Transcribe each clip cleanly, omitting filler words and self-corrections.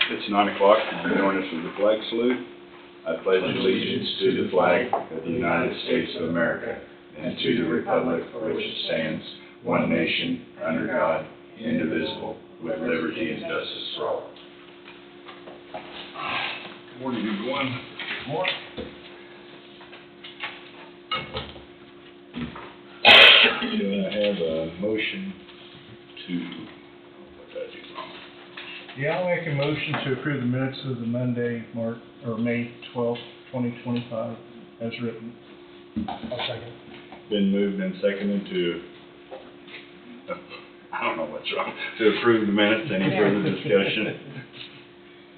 It's 9 o'clock. Join us for the flag salute. I pledge allegiance to the flag of the United States of America and to the republic for which it stands, one nation, under God, indivisible, with liberty and justice for all. Good morning, everyone. Good morning. Do I have a motion to, what did I do wrong? Yeah, I'll make a motion to approve the minutes of the Monday, May 12th, 2025, as written. I'll second. Been moved and seconded to, I don't know what's wrong, to approve the minutes. Any further discussion?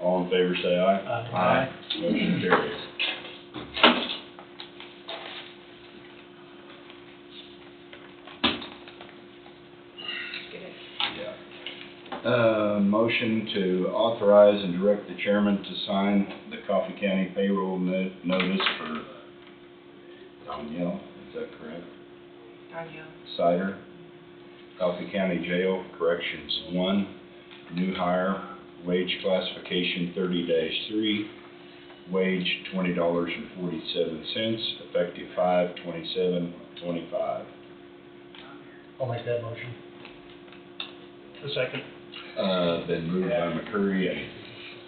All in favor say aye. Aye. Motion carries. Motion to authorize and direct the chairman to sign the Coffee County payroll notice for Danielle, is that correct? Danielle. Cider, Coffee County Jail Corrections 1, new hire, wage classification 30-3, wage $20.47, effective 5/27/25. I'll make that motion. A second. Been moved by McCurry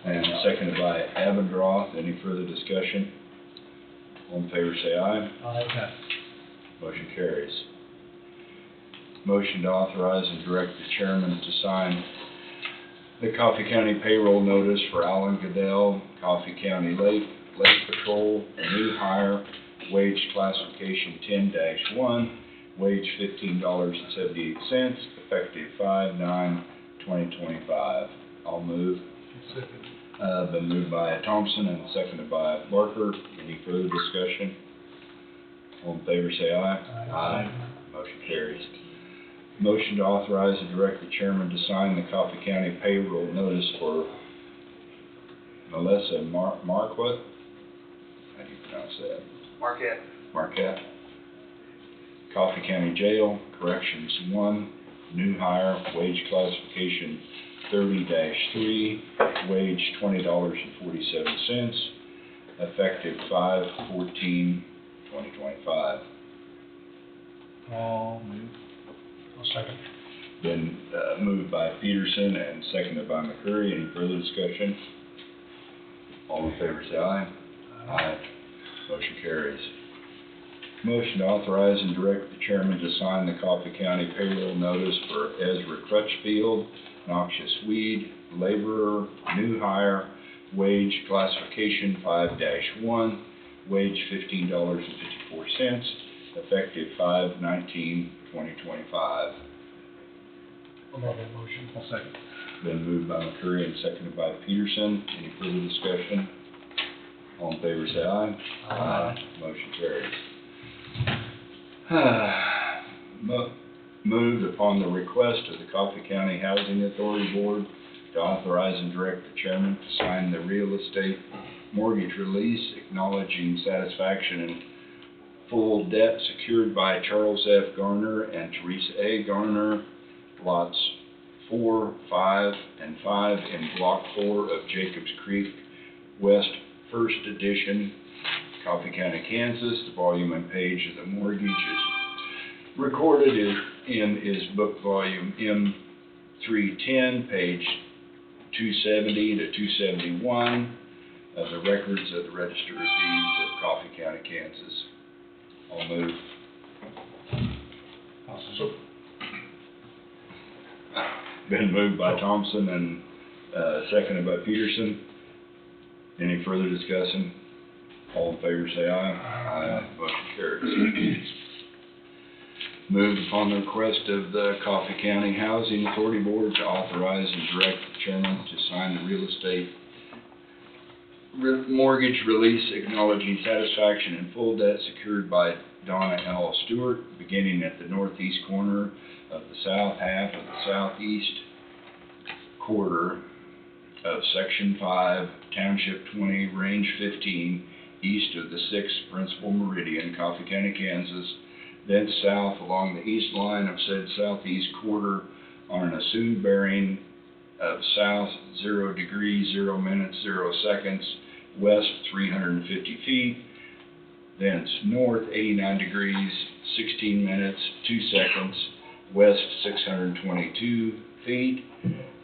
and seconded by Abendroth. Any further discussion? All in favor say aye. Aye. Motion carries. Motion to authorize and direct the chairman to sign the Coffee County payroll notice for Alan Goodell, Coffee County Lake Patrol, a new hire, wage classification 10-1, wage $15.78, effective 5/9/2025. I'll move. Second. Been moved by Thompson and seconded by Barker. Any further discussion? All in favor say aye. Aye. Motion carries. Motion to authorize and direct the chairman to sign the Coffee County payroll notice for Melissa Marquette. How do you pronounce that? Marquette. Coffee County Jail, Corrections 1, new hire, wage classification 30-3, wage $20.47, effective 5/14/2025. I'll move. I'll second. Been moved by Peterson and seconded by McCurry. Any further discussion? All in favor say aye. Aye. Motion carries. Motion to authorize and direct the chairman to sign the Coffee County payroll notice for Ezra Crutchfield, noxious weed, laborer, new hire, wage classification 5-1, wage $15.54, effective 5/19/2025. I'll make that motion. I'll second. Been moved by McCurry and seconded by Peterson. Any further discussion? All in favor say aye. Aye. Motion carries. Moved upon the request of the Coffee County Housing Authority Board to authorize and direct the chairman to sign the real estate mortgage release acknowledging satisfaction in full debt secured by Charles F. Garner and Teresa A. Garner, lots 4, 5, and 5 in Block 4 of Jacobs Creek West, First Edition, Coffee County, Kansas. The volume and page of the mortgage is recorded is book volume M310, page 270 to 271 of the records of the Register of Deeds of Coffee County, Kansas. I'll move. Awesome. Been moved by Thompson and seconded by Peterson. Any further discussion? All in favor say aye. Aye. Motion carries. Moved upon the request of the Coffee County Housing Authority Board to authorize and direct the chairman to sign the real estate mortgage release acknowledging satisfaction in full debt secured by Donna L. Stewart, beginning at the northeast corner of the south half of the southeast quarter of Section 5, Township 20, Range 15, east of the 6th Principal Meridian, Coffee County, Kansas, thence south along the east line of said southeast quarter on an assumed bearing of south 0 degrees 0 minutes 0 seconds, west 350 feet, thence north 89 degrees 16 minutes 2 seconds, west 622 feet,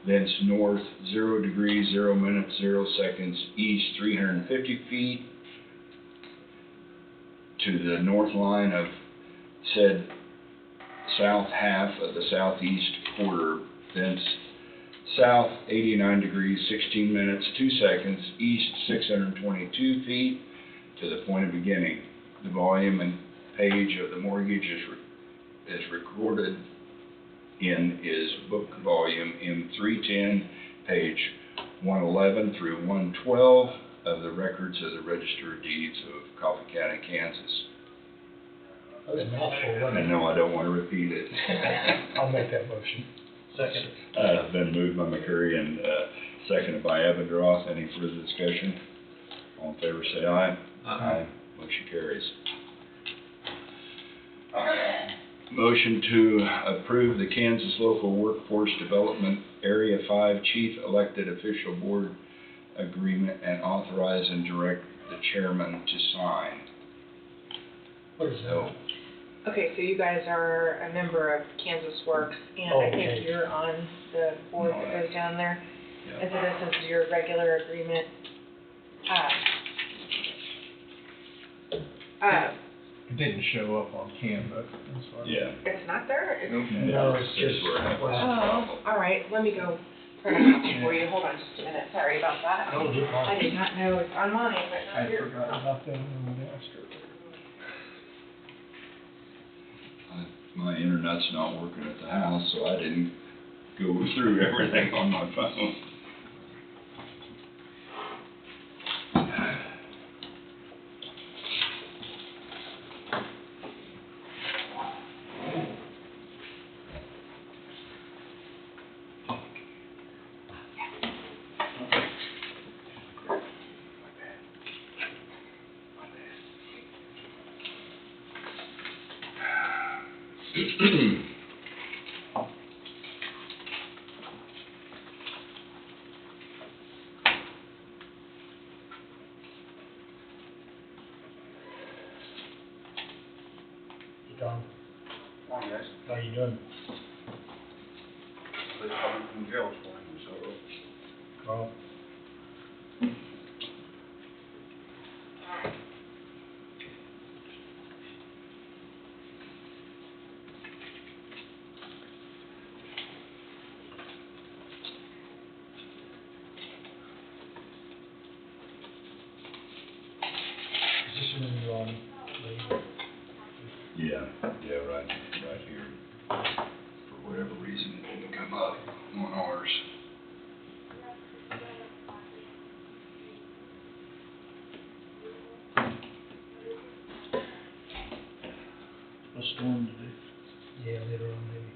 thence north 0 degrees 0 minutes 0 seconds, east 350 feet, to the north line of said south half of the southeast quarter, thence south 89 degrees 16 minutes 2 seconds, east 622 feet, to the point of beginning. The volume and page of the mortgage is recorded in is book volume M310, page 111 through 112 of the records of the Register of Deeds of Coffee County, Kansas. That was a mouthful, wasn't I it? know I don't want to repeat it. I'll make that motion. Second. Been moved by McCurry and seconded by Abendroth. Any further discussion? All in favor say aye. Aye. Motion carries. Motion to approve the Kansas Local Workforce Development Area 5 Chief Elected Official Board Agreement and authorize and direct the chairman to sign. What is So, that? Okay, so you guys are a member of Kansas Works, and I Okay. think you're on the board that goes down there. yeah. And so this is your regular agreement. It didn't show up on Canva, that's why. Yeah. It's not there? It's- No, it's This is just- where I have this Oh, problem. all right, let me go print a copy for you. Hold on just a minute, sorry about that. Oh, you're I fine. did not know it's on mine, but not I'd yours. forgotten about that when we asked her. My internet's not working at the house, so I didn't go through everything on my phone. You done? Morning, guys. How you doing? Just coming from jail this morning, so. Carl? Is this one you're on, Lee? Yeah, right here. For whatever reason, it didn't come up on ours. A storm today. Yeah, later on maybe.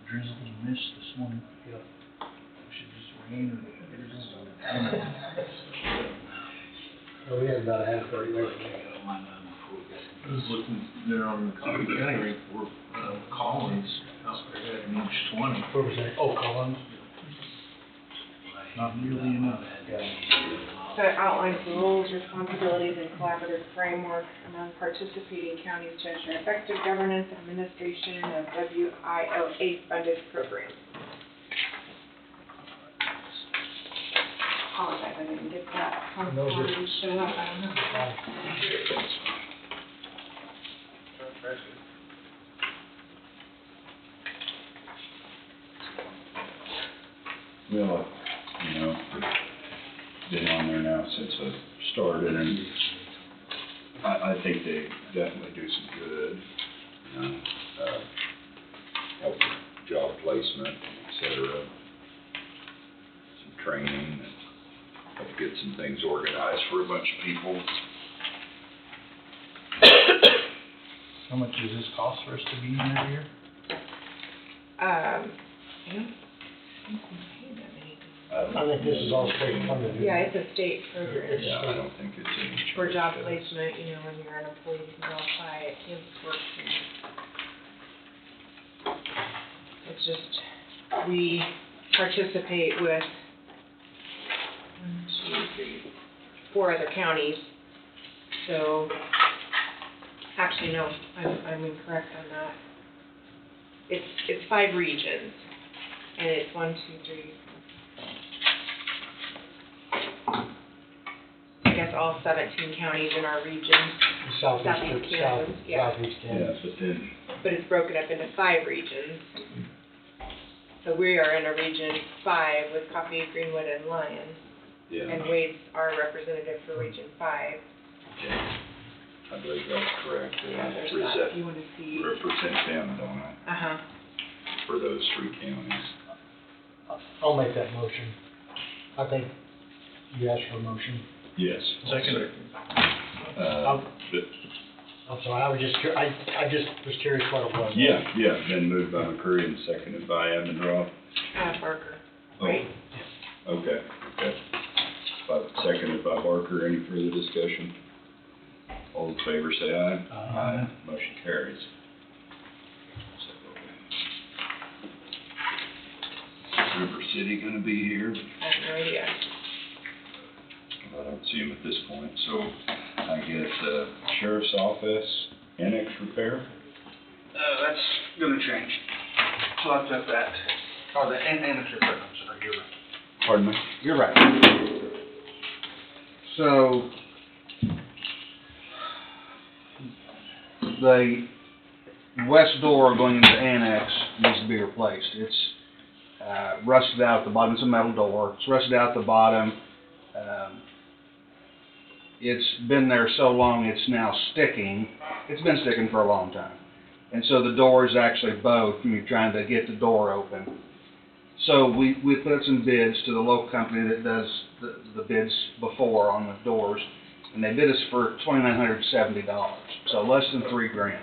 Drizzle and mist this morning. Yeah. Should just rain or get it done. Oh, we had about a half hour later. I was looking there on the Coffee County report, Collins, out there at an inch 20. Where was that? Oh, Collins? Not nearly enough. Yeah. So it outlines the rules, responsibilities, and collaborative framework among participating counties to ensure effective governance and administration of WIOA funded programs. Apologize, I didn't get that. No, you're- Didn't show up, I don't know. Well, you know, been on there now since I started, and I think they definitely do some good, you know, help with job placement, et cetera. Some training, and help get some things organized for a bunch of people. How much does this cost for us to be in every year? I don't think we pay that many. I think this is all state funded. isn't Yeah, it? it's a state program. Yeah, I don't think it's any. For job placement, you know, when you're an employee, you can go apply at Kansas Works and It's just, we participate with 4 other counties. So, actually, no, I'm incorrect on that. It's 5 regions, and it's 1, 2, 3, I guess all 17 counties in our region, Southeast Kansas, yeah. Southeast Yeah, Kansas. but then, But it's broken up into 5 regions. So we are in a region 5 with Coffee, Greenwood, and Lyon, yeah, and Wade's our representative for region 5. okay. I believe that's correct. Yeah, there's Or is that, that if you wanna see. represent them, don't I, Uh-huh. for those 3 counties? I'll make that motion. I think you asked for a motion. Yes. Second. But, I'm sorry, I was just, I just was curious what it was. yeah, then moved by McCurry and seconded by Avondroff. Barker, Oh, right? okay. Seconded by Barker, any further discussion? All in favor, say aye. Aye. Motion carries. River City gonna be here? I have no idea. I don't see him at this point, so I guess, Sheriff's Office, annex repair? That's gonna change. So I've got that, or the annex repair, I'm sorry, you're right. Pardon me? You're right. So, the west door going into the annex needs to be replaced. It's rusted out at the bottom. It's a metal door. It's rusted out at the bottom. It's been there so long it's now sticking. It's been sticking for a long time. And so the door is actually bowed from you trying to get the door open. So we put some bids to the local company that does the bids before on the doors, and they bid us for $2,970, so less than $3,000.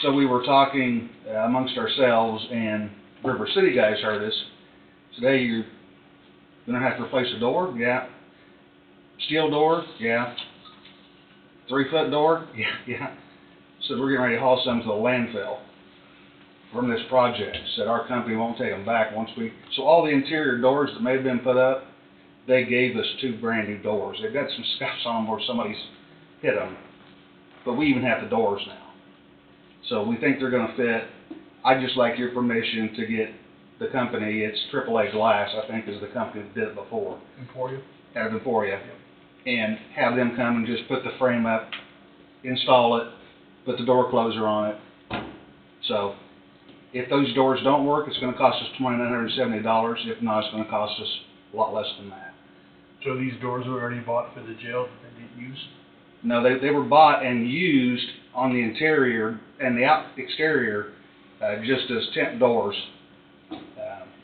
So we were talking amongst ourselves, and River City guys heard us. Said, hey, you're gonna have to replace the door? Yeah. Steel door? Yeah. 3-foot door? Yeah. So we're getting ready to haul some to the landfill from this project. Said our company won't take them back once we, so all the interior doors that may have been put up, they gave us 2 brand new doors. They've got some scuffs on them where somebody's hit them, but we even have the doors now. So we think they're gonna fit. I'd just like your permission to get the company, it's AAA Glass, I think is the company that did it before. Emporia? Emporia, and have them come and just put the frame up, install it, put the door closer on it. So, if those doors don't work, it's gonna cost us $2,970. If not, it's gonna cost us a lot less than that. So these doors were already bought for the jail that they didn't use? No, they were bought and used on the interior and the exterior, just as tent doors,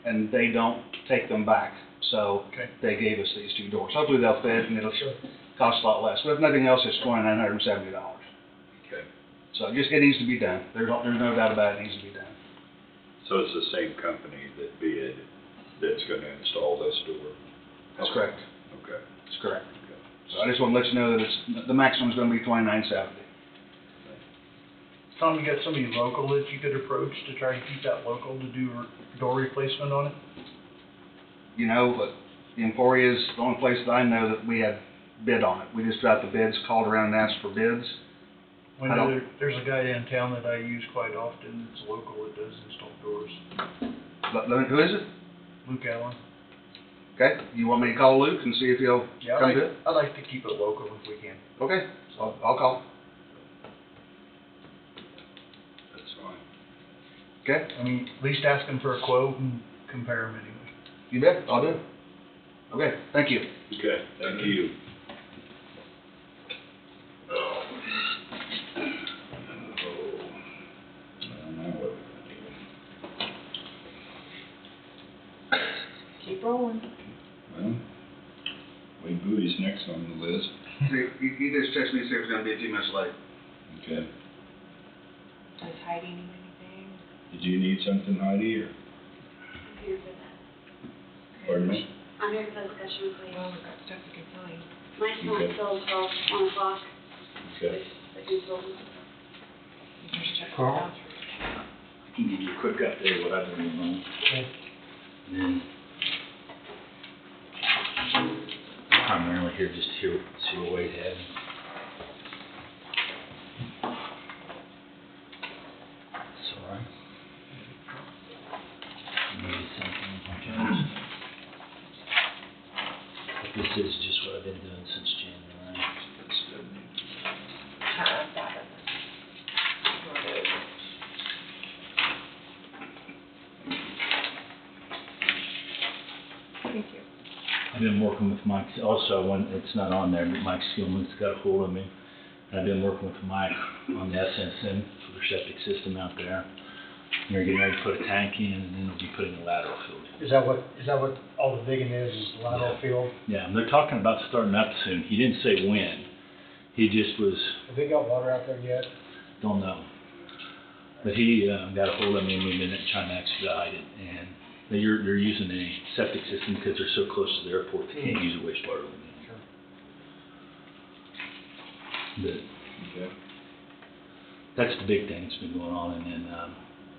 and they don't take them back. So, Okay. they gave us these 2 doors. Hopefully they'll fit and it'll cost a lot less. But if nothing else, it's $2,970. Okay, So just, it needs to be done. There's no doubt about it, it needs to be done. so it's the same company that bid that's gonna install this door? That's correct. Okay. That's correct. So I just want to let you know that it's, the maximum's gonna be $2,970. Tom, you got somebody local that you could approach to try and keep that local to do door replacement on it? You know, but Emporia's the only place that I know that we had bid on it. We just got the bids, called around and asked for bids. When I don't- there's a guy in town that I use quite often, it's local, that does install doors. But who is it? Luke Allen. Okay, you want me to call Luke and see if he'll Yeah, come do it? I like to keep it local if we can. Okay, so I'll call. That's fine. Okay, I mean, at least ask him for a quote and compare them anyway. you bet, I'll do it. Okay, thank you. Okay, thank you. Keep rolling. Well, Wade Bowie's next on the list. See, he just texted me to see if it's gonna be a few minutes late. Okay. Does Heidi need anything? Did you need something, Heidi, or, I'm here for that. pardon me? I'm here for the discussion with Well, you. we've got stuff we can sign. Mike's not Okay. until 12, 1 o'clock, Okay. with the consultant. There's check Carl? out. can give you a quick update of what I've been doing on. Okay. And then primarily here just to see what Wade had. Sorry. Maybe something on Jones. But this is just what I've been doing since January. That's good. That doesn't. Thank you. I've been working with Mike, also, it's not on there, but Mike Skillman's got a hold of me. And I've been working with Mike on the SNSN for their septic system out there. They're getting ready to put a tank in, and then they'll be putting a lateral field in. Is that what all the digging is the lateral field? Yeah, and they're talking about starting up soon. He didn't say when. He just was, Have they got water out there yet? don't know. But he got a hold of me and we've been trying to expedite it. And they're using a septic system because they're so close to the airport, they can't use a wastewater line. Sure. But Okay. that's the big thing that's been going on. And then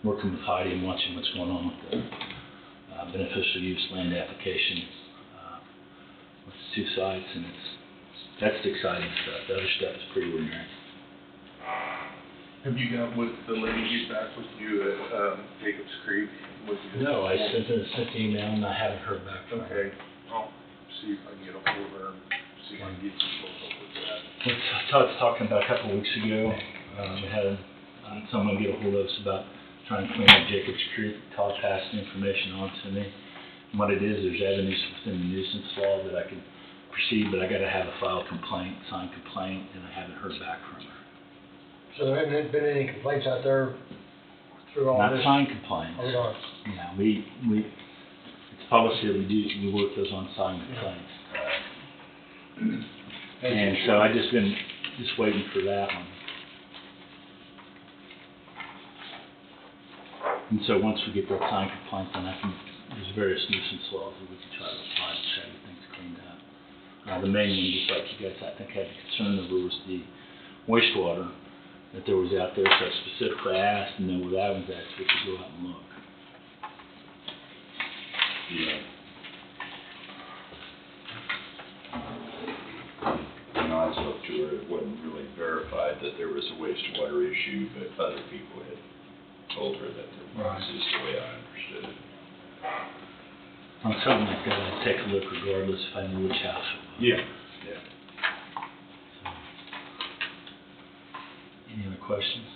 working with Heidi and watching what's going on with the beneficial use land application with the two sites. And that's the exciting stuff. The other stuff is pretty ordinary. Have you got with the lady get back with you at, Jacobs Creek? With you? No, I sent an email and I haven't heard back from her. Okay, I'll see if I can get a hold of her and see if I can get some folks up with that. What Todd's talking about a couple of weeks ago, we had someone get a hold of us about trying to clean up Jacobs Creek. Todd passed the information on to me. And what it is, there's avenues within the nuisance law that I can proceed, but I gotta have a filed complaint, signed complaint, and I haven't heard back from her. So there haven't been any complaints out there through all this? Not signed complaints. Oh, we are. Yeah, it's policy that we work those on signed complaints. And so I just been waiting for that one. And so once we get that signed complaint, then there's various nuisance laws that we can try to apply to try to get things cleaned up. The main one, just like you guys, I think had concern over was the wastewater that there was out there, so I specifically asked, and then where that one's at, so we could go out and look. Yeah. When I spoke to her, it wasn't really verified that there was a wastewater issue, but other people had told her that there was, is the way I understood it. On something like that, I'd take a look regardless if I knew which house it was. Yeah. Yeah. Any other questions?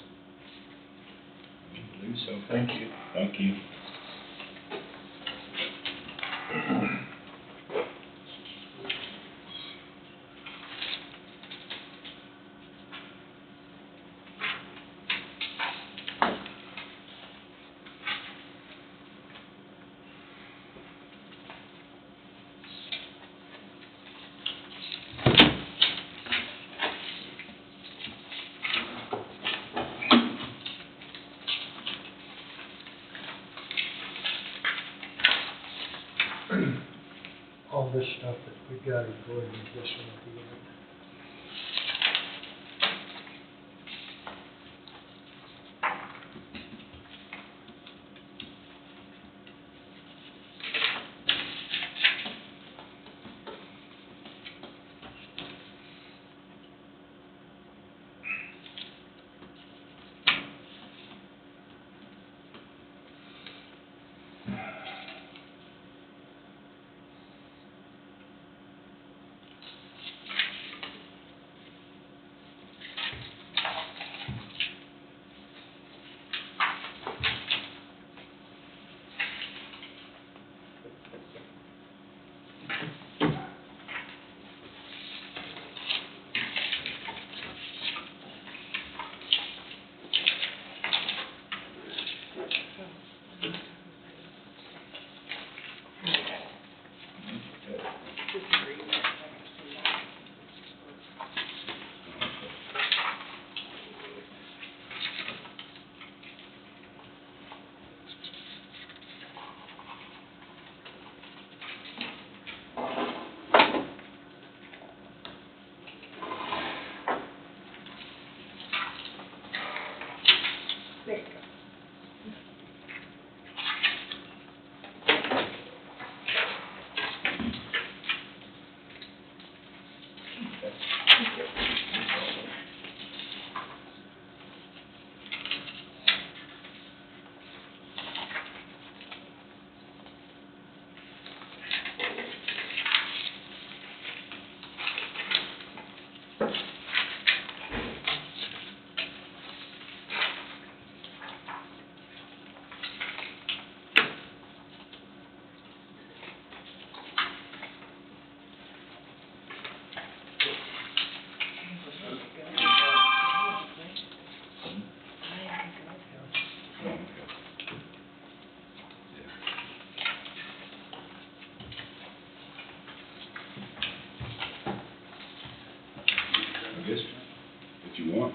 I believe so. Thank you. Thank you. All this stuff that we got is going in this one at the end.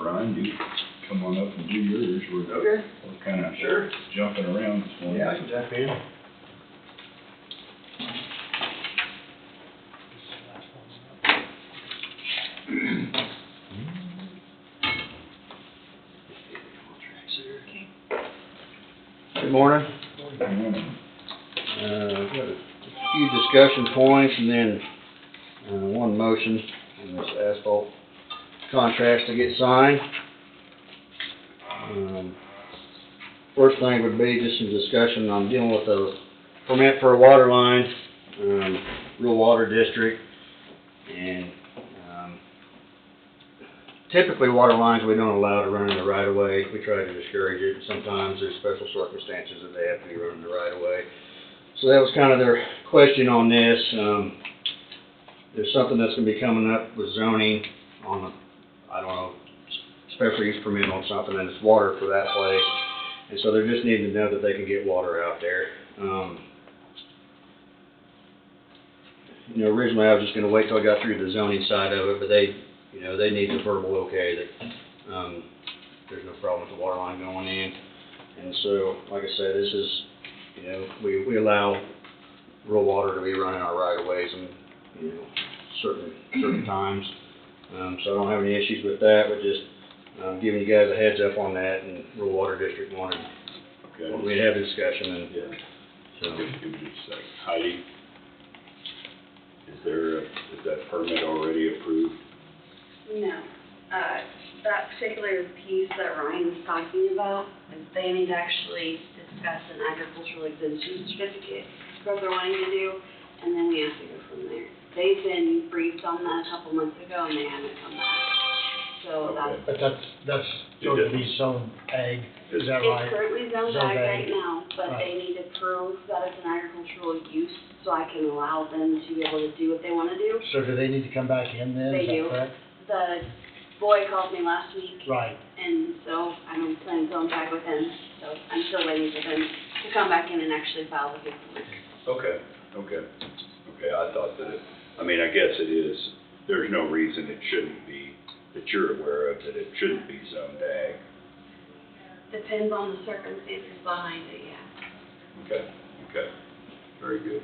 Ryan, you come on up and do yours. Okay. We're kinda Sure. jumping around this morning. Yeah, I can jump in. Good morning. Good morning. Got a few discussion points and then, one motion on this asphalt contracts to get signed. First thing would be just some discussion, I'm dealing with a permit for a water line, rural water district, and, typically water lines we don't allow to run in the right of way. We try to discourage it. Sometimes there's special circumstances that they have to be running the right of way. So that was kind of their question on this. There's something that's gonna be coming up with zoning on, I don't know, special use permit on something, and it's water for that place. And so they're just needing to know that they can get water out there. You know, originally I was just gonna wait till I got through the zoning side of it, but they need the verbal okay that, there's no problem with the water line going in. And so, like I said, this is, we allow rural water to be running our right of ways and, certain times. So I don't have any issues with that, but just, giving you guys a heads up on that, and rural water district wanted, Okay. we'd have a discussion, and Yeah. so. Give me a second. Heidi, is that permit already approved? No, that particular piece that Ryan was talking about, is they need to actually discuss an agricultural exemption certificate, what they're wanting to do, and then we have to go from there. They've been briefed on that a couple months ago, and they haven't come back. So Okay. But that's going to be zoned ag, is that It's right? currently zoned Zoned ag ag. right now, but Right. they need to prove that it's an agricultural use, so I can allow them to be able to do what they wanna do. So do they need to come back in then, They is do. that correct? The boy called me last week, Right, and so I'm planning on back with him, so I'm still waiting for them to come back in and actually file the paperwork. Okay, I thought that I guess it is, there's no reason it shouldn't be, that you're aware of, that it shouldn't be zoned ag. Depends on the circumstances behind it, yeah. Okay, very good.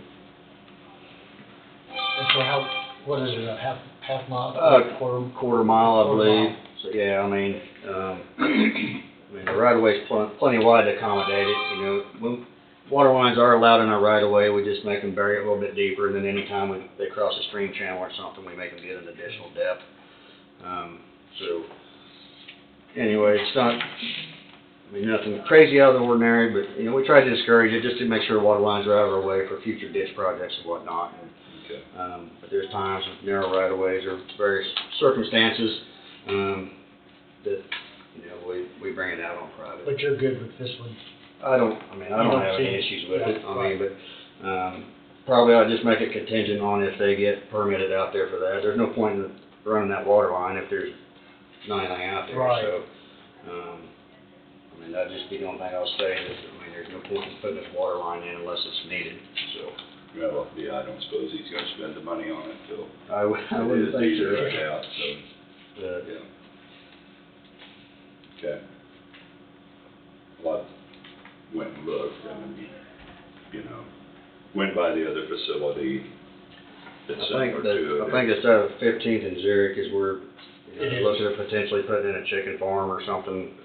and so what is it, a half mile, Quarter mile, I Quarter believe. mile. So, yeah, the right of way's plenty wide to accommodate it, water lines are allowed in our right of way, we just make them bury it a little bit deeper, and then anytime they cross a stream channel or something, we make them get an additional depth. So, anyway, it's not, nothing crazy out of the ordinary, but, we try to discourage it just to make sure water lines are out of our way for future ditch projects and whatnot. Okay. But there's times with narrow right of ways or various circumstances, that, we bring it out on private. But you're good with this one? I don't have any issues with it, probably I'll just make it contingent on if they get permitted out there for that. There's no point in running that water line if there's not anything out there, Right. so, that'd just be the only thing I'll say, is, there's no point in putting this water line in unless it's needed, so. Well, yeah, I don't suppose he's gonna spend the money on it till I wouldn't it is think so. right out, so, But, yeah. Okay. Well, I went and looked, and, went by the other facility that's similar to it. I think it's out of 15th and Zurich is where, It is. looking at potentially putting in a chicken farm or something.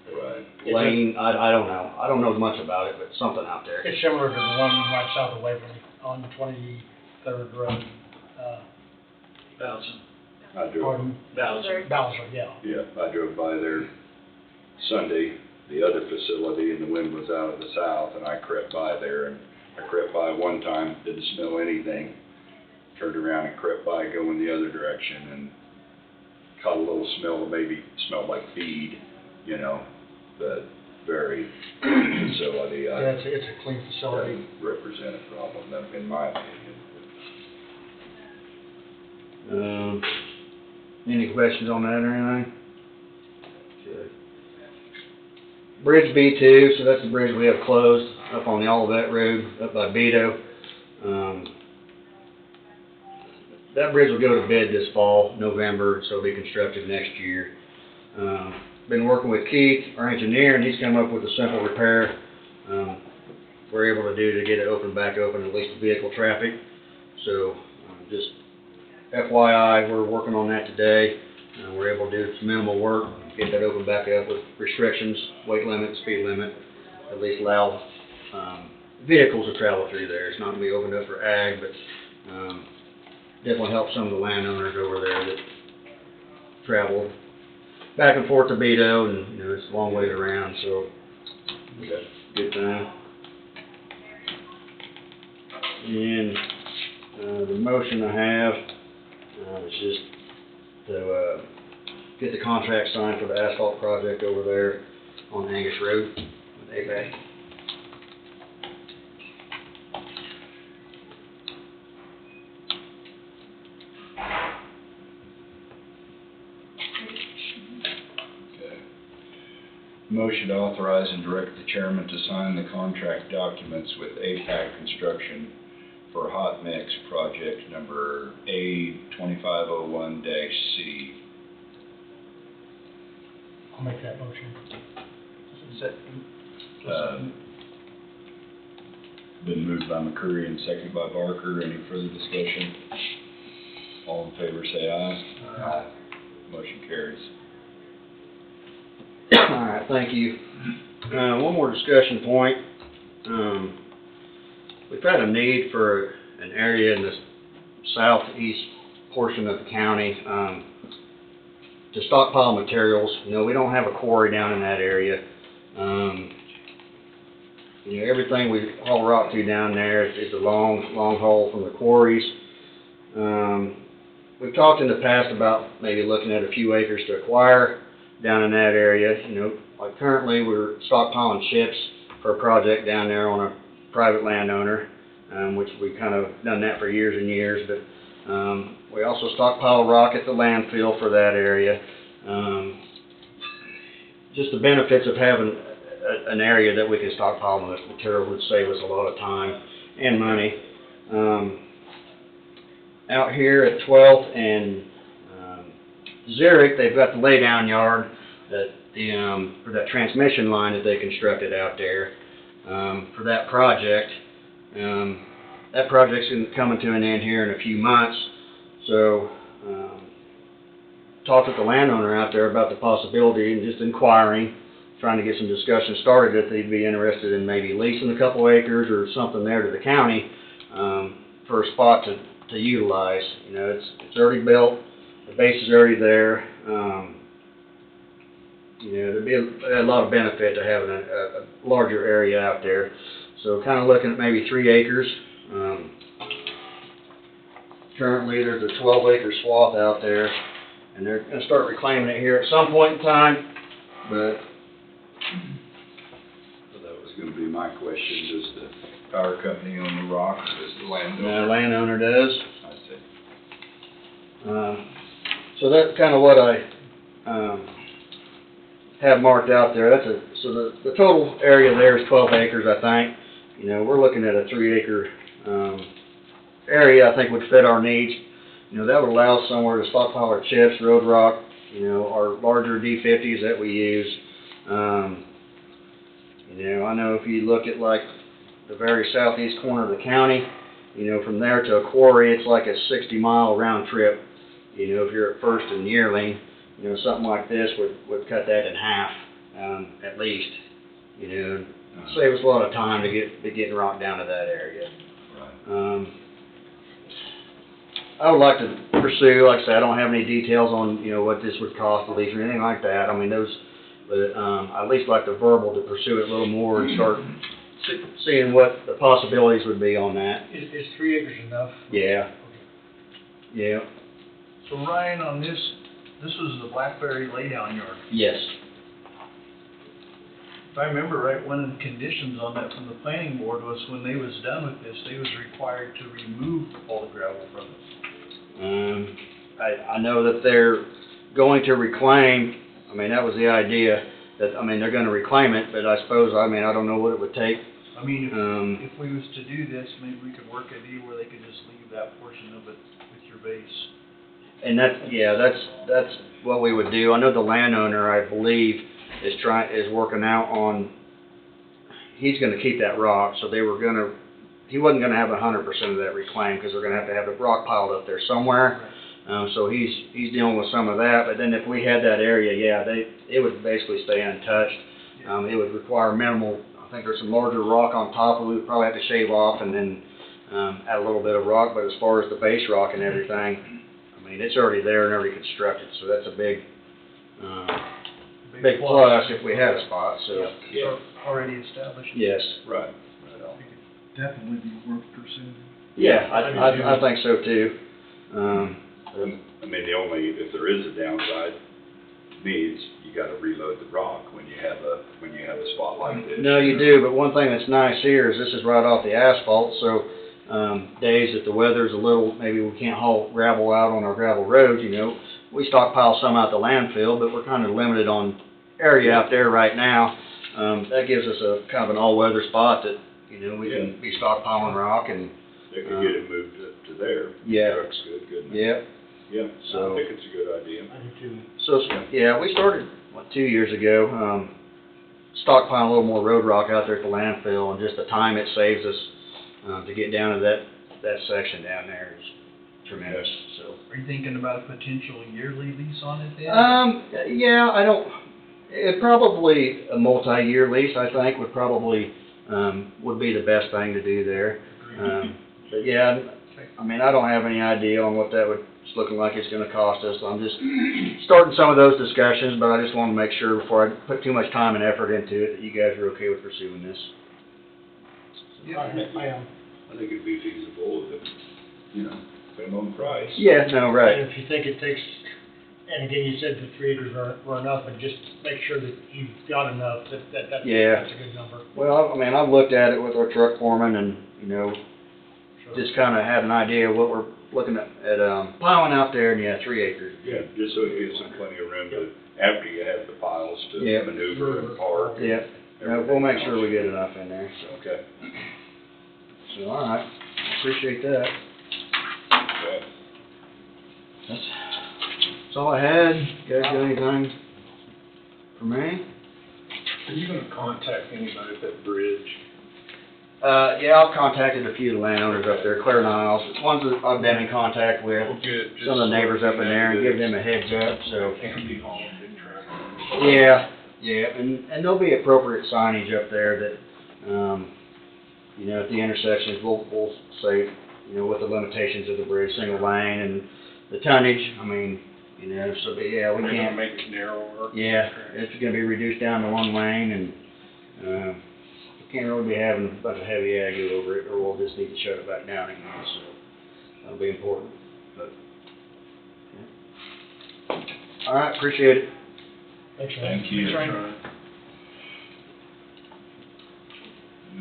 Right. Lane, I don't know. I don't know much about it, but something out there. It's similar to the one right south of Waverly on 23rd Road, Bowser. I drove, pardon, Bowser. Bowser, yeah. yeah, I drove by there Sunday, the other facility, and the wind was out of the south, and I crept by there, and I crept by one time, didn't smell anything. Turned around and crept by going the other direction, and caught a little smell of maybe, smelled like feed, but very clean facility. Yeah, it's a clean facility. Doesn't represent a problem, in my opinion. Any questions on that or anything? Okay. Bridge B2, so that's the bridge we have closed up on the Olivet Road, up by Beto. That bridge will go to bid this fall, November, so it'll be constructed next year. Been working with Keith, our engineer, and he's come up with a simple repair, we're able to do to get it back open, at least vehicle traffic. So, just FYI, we're working on that today. We're able to do some minimal work, get that open back up with restrictions, weight limit, speed limit, at least allow, vehicles to travel through there. It's not gonna be opened up for ag, but, definitely help some of the landowners over there that travel back and forth to Beto, and, you know, it's a long ways around, so, good time. And, the motion I have, is just to, get the contract signed for the asphalt project over there on Angus Road with APAC. Okay. Motion to authorize and direct the chairman to sign the contract documents with APAC Construction for hot mix project number A2501-C. I'll make that motion. Been moved by McCurry and seconded by Barker. Any further discussion? All in favor say aye. Aye. Motion carries. All right, thank you. One more discussion point. We've had a need for an area in the southeast portion of the county, to stockpile materials. You know, we don't have a quarry down in that area. You know, everything we haul rock to down there is a long haul from the quarries. We've talked in the past about maybe looking at a few acres to acquire down in that area. You know, like currently we're stockpiling chips for a project down there on a private landowner, which we've kind of done that for years and years, but we also stockpile rock at the landfill for that area. Just the benefits of having an area that we can stockpile this material would save us a lot of time and money. Out here at 12th and Zurich, they've got the laydown yard that for that transmission line that they constructed out there for that project. That project's coming to an end here in a few months, so talked with the landowner out there about the possibility and just inquiring, trying to get some discussion started if they'd be interested in maybe leasing a couple acres or something there to the county for a spot to utilize. You know, it's already built, the base is already there. You know, there'd be a lot of benefit to having a larger area out there. So kind of looking at maybe 3 acres. Currently there's a 12-acre swath out there, and they're going to start reclaiming it here at some point in time, but So that was gonna be my question, does the Power company own the rock, or does the the landowner? landowner does. I see. So that's kind of what I have marked out there. So the total area there is 12 acres, I think. You know, we're looking at a 3-acre area I think would fit our needs. You know, that would allow us somewhere to stockpile our chips, road rock, you know, our larger D50s that we use. You know, I know if you look at like the very southeast corner of the county, you know, from there to a quarry, it's like a 60-mile round trip. You know, if you're at First and Yearling, you know, something like this would cut that in half, at least. You know, save us a lot of time to getting rock down to that area. Right. I would like to pursue, like I said, I don't have any details on, you know, what this would cost to lease or anything like that. I mean, but I'd at least like the verbal to pursue it a little more and start seeing what the possibilities would be on that. Is 3 acres enough? Yeah. Yeah. So Ryan, on this was the Blackberry laydown yard. Yes. If I remember right, one of the conditions on that from the planning board was when they was done with this, they was required to remove all the gravel from it. I know that they're going to reclaim, I mean, that was the idea, that, I mean, they're gonna reclaim it, but I suppose, I mean, I don't know what it would take. I mean, if we was to do this, maybe we could work a deal where they could just leave that portion of it with your base. And that's what we would do. I know the landowner, I believe, is working out on, he's gonna keep that rock, so he wasn't gonna have 100% of that reclaimed, because they're gonna have the rock piled up there somewhere. So he's dealing with some of that, but then if we had that area, it would basically stay untouched. It would require minimal, I think there's some larger rock on top, we would probably have to shave off and then, add a little bit of rock, but as far as the base rock and everything, I mean, it's already there and already constructed, so that's a big plus if we had a spot, so. Yeah. Already established. Yes. Right, right on. Definitely be worth pursuing. Yeah, I think so too. I mean, if there is a downside, to me, it's, you gotta reload the rock when you have a spot like this. No, you do, but one thing that's nice here is this is right off the asphalt, so, days that the weather's a little, maybe we can't haul gravel out on our gravel roads, you know, we stockpile some out the landfill, but we're kind of limited on area out there right now. That gives us a kind of an all-weather spot that, you know, we can be stockpiling rock and, They could get it moved to there. Yeah. Truck's good, couldn't it? yeah. Yeah, So- I think it's a good idea. I do too. So, yeah, we started, 2 years ago, stockpiling a little more road rock out there at the landfill, and just the time it saves us, to get down to that section down there is tremendous, so. Are you thinking about a potential yearly lease on it then? Yeah, it probably, a multi-year lease, I think, would probably, would be the best thing to do there. But yeah, I mean, I don't have any idea on what that it's looking like it's gonna cost us. I'm just starting some of those discussions, but I just wanna make sure before I put too much time and effort into it, that you guys are okay with pursuing this. I am. I think it'd be feasible if it, depending on the price. Yeah, no, right. And if you think it takes, and again, you said the 3 acres were enough, but just make sure that you've got enough, that's Yeah. a good number. Well, I mean, I've looked at it with our truck foreman and, just kinda had an idea of what we're looking at, piling out there, and 3 acres. Yeah, just so it gives them plenty of room to, after you have the piles to Yeah. maneuver and park. Yeah, we'll make sure we get enough in there, so. Okay, So, all right, appreciate that. okay. That's all I had. You guys got anything for me? Are you gonna contact anybody at that bridge? Yeah, I've contacted a few of the landowners up there, Clear Niles, ones that I've been in contact with, Good. some of the neighbors up in there, and give them a heads up, so. Can't be hauling big tractor. Yeah, and there'll be appropriate signage up there that, at the intersections, we'll say, with the limitations of the bridge, single lane, and the tonnage, I mean, so, but yeah, we can't. Make it narrower. Yeah, it's gonna be reduced down to 1 lane, and, we can't really be having a bunch of heavy ag go over it, or we'll just need to shut it back down again, so that'll be important, but, yeah. All right, appreciate it. Thanks, Ryan. Thank you. Thanks, Ryan.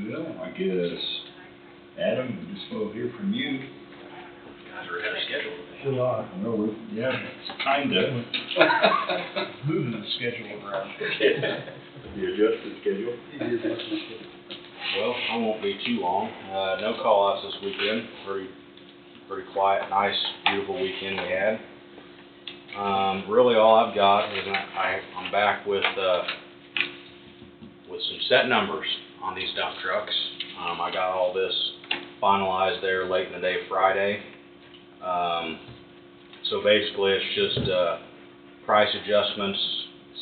Well, I guess, Adam, we just will hear from you. Guys are ahead of schedule. Sure are. Well, yeah, it's kinda. Moving the schedule around. You adjust the schedule? Well, I won't be too long. No call-outs this weekend. Pretty quiet, nice, beautiful weekend we had. Really all I've got is I'm back with some set numbers on these dump trucks. I got all this finalized there late in the day Friday. So basically it's just price adjustments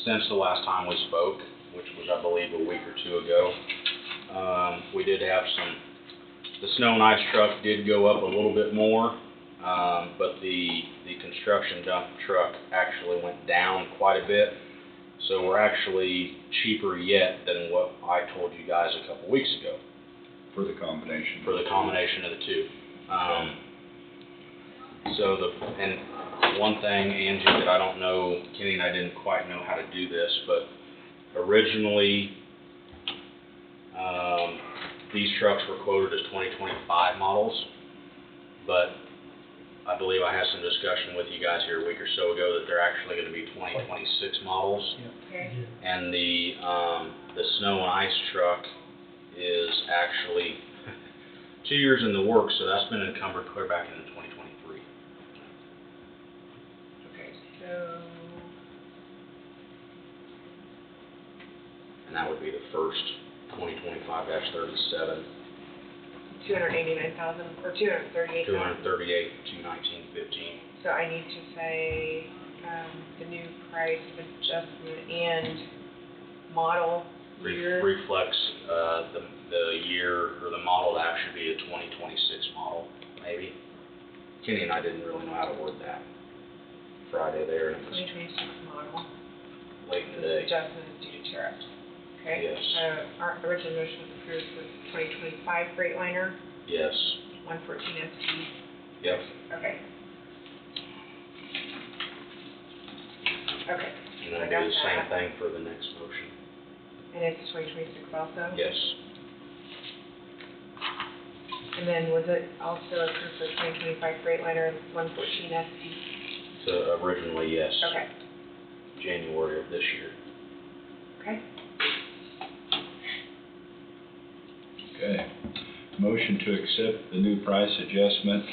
since the last time we spoke, which was, I believe, a week or 2 ago. We did have the snow and ice truck did go up a little bit more, but the construction dump truck actually went down quite a bit. So we're actually cheaper yet than what I told you guys a couple weeks ago. For the combination. For the combination of the two. And one thing, Angie, that I don't know, Kenny and I didn't quite know how to do this, but originally, these trucks were quoted as 2025 models, but I believe I had some discussion with you guys here a week or so ago that they're actually going to be 2026 models. Okay. And the snow and ice truck is actually 2 years in the works, so that's been encumbered clear back into 2023. So, And that would be the first 2025-37, 289,000, or 238,000. 238, 219.15. So I need to say, the new price of adjustment and model year. Reflects, the year, or the model to actually be a 2026 model, maybe. Kenny and I didn't really know how to word that Friday there, and it was 2026 model. late in the This day. adjustment is due to tariffs. Okay? Yes. Our original motion was approved for 2025 Freightliner, Yes, 114 SD. yep. Okay. Okay, And then I do got the same that. thing for the next motion. And it's 2026 also? Yes, And then was it also approved for 2025 Freightliner, 114 SD? so originally, yes. Okay, January of this year. okay. Okay. Motion to accept the new price adjustment,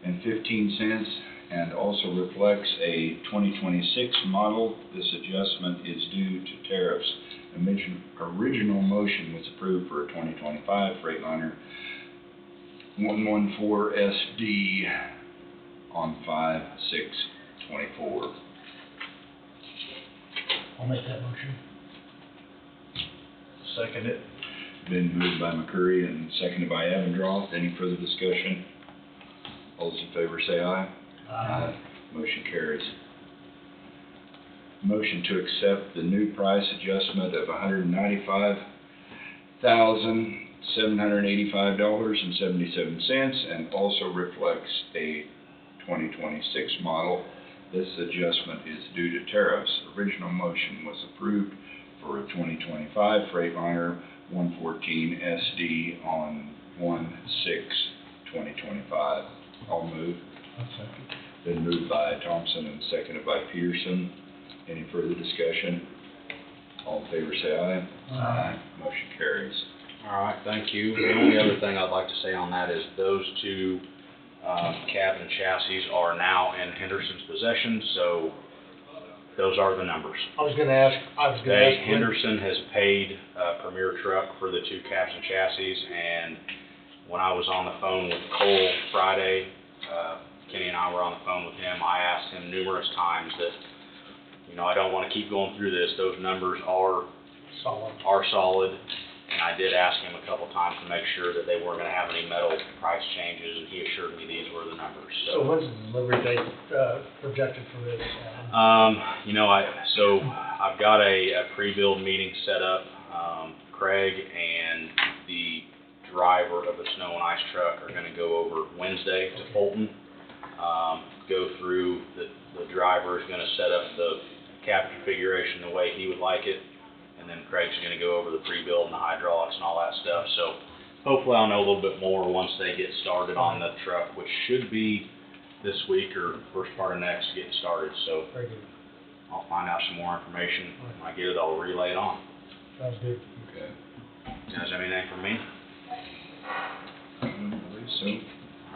$238,219.15, and also reflects a 2026 model. This adjustment is due to tariffs. Original motion was approved for a 2025 Freightliner 114 SD on 5/6/24. I'll make that motion. Second it. Been moved by McCurry and seconded by Avondroth. Any further discussion? All those in favor say aye. Motion carries. Motion to accept the new price adjustment of $195,785.77 and also reflects a 2026 model. This adjustment is due to tariffs. Original motion was approved for a 2025 Freightliner 114 SD on 1/6/2025. I'll move. I'll second. Been moved by Thompson and seconded by Peterson. Any further discussion? All in favor say aye. Aye. Motion carries. All right, thank you. The only other thing I'd like to say on that is those two cab and chassis are now in Henderson's possession, so those are the numbers. Henderson has paid Premier Truck for the two cabs and chassis, and when I was on the phone with Cole Friday, Kenny and I were on the phone with him, I asked him numerous times that, I don't want to keep going through this, those numbers are solid, and I did ask him a couple times to make sure that they weren't going to have any metal price changes, and he assured me these were the numbers, So when's the delivery date, projected for this? I've got a pre-build meeting set up. Craig and the driver of the snow and ice truck are gonna go over Wednesday to Fulton. Go through, the driver is gonna set up the cab configuration the way he would like it. And then Craig's gonna go over the pre-build and the hydraulics and all that stuff. So hopefully I'll know a little bit more once they get started on the truck, which should be this week or first part of next to get started. So Very good. I'll find out some more information. When I get it, I'll relay it on. Sounds good. Okay. You guys have anything for me? I believe so.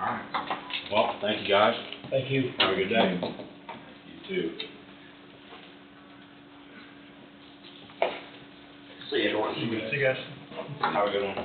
All right. Well, thank you guys. Thank you. Have a good day. You too. See you, everyone. See you guys. Have a good one.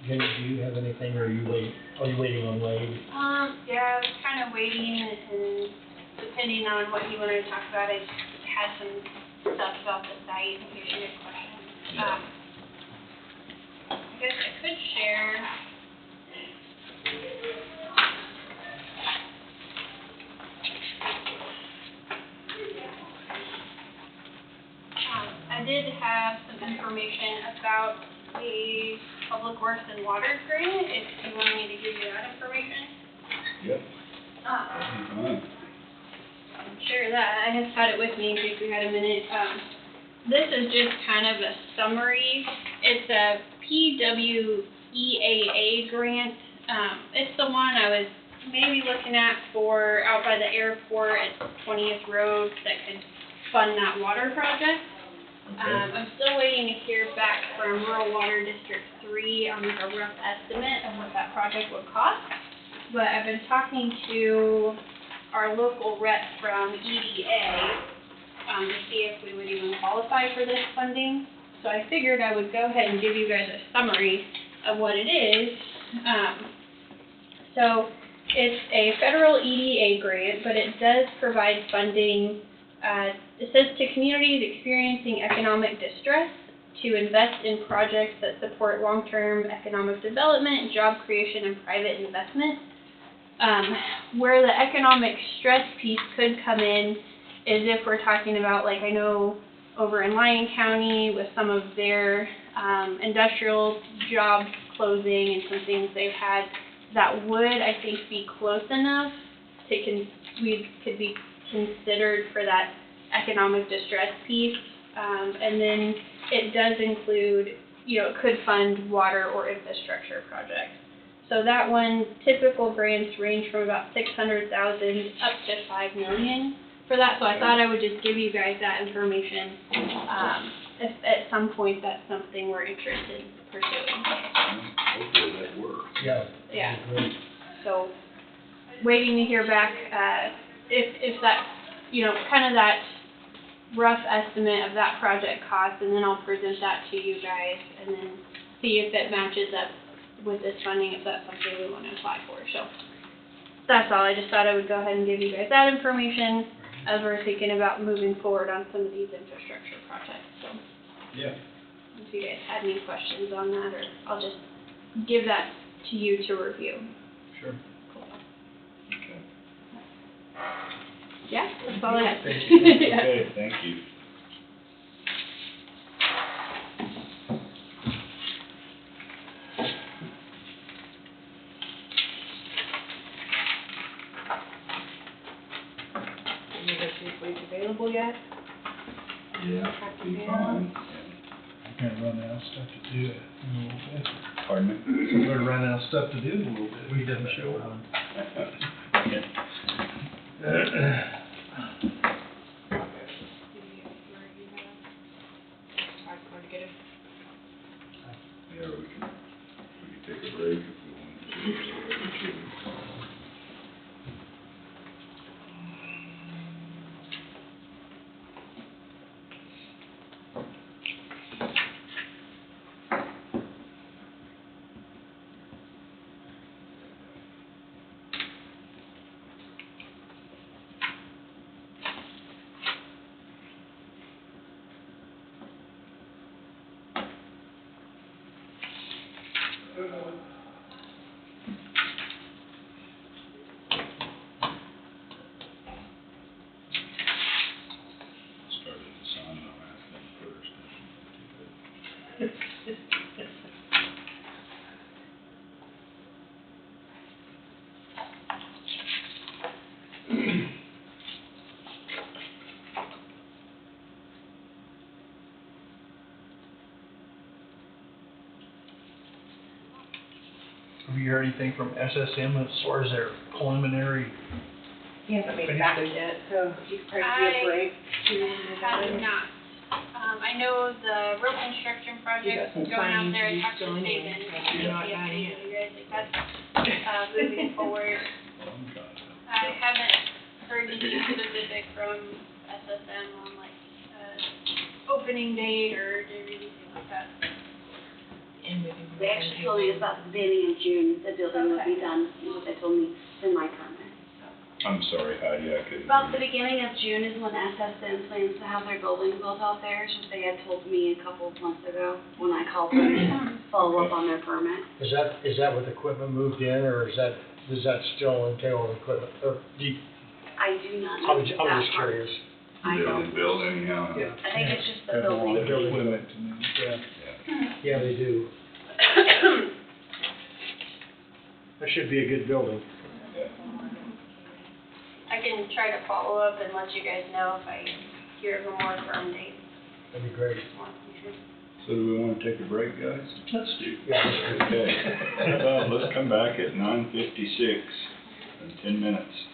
Jenny, do you have anything, or are you waiting on Wade? Yeah, I was kind of waiting, and depending on what you wanted to talk about, I had some stuff about the site, in case you had questions. I guess I could share. I did have some information about the Public Works and Water Agreement, if you wanted me to give you that information. Yep. Um, Fine. Sure, that, I have had it with me in case we had a minute. This is just kind of a summary. It's a PWEAA grant. It's the one I was maybe looking at for out by the airport at 20th Road that could fund that water project. I'm still waiting to hear back from Rural Water District 3 on like a rough estimate of what that project would cost. But I've been talking to our local rep from EDA to see if we would even qualify for this funding. So I figured I would go ahead and give you guys a summary of what it is. So it's a federal EDA grant, but it does provide funding. It says to communities experiencing economic distress to invest in projects that support long-term economic development, job creation, and private investment. Where the economic stress piece could come in is if we're talking about, like I know over in Lyon County with some of their industrial jobs closing and some things they've had, that would, I think, be close enough to we could be considered for that economic distress piece. And then it does include, it could fund water or infrastructure projects. So that one, typical grants range from about $600,000 up to $5 million for that. So I thought I would just give you guys that information, if at some point that's something we're interested in pursuing. Hopefully that works. Yeah. Yeah. So, waiting to hear back, if that, kind of that rough estimate of that project cost, and then I'll present that to you guys, and then see if it matches up with this funding, if that's something we want to apply for. So, that's all. I just thought I would go ahead and give you guys that information as we're thinking about moving forward on some of these infrastructure projects. So, Yeah. if you guys had any questions on that, or I'll just give that to you to review. Sure. Okay. Yeah, that's all I had. Thank you. Okay, thank you. Any of those employees available yet? Yeah, be fine. I'm gonna run out of stuff to do in a little bit. Pardon me? We're gonna run out of stuff to do in a little bit. We didn't show up. Yeah, we can take a break if we want to. Started the sun, I'll ask them first. Have you heard anything from SSM as far as their preliminary? He hasn't made it back yet, so he's probably a break. Have not. I know the road construction project some going out signing there, to I do talked to still Stephen, anyway, so and you're not see if done any yet. of you guys, like that's, moving forward. I haven't heard anything specific from SSM on like, opening date or anything like that. They actually told me it's about the beginning of June, the building will be done, is what they told me, in my permit. I'm sorry, Heidi, I couldn't. About the hear you. beginning of June is when SSM plans to have their building built out there, so they had told me a couple of months ago, when I called them to follow up on their permit. Is that with equipment moved in, or does that still entail equipment, or I do not I know was that just part. curious. I They don't. didn't build anyhow. huh? Yeah. I think it's just the Have a lot building. of equipment to move. Yeah, they do. That should be a good building. Yeah. I can can try to follow up and let you guys know if I hear of a more firm date. That'd be great. So do we wanna take a break, guys? Let's do. Okay. Well, let's come back at 9:56 in 10 minutes.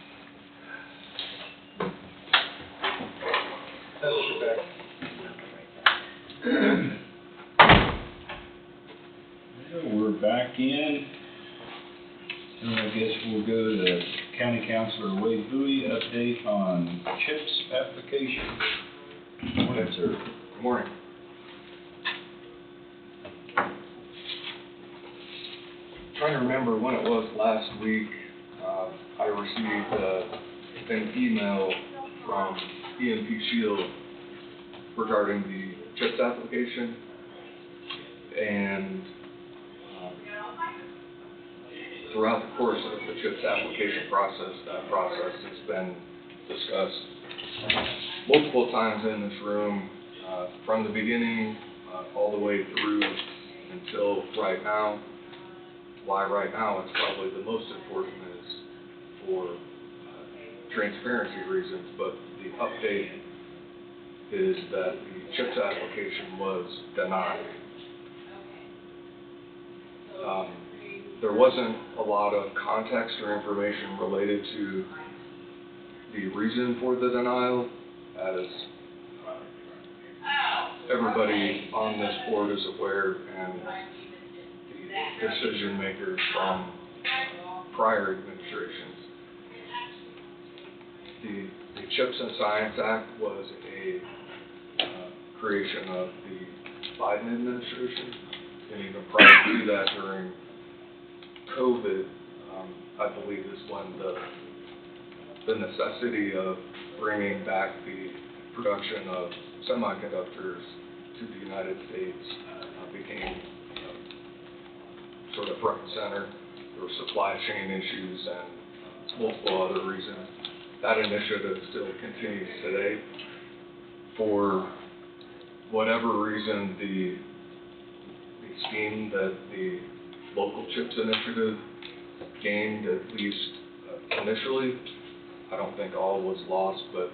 Well, we're back in, and I guess we'll go to County Councilor Wade Bowie, update on CHIPS application. Morning, sir. Good morning. Trying to remember when it was last week, I received an email from EMP Shield regarding the CHIPS application. And throughout the course of the CHIPS application process, that process has been discussed multiple times in this room, from the beginning all the way through until right now. Why right now it's probably the most important is for transparency reasons, but the update is that the CHIPS application was denied. There wasn't a lot of context or information related to the reason for the denial, as everybody on this board is aware, and the decision makers from prior administrations. The CHIPS and Science Act was a creation of the Biden administration, and even prior to that, during COVID, I believe is when the necessity of bringing back the production of semiconductors to the United States became sort of front and center. There were supply chain issues and multiple other reasons. That initiative still continues today. For whatever reason, the steam that the local CHIPS initiative gained, at least initially, I don't think all was lost, but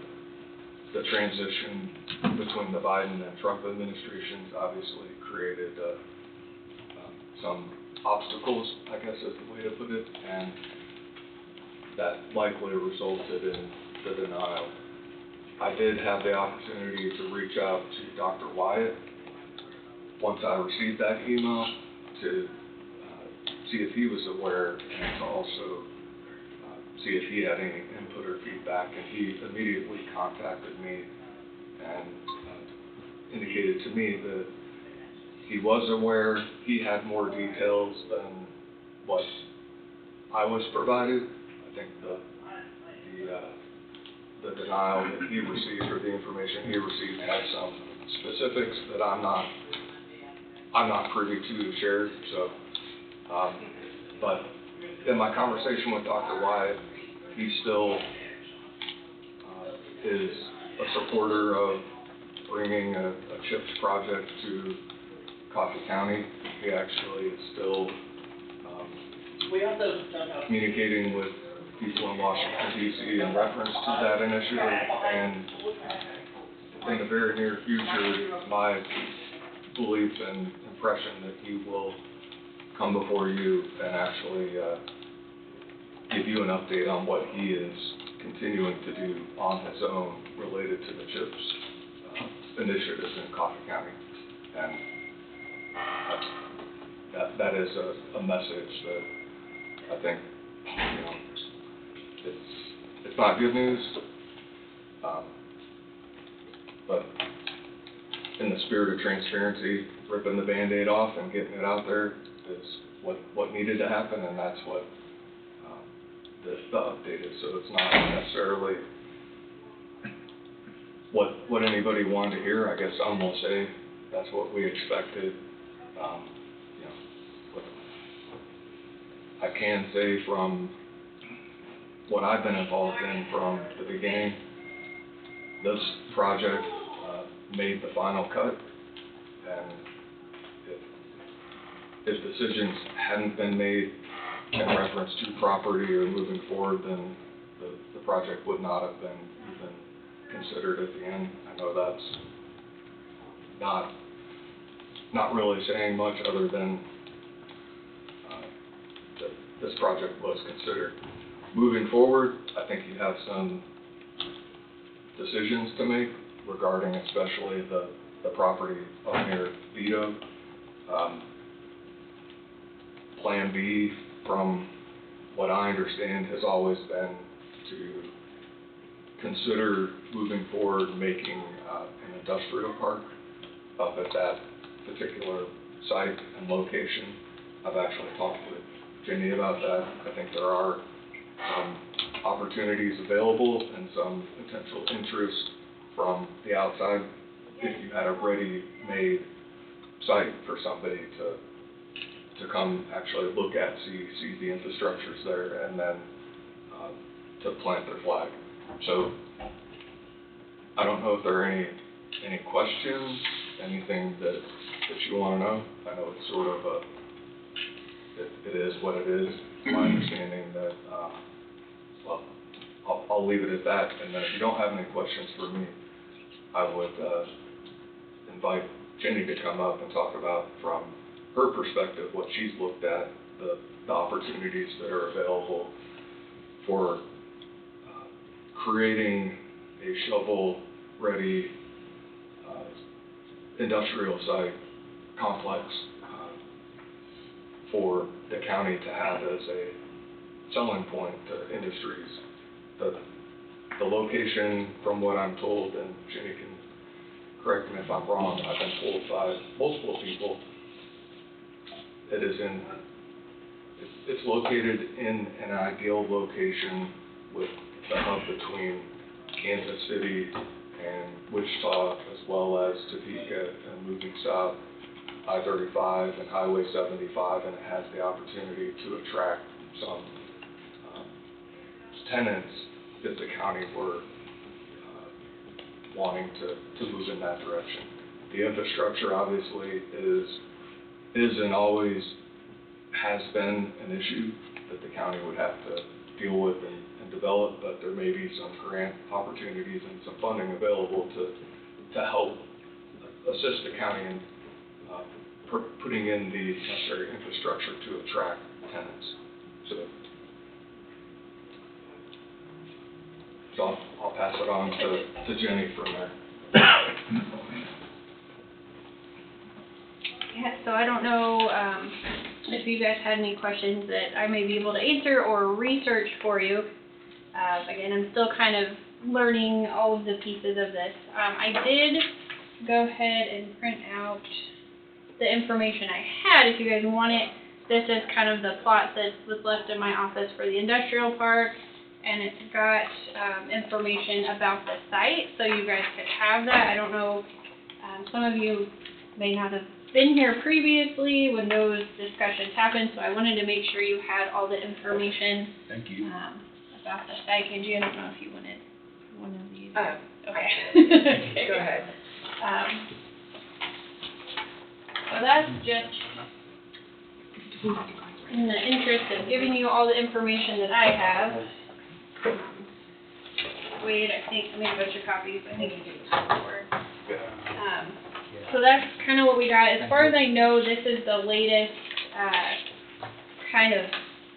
the transition between the Biden and Trump administrations obviously created some obstacles, I guess is the way to put it, and that likely resulted in the denial. I did have the opportunity to reach out to Dr. Wyatt once I received that email to see if he was aware, and to also see if he had any input or feedback, and he immediately contacted me and indicated to me that he was aware. He had more details than what I was provided. I think the denial that he received, or the information he received, had some specifics that I'm not privy to share. So, but in my conversation with Dr. Wyatt, he still is a supporter of bringing a CHIPS project to Coffee County. He actually is still communicating with people in Washington, D.C. in reference to that initiative, and in the very near future, my belief and impression that he will come before you and actually give you an update on what he is continuing to do on his own related to the CHIPS initiatives in Coffee County. And that is a message that I think, you know, it's not good news, but in the spirit of transparency, ripping the Band-Aid off and getting it out there is what needed to happen, and that's what the update is. So it's not necessarily what anybody wanted to hear. I guess some will say that's what we expected. You know, what I can say from what I've been involved in from the beginning, this project made the final cut, and if decisions hadn't been made in reference to property or moving forward, then the project would not have been even considered at the end. I know that's not really saying much other than that this project was considered. Moving forward, I think you have some decisions to make regarding especially the property up near Vito. Plan B, from what I understand, has always been to consider moving forward making an industrial park up at that particular site and location. I've actually talked with Jenny about that. I think there are some opportunities available and some potential interest from the outside if you had a ready-made site for somebody to come actually look at, see the infrastructures there, and then to plant their flag. So I don't know if there are any questions, anything that you want to know. I know it's sort of it is what it is. It's my understanding that, well, I'll leave it at that, and then if you don't have any questions for me, I would invite Jenny to come up and talk about, from her perspective, what she's looked at, the opportunities that are available for creating a shovel-ready industrial site complex for the county to have as a selling point to industries. The location, from what I'm told, and Jenny can correct me if I'm wrong, I've been told by multiple people, it's located in an ideal location with the hub between Kansas City and Wichita, as well as Topeka, and moving south, I-35 and Highway 75, and it has the opportunity to attract some tenants if the county were wanting to move in that direction. The infrastructure obviously is and always has been an issue that the county would have to deal with and develop, but there may be some grant opportunities and some funding available to help assist the county in putting in the necessary infrastructure to attract tenants. So I'll pass it on to Jenny from there. Yeah, so I don't know if you guys had any questions that I may be able to answer or research for you. Again, I'm still kind of learning all of the pieces of this. I did go ahead and print out the information I had if you guys want it. This is kind of the plot that was left in my office for the industrial park, and it's got information about the site, so you guys could have that. I don't know, some of you may not have been here previously when those discussions happened, so I wanted to make sure you had all the information Thank you. about the site. Angie, I don't know if you wanted one of these. Okay. Go ahead. So that's just in the interest of giving you all the information that I have. Wade, I think, I made a bunch of copies, I think you did this before. So that's kind of what we got. As far as I know, this is the latest kind of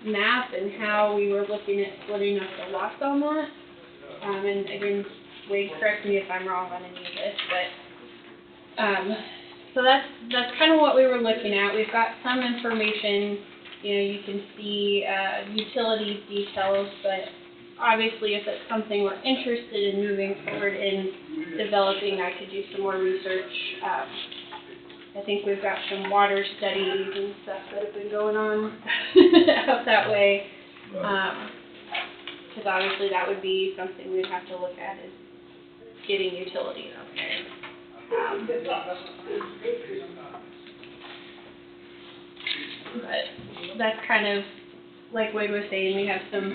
map and how we were looking at splitting up the lots on that. And again, Wade, correct me if I'm wrong on any of this, but so that's kind of what we were looking at. We've got some information, you know, you can see utilities details, but obviously if it's something we're interested in moving forward in developing, I could do some more research. I think we've got some water studies and stuff that have been going on out that way. Because obviously that would be something we'd have to look at, is getting utilities out there. But that's kind of, like Wade was saying, we have some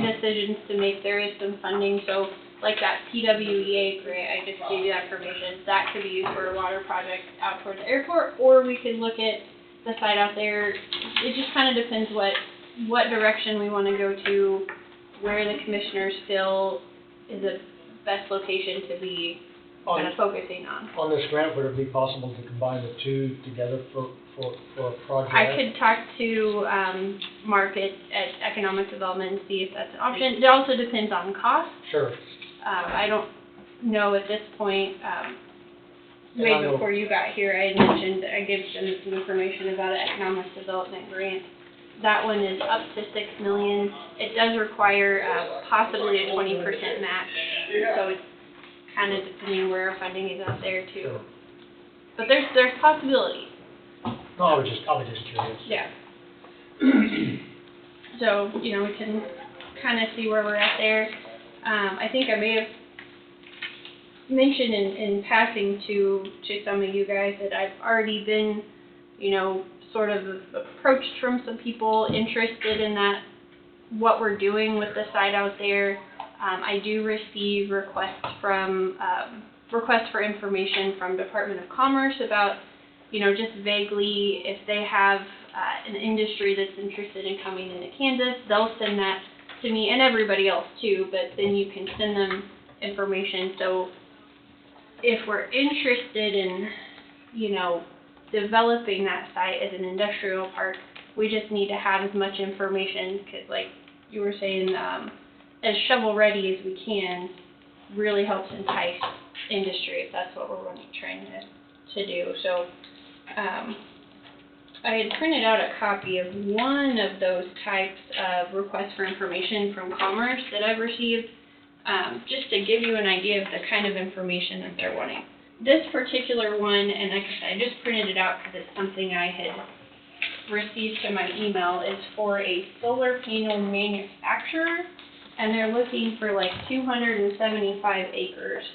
decisions to make. There is some funding, so like that TWEA grant, I just gave you that information, that could be used for a water project out towards the airport, or we could look at the site out there. It just kind of depends what direction we want to go to where the commissioners feel is the best location to be kind of focusing on. On this grant, would it be possible to combine the two together for a project? I could talk to Mark at Economic Development and see if that's an option. It also depends on cost. Sure. I don't know at this point, And way I know- before you got here, I had mentioned, I gave them some information about an economic development grant. That one is up to $6 million. It does require possibly a 20% match, so it's kind of depending where our funding is out there too. Sure. But there's possibility. No, I was just curious. Yeah. So, we can kind of see where we're at there. I think I may have mentioned in passing to some of you guys that I've already been, sort of approached from some people interested in that, what we're doing with the site out there. I do receive requests for information from Department of Commerce about, just vaguely, if they have an industry that's interested in coming into Kansas, they'll send that to me and everybody else too, but then you can send them information. So if we're interested in, developing that site as an industrial park, we just need to have as much information, because like you were saying, as shovel-ready as we can really helps entice industry, if that's what we're trying to do. So I had printed out a copy of one of those types of requests for information from Commerce that I've received, just to give you an idea of the kind of information that they're wanting. This particular one, and like I said, I just printed it out because it's something I had received to my email, is for a solar panel manufacturer, and they're looking for like 275 acres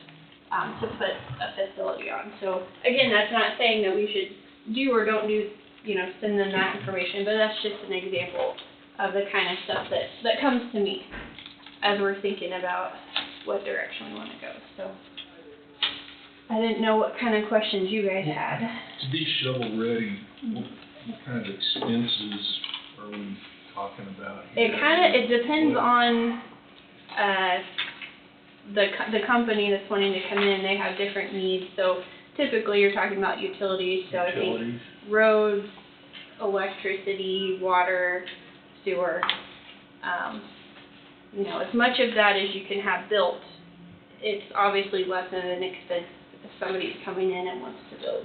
to put a facility on. So again, that's not saying that we should do or don't do, send them that information, but that's just an example of the kind of stuff that comes to me as we're thinking about what direction we want to go. So I didn't know what kind of questions you guys had. To be shovel-ready, what kind of expenses are we talking about? It depends on the company that's wanting to come in. They have different needs. So typically you're talking about utilities. So I think roads, electricity, water, sewer. As much of that as you can have built, it's obviously less of an expense if somebody's coming in and wants to build.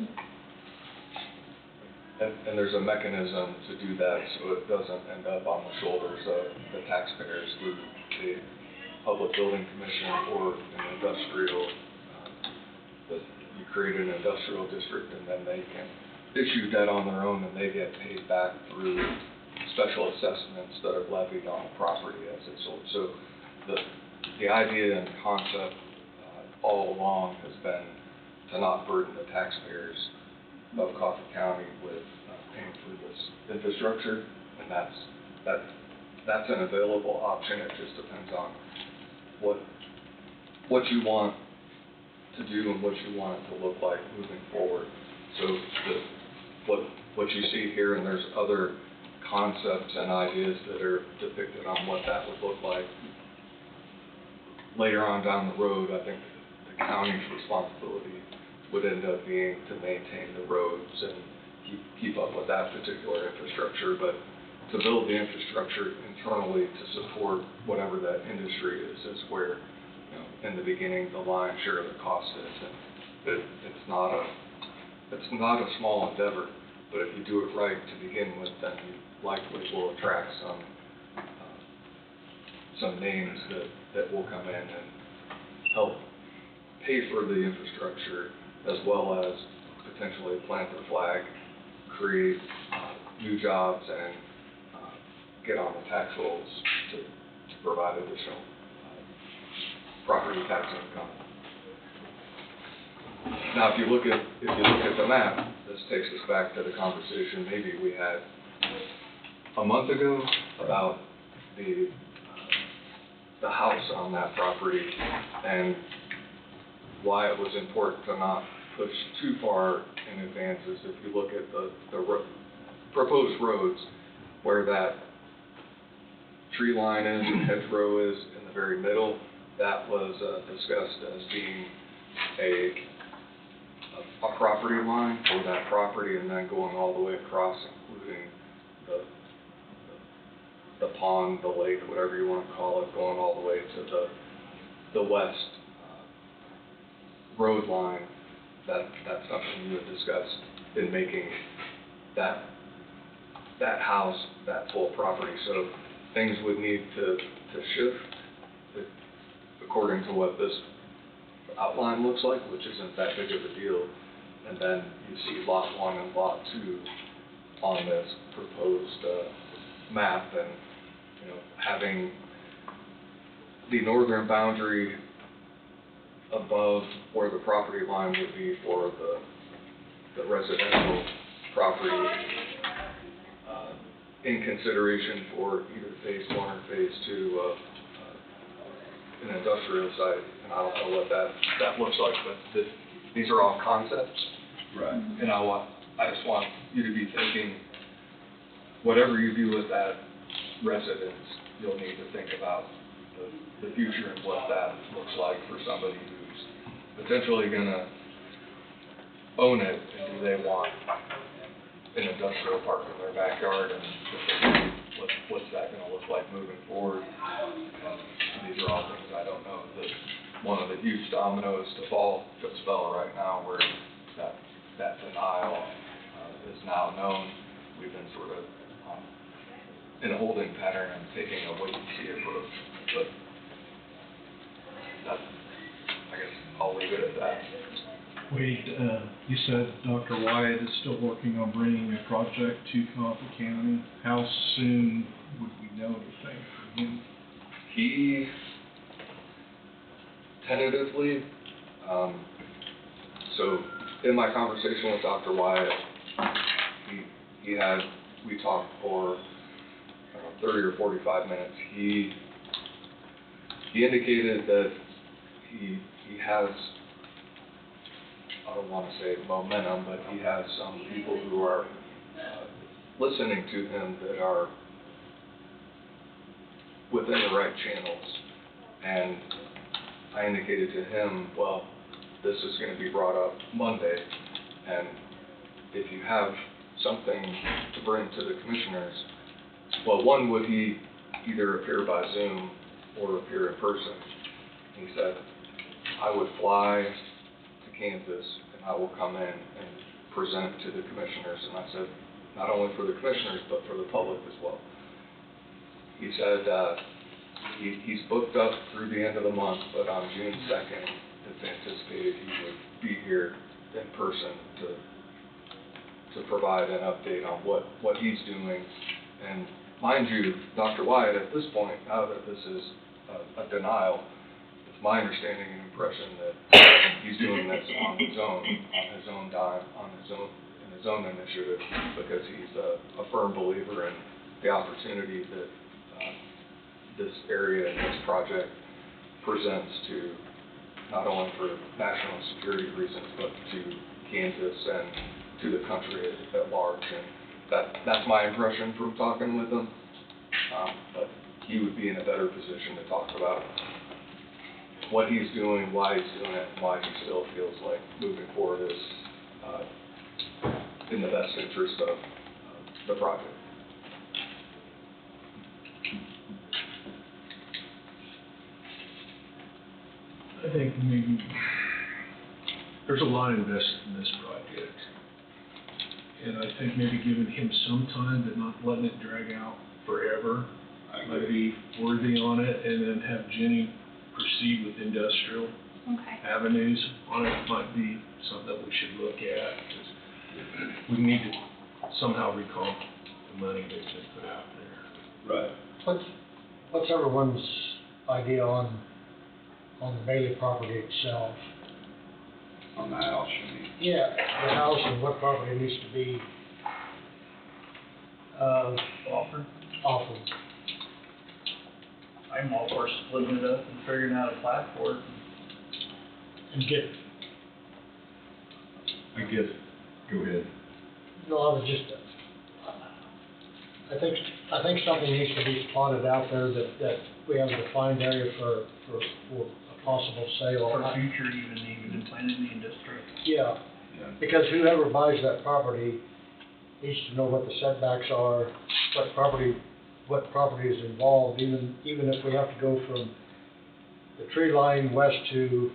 And there's a mechanism to do that so it doesn't end up on the shoulders of the taxpayers through the Public Building Commission or an industrial, you create an industrial district and then they can issue debt on their own and they get paid back through special assessments that are levied on the property as it's sold. So the idea and concept all along has been to not burden the taxpayers of Coffee County with paying for this infrastructure, and that's an available option. It just depends on what you want to do and what you want it to look like moving forward. So what you see here, and there's other concepts and ideas that are depicted on what that would look like. Later on down the road, I think the county's responsibility would end up being to maintain the roads and keep up with that particular infrastructure, but to build the infrastructure internally to support whatever that industry is where, in the beginning, the lion's share of the cost is. And it's not a small endeavor, but if you do it right to begin with, then you likely will attract some names that will come in and help pay for the infrastructure, as well as potentially plant their flag, create new jobs, and get on the tax rolls to provide additional property tax income. Now, if you look at the map, this takes us back to the conversation maybe we had a month ago about the house on that property and why it was important to not push too far in advances. If you look at the proposed roads where that tree line is and hedgerow is in the very middle, that was discussed as being a property line for that property, and then going all the way across, including the pond, the lake, whatever you want to call it, going all the way to the west road line. That's something you had discussed in making that house that full property. So things would need to shift according to what this outline looks like, which isn't that big of a deal. And then you see lot 1 and lot 2 on this proposed map, and having the northern boundary above where the property line would be for the residential property, in consideration for either phase 1 or phase 2 of an industrial site. And I don't know what that looks like, but these are all concepts. Right. And I just want you to be thinking, whatever you do with that residence, you'll need to think about the future and what that looks like for somebody who's potentially gonna own it, and do they want an industrial park in their backyard, and what's that gonna look like moving forward? And these are all things I don't know. One of the huge dominoes to fall right now, where that denial is now known. We've been sort of in a holding pattern and taking a wait-and-see approach, but that's, I guess I'll leave it at that. Wade, you said Dr. Wyatt is still working on bringing a project to Coffee County. How soon would we know anything from him? He tentatively, so in my conversation with Dr. Wyatt, we talked for 30 or 45 minutes. He indicated that he has, I don't want to say momentum, but he has some people who are listening to him that are within the right channels. And I indicated to him, well, this is going to be brought up Monday, and if you have something to bring to the commissioners, well, one, would he either appear by Zoom or appear in person? And he said, I would fly to Kansas and I will come in and present to the commissioners. And I said, not only for the commissioners, but for the public as well. He said he's booked up through the end of the month, but on June 2nd, it's anticipated he would be here in person to provide an update on what he's doing. And mind you, Dr. Wyatt, at this point, now that this is a denial, it's my understanding and impression that he's doing this on his own dime, in his own initiative, because he's a firm believer in the opportunity that this area and this project presents to, not only for national security reasons, but to Kansas and to the country at large. And that's my impression from talking with him. But he would be in a better position to talk about what he's doing, why he's doing it, and why he still feels like moving forward is in the best interest of the project. I think maybe there's a lot invested in this project. And I think maybe giving him some time, but not letting it drag out forever, might be worthy on it, and then have Jenny proceed with industrial avenues on it might be something that we should look at. 'Cause we need to somehow recall the money that's been put out there. Right. What's everyone's idea on the Bailey property itself? On the house, you mean? Yeah, the house and what property needs to be, Offered? offered. I'm all for splitting it up and figuring out a plat for it. And get, I guess, go ahead. no, I was just, I think I think something needs to be plotted out there that we have a defined area for a possible sale. For future even planning the industry. Yeah, Yeah. because whoever buys that property needs to know what the setbacks are, what property is involved, even if we have to go from the tree line west to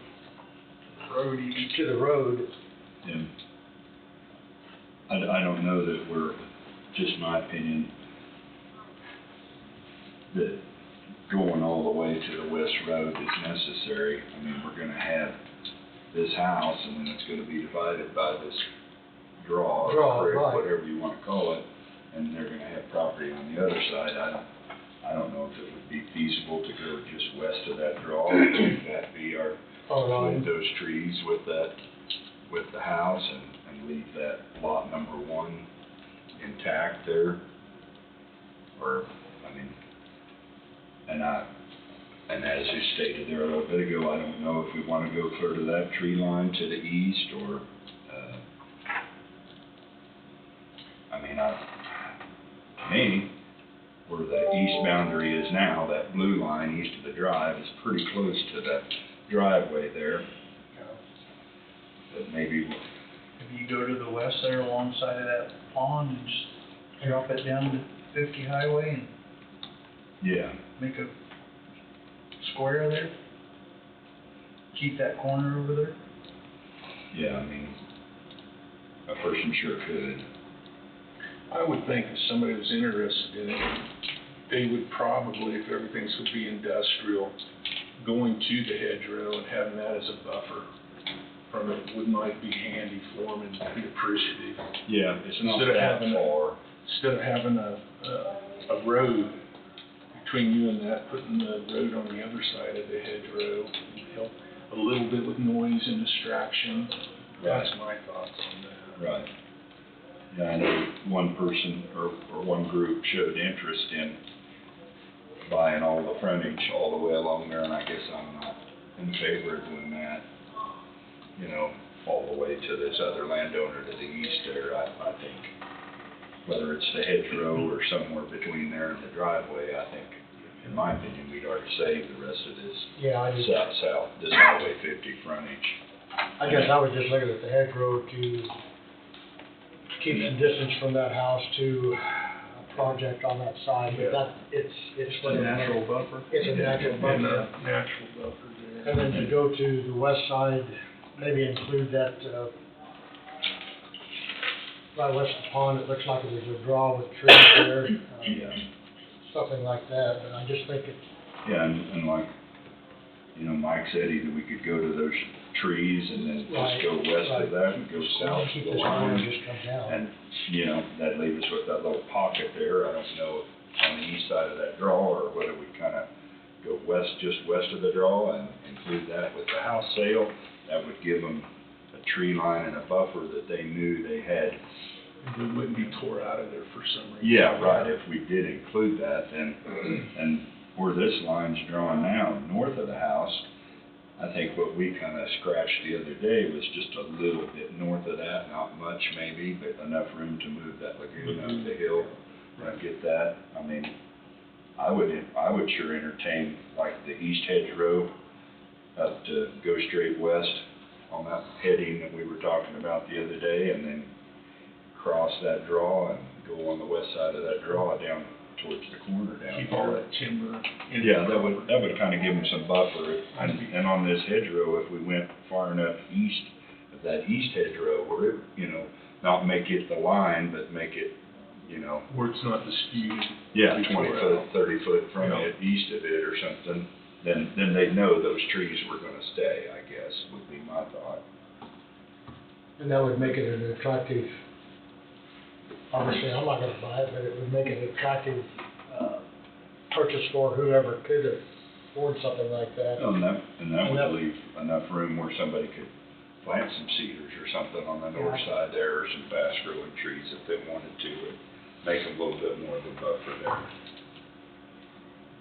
Road even. to the road. Yeah. I don't know that we're, just my opinion, that going all the way to the west road is necessary. I mean, we're gonna have this house, and then it's gonna be divided by this draw, Draw, or creek, right. whatever you wanna call it, and they're gonna have property on the other side. I don't know if it would be feasible to go just west of that draw, and that be our, with those trees with that, with the house, and leave that lot number 1 intact there. Or, I mean, and as you stated there a little bit ago, I don't know if we wanna go clear to that tree line to the east, or, I mean, to me, where the east boundary is now, that blue line east of the drive is pretty close to that driveway there. But maybe, If you go to the west there alongside of that pond and just drop it down to 50 highway and yeah, make a square there, keep that corner over there. yeah, I mean, a person sure could. I would think if somebody was interested in it, they would probably, if everything's gonna be industrial, going to the hedgerow and having that as a buffer from it might be handy for them and be appreciative. Yeah, it's not Instead of that having far. Instead of having a road between you and that, putting the road on the other side of the hedgerow would help a little bit with noise and distraction. That's my thoughts on that. Right. Yeah, I know one person or one group showed interest in buying all the frontage all the way along there, and I guess I'm not in favor of doing that. You know, all the way to this other landowner to the east there. I think whether it's the hedgerow or somewhere between there and the driveway, I think, in my opinion, we'd already saved the rest of this Yeah, I just, this Highway 50 frontage. I guess I was just looking at the hedgerow to keep some distance from that house to a project on that side, but that, it's It's a natural buffer. It's a natural And buffer. a natural buffer there. And then to go to the west side, maybe include that, right west of the pond, it looks like there's a draw with trees there, Yeah. something like that, but I just think it, Yeah, and like, you know, Mike said either we could go to those trees and then just go west of that and go south keep to this the line line. just come down. And, you know, that'd leave us with that little pocket there. I don't know if on the east side of that draw, or whether we kinda go west, just west of the draw and include that with the house sale. That would give them a tree line and a buffer that they knew they had. It wouldn't be tore out of there for some reason. Yeah, right, if we did include that, then, and where this line's drawn now, north of the house, I think what we kinda scratched the other day was just a little bit north of that, not much maybe, but enough room to move that lagoon up the hill and get that. I mean, I would sure entertain like the east hedgerow up to go straight west on that heading that we were talking about the other day, and then cross that draw and go on the west side of that draw down towards the corner down Keep all here. that timber in. Yeah, that would kinda give them some buffer, and on this hedgerow, if we went far enough east of that east hedgerow, where it, you know, not make it the line, but make it, you know, Where it's not disputed. yeah, Be 20 tore foot, out. 30 foot from Yeah. it, east of it or something, then they'd know those trees were gonna stay, I guess, would be my thought. And that would make it an attractive, obviously, I'm not gonna buy it, but it would make it an attractive, purchase for whoever could afford something like that. And that And that- would leave enough room where somebody could plant some cedars or something on the north side there, or some fast growing trees if they wanted to, and make them a little bit more of a buffer there.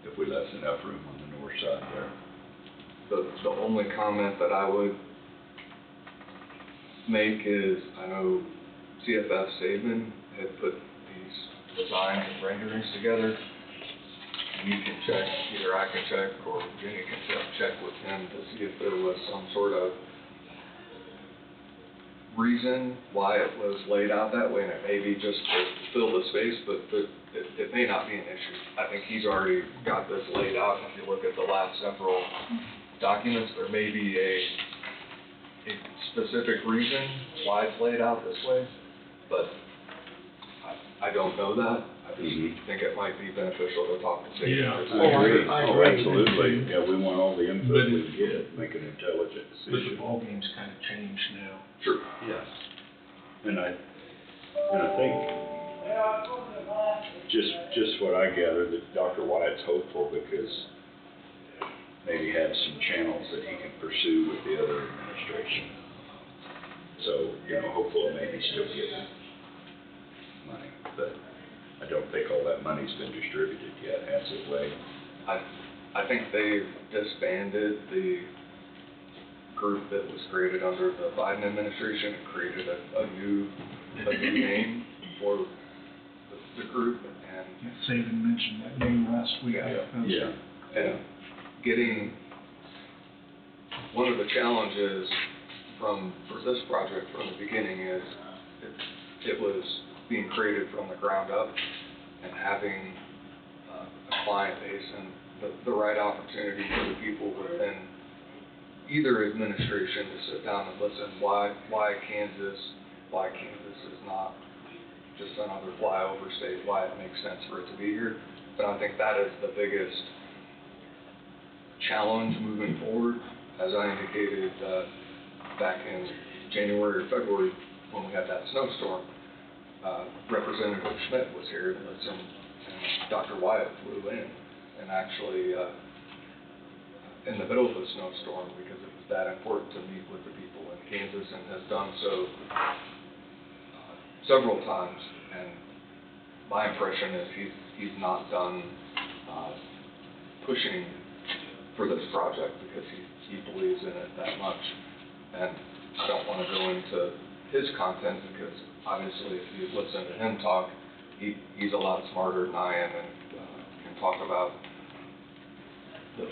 If we left enough room on the north side there. The only comment that I would make is, I know CFS Saban had put these designs and renderings together. You can check, either I can check or Jenny can check with him to see if there was some sort of reason why it was laid out that way, and it may be just to fill the space, but it may not be an issue. I think he's already got this laid out, and if you look at the last several documents, there may be a specific reason why it's laid out this way, but I don't know that. I just think it might be beneficial to talk to safety. Yeah. I Oh, agree. absolutely, yeah, we want all the input But we can get, make an intelligent But the decision. ballgame's kind of changed now. Sure. Yes. And I think, just what I gather, that Dr. Wyatt's hopeful because maybe have some channels that he can pursue with the other administration. So, hopefully maybe still getting money, but I don't think all that money's been distributed yet, has it, Wade? I think they've disbanded the group that was created under the Biden administration and created a new name for the group, and Saban mentioned that name last week. Yeah. And getting, one of the challenges for this project from the beginning is it was being created from the ground up and having a client base and the right opportunity for the people within either administration to sit down and listen, why Kansas is not just another flyover state, why it makes sense for it to be here. But I think that is the biggest challenge moving forward. As I indicated back in January or February when we had that snowstorm, Representative Schmidt was here to listen, and Dr. Wyatt flew in and actually in the middle of the snowstorm because it was that important to meet with the people in Kansas, and has done so several times. And my impression is he's not done pushing for this project because he believes in it that much. And I don't want to go into his content because obviously if you listen to him talk, he's a lot smarter than I am and can talk about the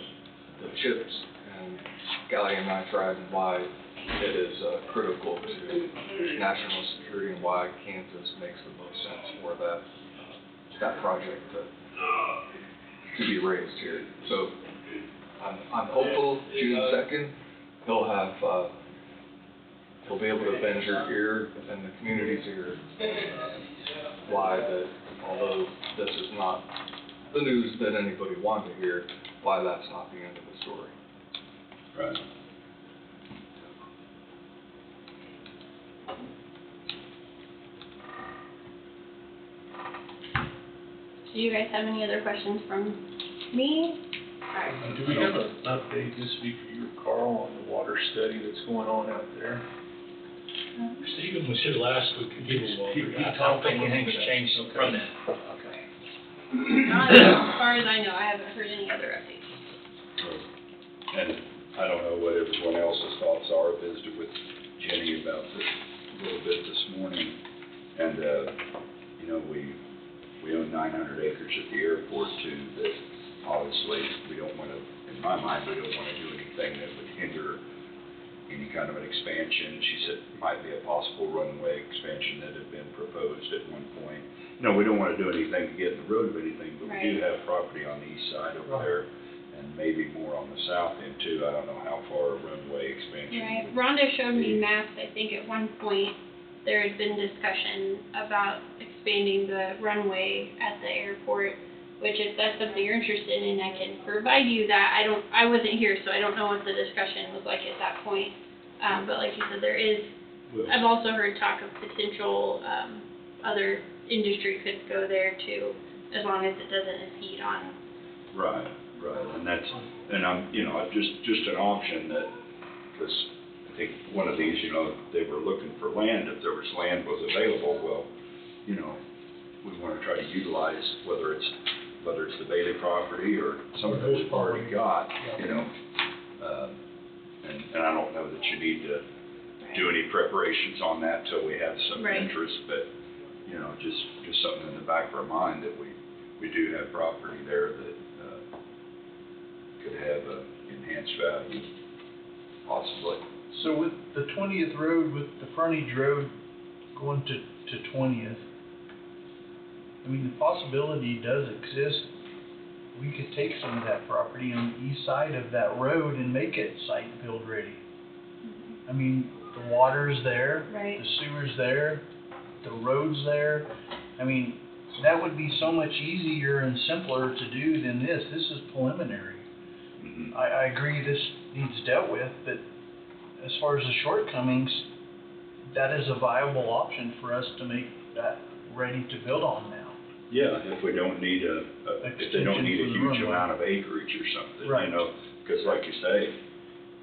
chips and gallium nitride and why it is critical to national security and why Kansas makes the most sense for that project to be raised here. So I'm hopeful June 2nd he'll be able to bend your ear and the community's ear why that although this is not the news that anybody wanted to hear, why that's not the end of the story. Right. Do you guys have any other questions from me? Do we have an update this week for you, Carl, on the water study that's going on out there? Stephen was here last week. I don't think anything's changed from that. Okay. Not as far as I know, I haven't heard any other updates. And I don't know what everyone else's thoughts are. I visited with Jenny about this a little bit this morning. And, we own 900 acres at the airport too, that obviously we don't want to, in my mind, we don't want to do anything that would hinder any kind of an expansion. She said it might be a possible runway expansion that had been proposed at one point. No, we don't want to do anything to get in the road of anything, but we do have property on the east side over there, and maybe more on the south end too. I don't know how far a runway expansion. Right. Rhonda showed me maps. I think at one point there had been discussion about expanding the runway at the airport, which if that's something you're interested in, I can provide you that. I wasn't here, so I don't know what the discussion was like at that point. But like you said, there is, I've also heard talk of potential, other industry could go there too, as long as it doesn't impede on. Right, and I'm, just an option that, because I think one of these, they were looking for land, if there was land was available, well, we want to try to utilize, whether it's the Bailey property or some of that we've already got, and I don't know that you need to do any preparations on that till we have some interest, but you know, just something in the back of our mind that we do have property there that, could have a enhanced value, possibly. So with the 20th Road, with the frontage road going to 20th, I mean, the possibility does exist. We could take some of that property on the east side of that road and make it site build ready. I mean, the water's there, Right. the sewer's there, the road's there. I mean, that would be so much easier and simpler to do than this. This is preliminary. Mhm. I agree this needs dealt with, but as far as the shortcomings, that is a viable option for us to make that ready to build on now. Yeah, if we don't need if they don't need a Extension for the huge runway. amount of acreage or something, you Right. know, because like you say,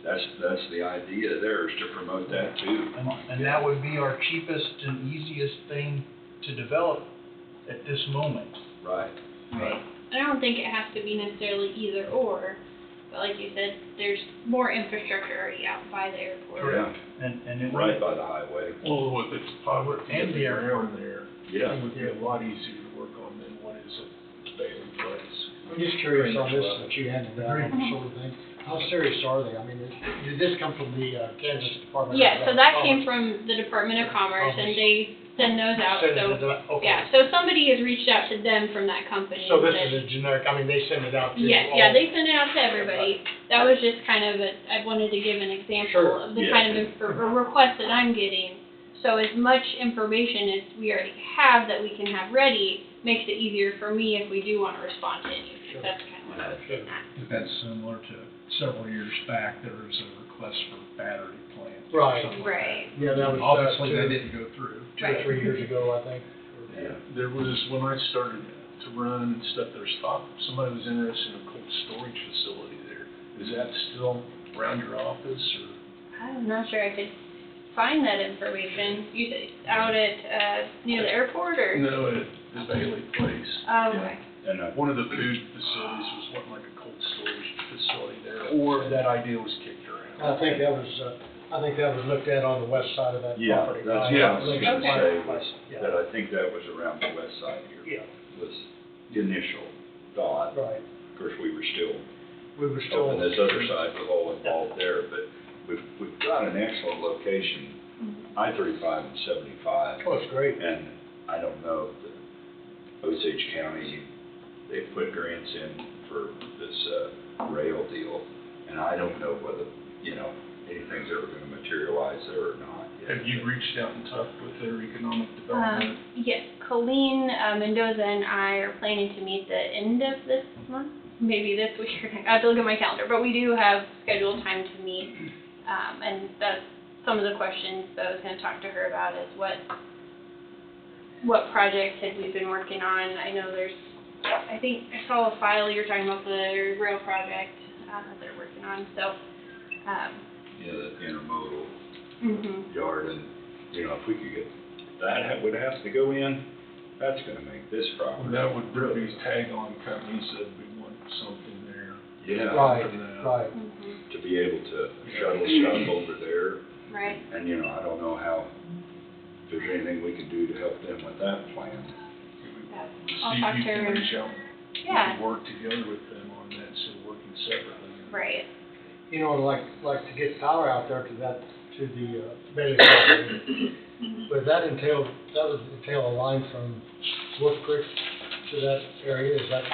that's the idea there, is to promote that too. And that would be our cheapest and easiest thing to develop at this moment. Right. Right. And I don't think it has to be necessarily either or, but like you said, there's more infrastructure already out by the airport. Yeah, And it right would, by the highway. Well, with the power And and the the airport. ground there, Yeah. it would be a lot easier to work on than what is at Bailey Place. I'm just curious on this, that you handed out, Agreed. sort of thing. How serious are they? I mean, did this come from the Kansas Department? Yeah, so that came Commerce? from the Department of Commerce, and they send those out, Send it so, to the- okay. yeah, so somebody has reached out to them from that company. So and this said- is a generic, I mean, they send it out to all? Yeah, they send it out to everybody. That was just kind of I wanted to give an example Sure. of the Yeah. kind of a request that I'm getting. So as much information as we already have that we can have ready, makes it easier for me if we do want to respond to anything. Sure. That's kind of what I was getting at. That's similar to several years back, there was a request for battery plants. or Right. something like that. Right. Yeah, that was, Obviously, two that didn't go through. or 3 years ago, I think. Yeah. There was, when I started to run and stuff, there's thought, somebody was interested in a cold storage facility there. Is that still around your office, or? I'm not sure I could find that information. You said out at, near the airport or? No, at the Bailey Place. Oh, okay. And One of the food facilities was wanting like a cold storage facility there, or that idea was kicked around. I think that was looked at on the west side of that yeah, property. that's Yeah. what I was Lincoln gonna Okay. say, Place, was yeah. that I think that was around the west side here, Yeah, was the initial thought. right. Of course, we were still We were still. on this other side with all involved there, but we've got an excellent location, I-35 and 75. Oh, it's great. And I don't know, the Osage County, they put grants in for this, rail deal, and I don't know whether, you know, anything's ever gonna materialize there or not yet. Have you reached out and talked with their economic development? Yes, Colleen Mendoza and I are planning to meet the end of this month, maybe this week or next. I have to look at my calendar, but we do have scheduled time to meet. And that's some of the questions that I was gonna talk to her about is what projects had we been working on? I know I think I saw a file you were talking about the rail project, that they're working on, so, Yeah, the intermodal mhm. yard, and, you know, if we could get, that would have to go in, that's gonna make this Well, property. that would really tag on companies that we want something there. Yeah, Right, from that. right. Mhm. to be able to shuttle stuff over there. Right. And, you know, I don't know if there's anything we can do to help them with that plan. Yeah. See I'll if talk you to can her. reach out, we Yeah, can work together with them on that, instead of working separately. right. You know, like to get power out there to the Bailey property. But that would entail a line from Wolf Creek to that area, is that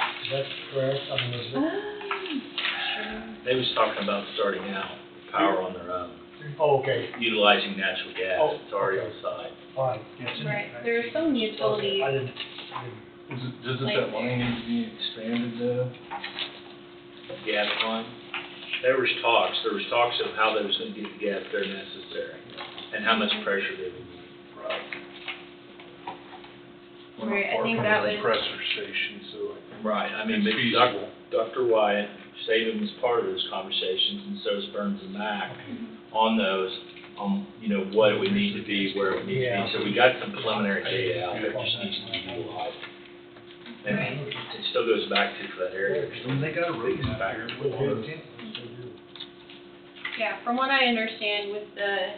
correct? I mean, is it? They was talking about starting out, power on their own, Oh, okay, utilizing natural gas, Oh, it's already okay. on site. all right. Right, there are some utilities, Okay, I didn't, Doesn't that line need to be expanded though? Gas line, there was talks of how they was gonna get the gas there necessary, and how much pressure they would need. We're not Right, I far think from that the was- compressor station, so I think. Right, I mean, It's but feasible. Dr. Wyatt, Saban was part of those conversations, and so is Burns and Mac, on those, you know, what it would need to be, where it would need to be. So we got some preliminary data out that just needs to be utilized. And it still goes back to that area. And they got a road map Factor. here. yeah, from what I understand with the,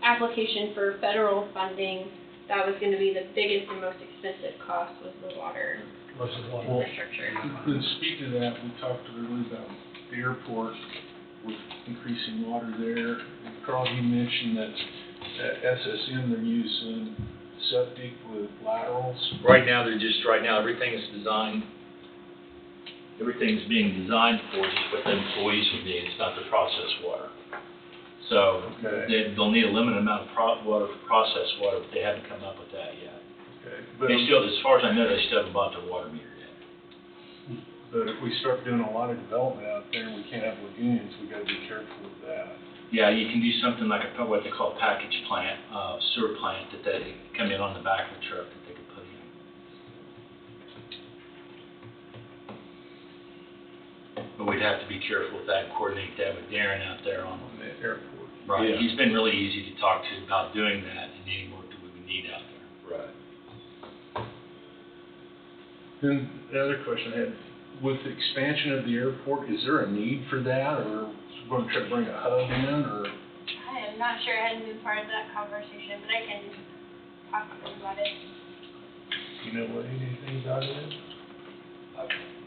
application for federal funding, that was gonna be the biggest and most expensive cost was the water Versus water. infrastructure. And speaking of that, we talked earlier about the airport with increasing water there. And Carl, you mentioned that at SSM, they're using septic with laterals. Right now, everything is designed, everything's being designed for just what the employees would need, it's not the processed water. So, Okay. they'll need a limited amount of water for processed water, but they haven't come up with that yet. Okay. But, They still, as far as I know, they still haven't bought their water meter yet. but if we start doing a lot of development out there and we can't have lagoons, we gotta be careful with that. Yeah, you can do something like what they call a package plant, sewer plant, that they come in on the back of the truck that they could put in. But we'd have to be careful with that and coordinate that with Darren out there on. On the airport. Right, Yeah. he's been really easy to talk to about doing that and any work that we would need out there. Right. Then the other question I had, with the expansion of the airport, is there a need for that, or we're gonna try to bring a hub in, or? I am not sure, I hadn't been part of that conversation, but I can talk to them about it. You know what, anything about it?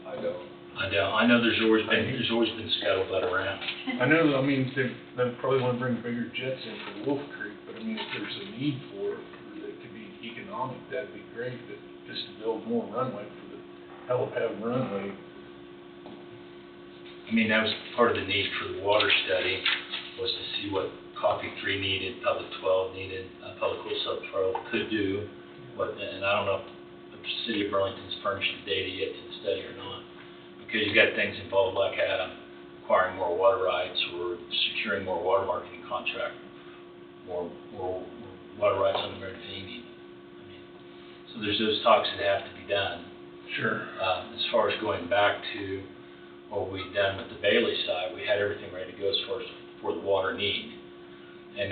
I don't. I know there's always been scuttlebutt around. I know, I mean, they probably wanna bring bigger jets in for Wolf Creek, but I mean, if there's a need for it, or it could be economic, that'd be great, but just to build more runway for the helipad runway. I mean, that was part of the need for the water study, was to see what Coffee 3 needed, Public 12 needed, Public Cool Sub 12 could do, and I don't know if the city of Burlington's furnished the data yet to the study or not. Because you've got things involved like acquiring more water rights or securing more water marketing contract, more water rights on the Mediterranean. I mean, so there's those talks that have to be done. Sure. As far as going back to what we'd done with the Bailey side, we had everything ready to go as far as for the water need. And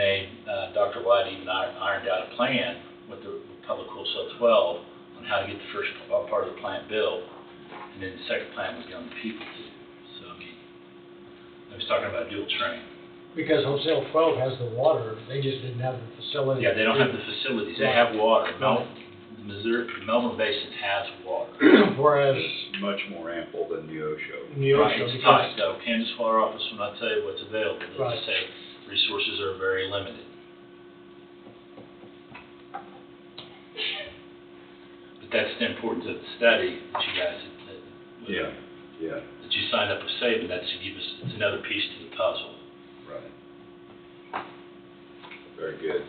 Dr. White even ironed out a plan with the Public Cool Sub 12 on how to get the first part of the plant built. And then the second plant would be on the people too. So, I mean, I was talking about dual train. Because Hotel 12 has the water, they just didn't have the facility. Yeah, they don't have the facilities. They have water. The Melbourne Basin has water. Whereas It's much more ample than Neosho. Right, Neosho, it's tight though. Kansas Water Office, when I tell you what's available, they Right. just say resources are very limited. But that's the importance of the study that you guys, Yeah, yeah, that you signed up with Saban, that's to give us, it's another piece to the puzzle. right. Very good.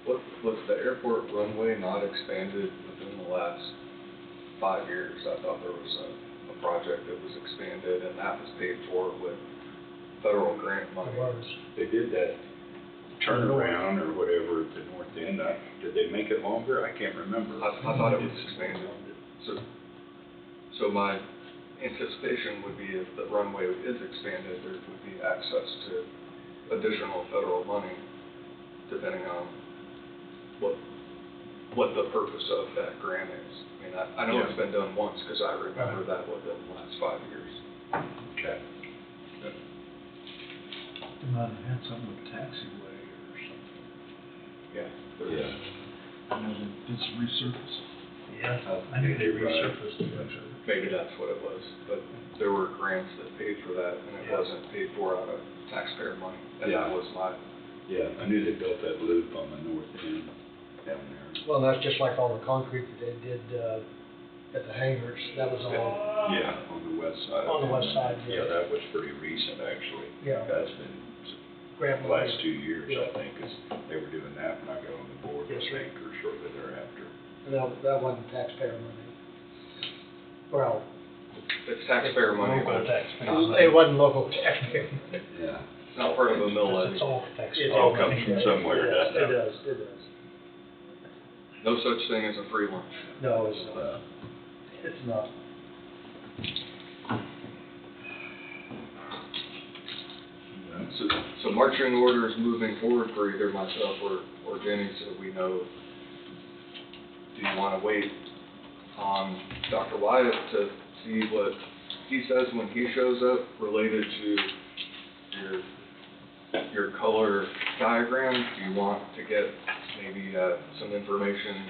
Was the airport runway not expanded within the last 5 years? I thought there was a project that was expanded and that was paid for with federal grant money. it was. They did that turnaround or whatever at the north end. Did they make it longer? I can't remember. I thought it was expanded. So my anticipation would be if the runway is expanded, there would be access to additional federal money, depending on what the purpose of that grant is. I mean, I know it's been done once, because I remember that within the last 5 years. Okay. They might have had something with taxiway or something. Yeah. Yeah. I know they did some resurface. Yeah, I knew they resurfaced it. Maybe that's what it was, but there were grants that paid for that, and it wasn't paid for out of taxpayer money. And that was my, Yeah, I knew they built that loop on the north end down there. Well, that's just like all the concrete that they did, at the hangars, that was all, Yeah, on the west side. On the west side, yeah. Yeah, that was pretty recent, actually. Yeah. That's been grant the money. last 2 years, Yeah. I think, 'cause they were doing that when I got on the board, I Yes, sir. think, or shortly thereafter. And that wasn't taxpayer money. Well, it's taxpayer money, but it it's wasn't local taxpayer money. Yeah. not part of a mill levy. It's all taxpayer. It all comes from somewhere, doesn't it? It does, it does. No such thing as a free lunch. No, it's not. It's not. So marching orders moving forward for either myself or Jenny, so we know, do you want to wait on Dr. Wyatt to see what he says when he shows up related to your color diagram? Do you want to get maybe, some information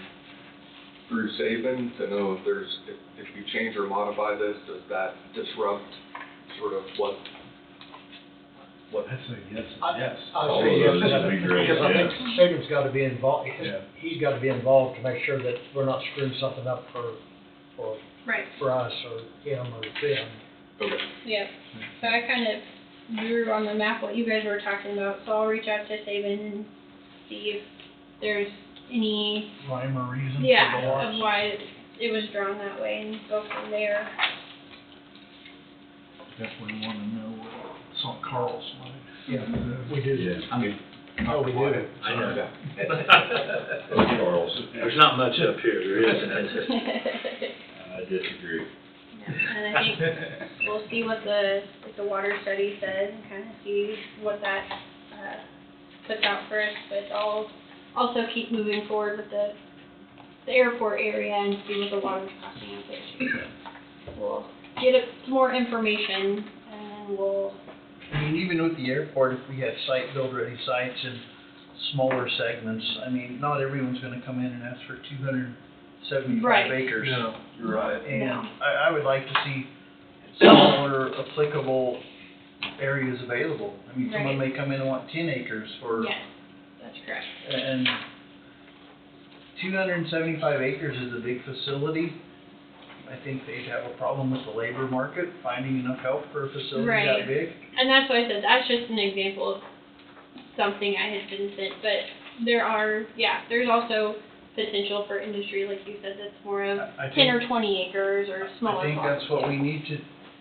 through Saban to know if there's, if you change or modify this, does that disrupt sort of what? I'd say yes, yes. I'd All say of yes, those would be great, because I think yeah. Saban's gotta be involved, Yeah. he's gotta be involved to make sure that we're not screwing something up for Right, us or him or them. Okay. yeah. So I kind of drew on the map what you guys were talking about, so I'll reach out to Saban and see if there's any, Rhyme or reason for the yeah, lots. of why it was drawn that way and go from there. Definitely wanna know St. Carl's like. Yeah, we do. Yeah. I mean, Oh, we do. I know. Charles. There's not much up here, there isn't, is there? I disagree. And I think we'll see what the water study says and kind of see what that, puts out for us, but I'll also keep moving forward with the airport area and see what the water's costing out there too. So we'll get some more information and we'll, I mean, even with the airport, if we had build-ready sites in smaller segments, I mean, not everyone's gonna come in and ask for 275 Right. acres. No, you're right. And No. I would like to see smaller applicable areas available. I mean, someone may come in and want 10 acres for, yes, that's correct. and 275 acres is a big facility. I think they'd have a problem with the labor market, finding enough help for a facility Right. that big. And that's why I said, that's just an example of something I had been sent, but there's also potential for industry, like you said, that's more of I 10 or think- 20 acres or smaller I think plots. that's what we need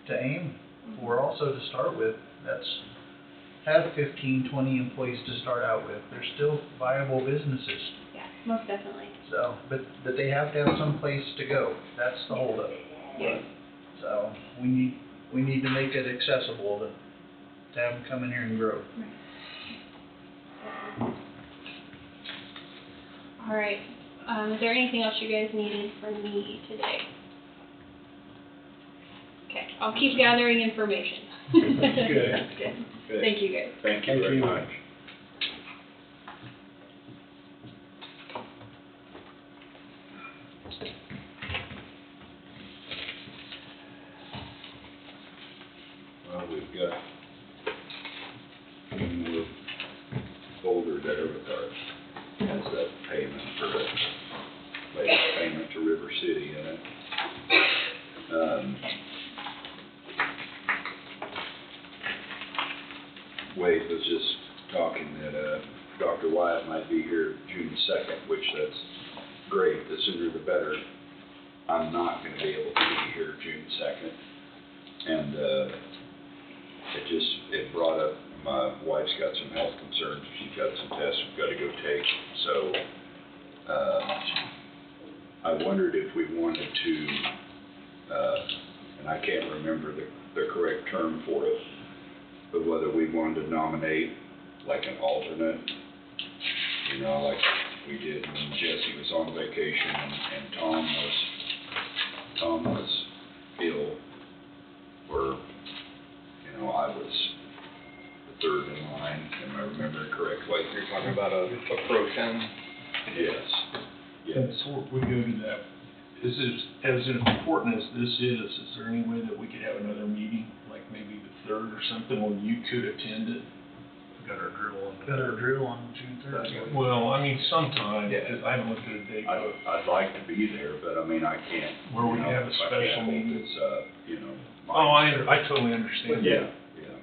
to aim for also to start with. Have 15, 20 employees to start out with. They're still viable businesses. Yeah, most definitely. So, but they have to have some place to go. That's the holdup. Yeah. So, we need to make it accessible to have them come in here and grow. All right. Is there anything else you guys needed from me today? Okay, I'll keep gathering information. Good. Good. Good. Thank you guys. Thank you very much. Well, we've got one more folder there with our, has that payment for the, latest payment to River City in it. Wade was just talking that, Dr. Wyatt might be here June 2nd, which that's great, the sooner the better. I'm not gonna be able to be here June 2nd. And, it brought up, my wife's got some health concerns, she's got some tests we've gotta go take, so, I wondered if we wanted to, and I can't remember the correct term for it, but whether we wanted to nominate like an alternate, you know, like we did when Jesse was on vacation and Tom was ill, or, you know, I was the third in line, am I remembering correctly? You're talking about a pro tem? Yes, yes. Before we go to that, is this, as important as this is there any way that we could have another meeting, like maybe the 3rd or something, where you could attend it? We got our drill on June 3rd. Well, I mean, sometime, Yeah. because I haven't looked at a date. I'd like to be there, but I mean, I can't. Where we you know, have a if I special can't, meeting. It's, you know. Oh, I totally understand. Yeah, yeah.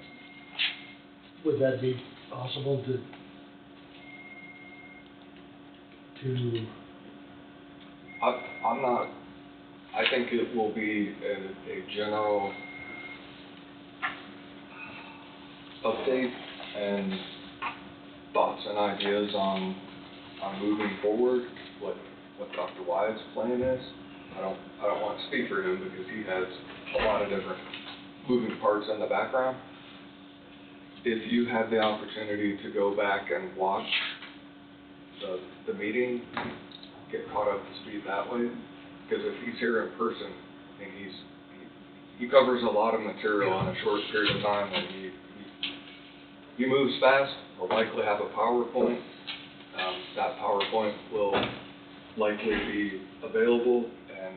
Would that be possible to I'm not, I think it will be a general update and thoughts and ideas on moving forward, what Dr. Wyatt's plan is. I don't want to speak for him because he has a lot of different moving parts in the background. If you have the opportunity to go back and watch the meeting, get caught up to speed that way, because if he's here in person, and he covers a lot of material in a short period of time, and he moves fast, he'll likely have a PowerPoint. that PowerPoint will likely be available, and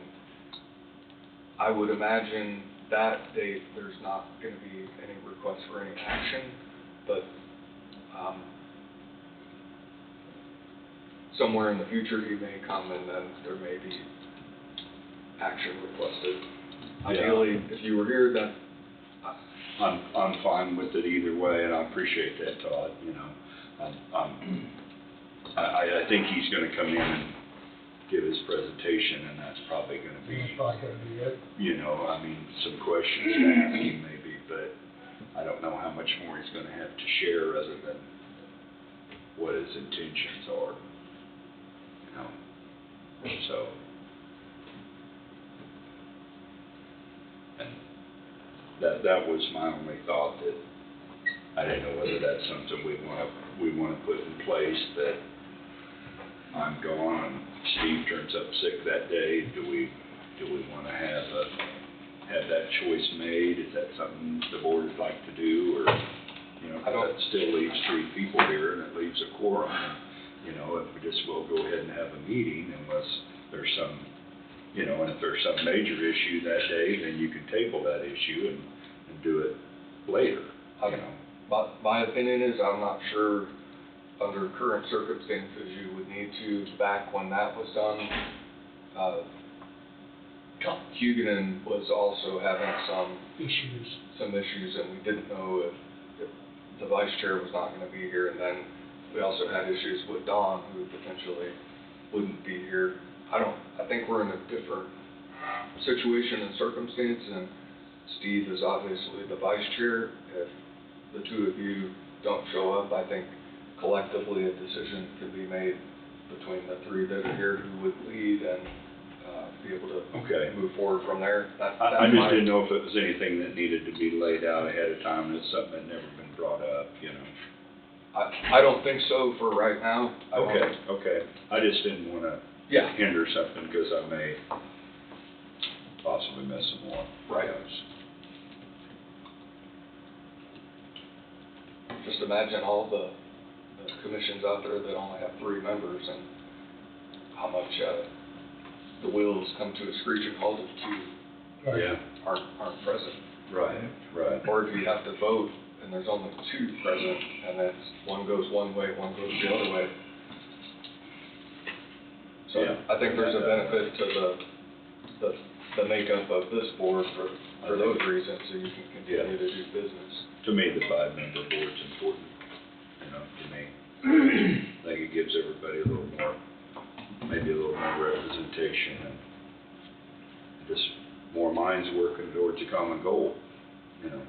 I would imagine that date, there's not gonna be any request for any action, but, somewhere in the future, he may come and then there may be action requested. Yeah. Ideally, if you were here, then, I'm fine with it either way, and I appreciate that, Todd, you know. I think he's gonna come in and give his presentation, and that's probably gonna That's be, probably gonna be it. you know, I mean, some questions to ask him maybe, but I don't know how much more he's gonna have to share other than what his intentions are, you know, so. And that was my only thought, that I didn't know whether that's something we wanna put in place, that I'm gone and Steve turns up sick that day. Do we wanna have that choice made? Is that something the board would like to do, or, you know, that still leaves 3 people here and it leaves a quorum. And, you know, if we just will go ahead and have a meeting unless there's some, you know, and if there's some major issue that day, then you can table that issue and do it later, you know. my opinion is, I'm not sure, under current circumstances, you would need to, back when that was done, Huguenin was also having some issues, and we didn't know if the vice chair was not gonna be here, and then we also had issues with Don, who potentially wouldn't be here. I think we're in a different situation and circumstance, and Steve is obviously the vice chair. If the 2 of you don't show up, I think collectively a decision can be made between the 3 that are here who would lead and be able to move forward from there. I just didn't know if it was anything that needed to be laid out ahead of time, and it's something that never been brought up, you know. I don't think so for right now. Okay. I just didn't wanna hinder something, because I may possibly mess them up. Right. Just imagine all the commissions out there that only have 3 members, and how much the wheels come to a screeching halt if 2 aren't present. Right. Or if you have to vote and there's only 2 present, and that's one goes one way, one goes the other way. So I think there's a benefit to the makeup of this board for those reasons, so you can continue to do business. To me, the 5-member board's important, you know, to me. I think it gives everybody a little more, maybe a little more representation, and just more minds working towards a common goal, you know.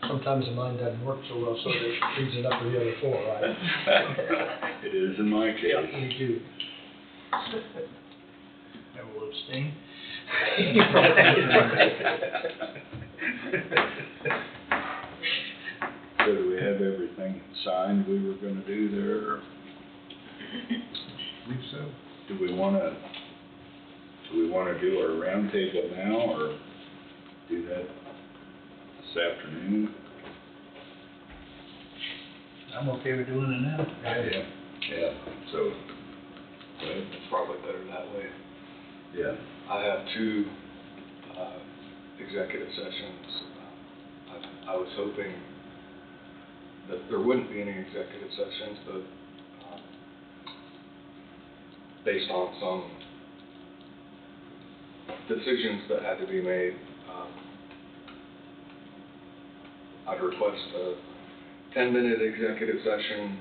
Sometimes the mind doesn't work so well, so it feeds it up to the other 4, right? It is in my case. Yeah, me too. I will abstain. So do we have everything signed we were gonna do there, or? I believe so. Do we wanna do our roundtable now, or do that this afternoon? I'm okay with doing it now. Yeah, so, It's probably better that way. yeah. I have 2 executive sessions. I was hoping that there wouldn't be any executive sessions, but based on some decisions that had to be made, I'd request a 10-minute executive session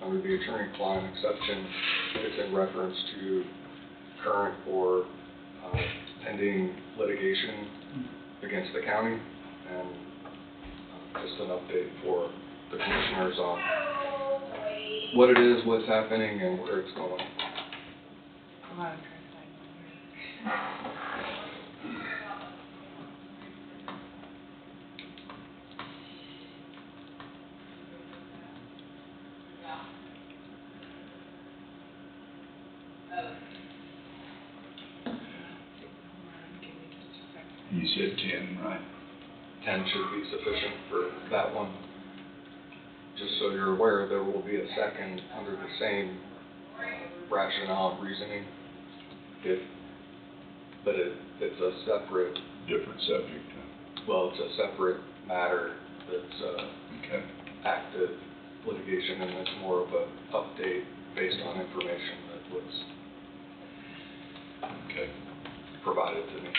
under the attorney-client exception. It's in reference to current or pending litigation against the county, and just an update for the commissioners on what it is, what's happening, and where it's going. You said 10, right? 10 should be sufficient for that one. just so you're aware, there will be a second under the same rationale and reasoning. But it's a separate, Different subject. well, it's a separate matter that's Okay. active litigation, and it's more of a update based on information that was Okay. provided to me.